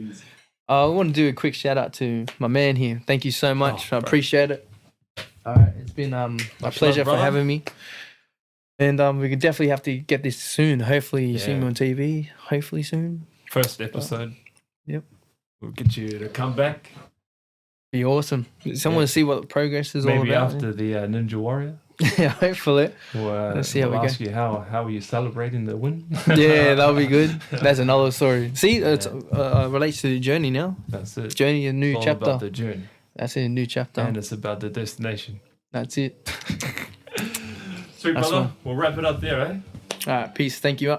I want to do a quick shout out to my man here. Thank you so much. I appreciate it. All right, it's been a pleasure for having me. And we could definitely have to get this soon. Hopefully you see me on TV. Hopefully soon. First episode. Yep. We'll get you to come back. Be awesome. Someone to see what progress is all about. Maybe after the Ninja Warrior. Yeah, hopefully. Let's see how we go. Ask you how are you celebrating the win? Yeah, that'll be good. That's another story. See, it relates to the journey now. That's it. Journey, a new chapter. All about the journey. That's it. A new chapter. And it's about the destination. That's it. Sweet That's brother. one. We'll wrap it up there, eh? All right. Peace. Thank you.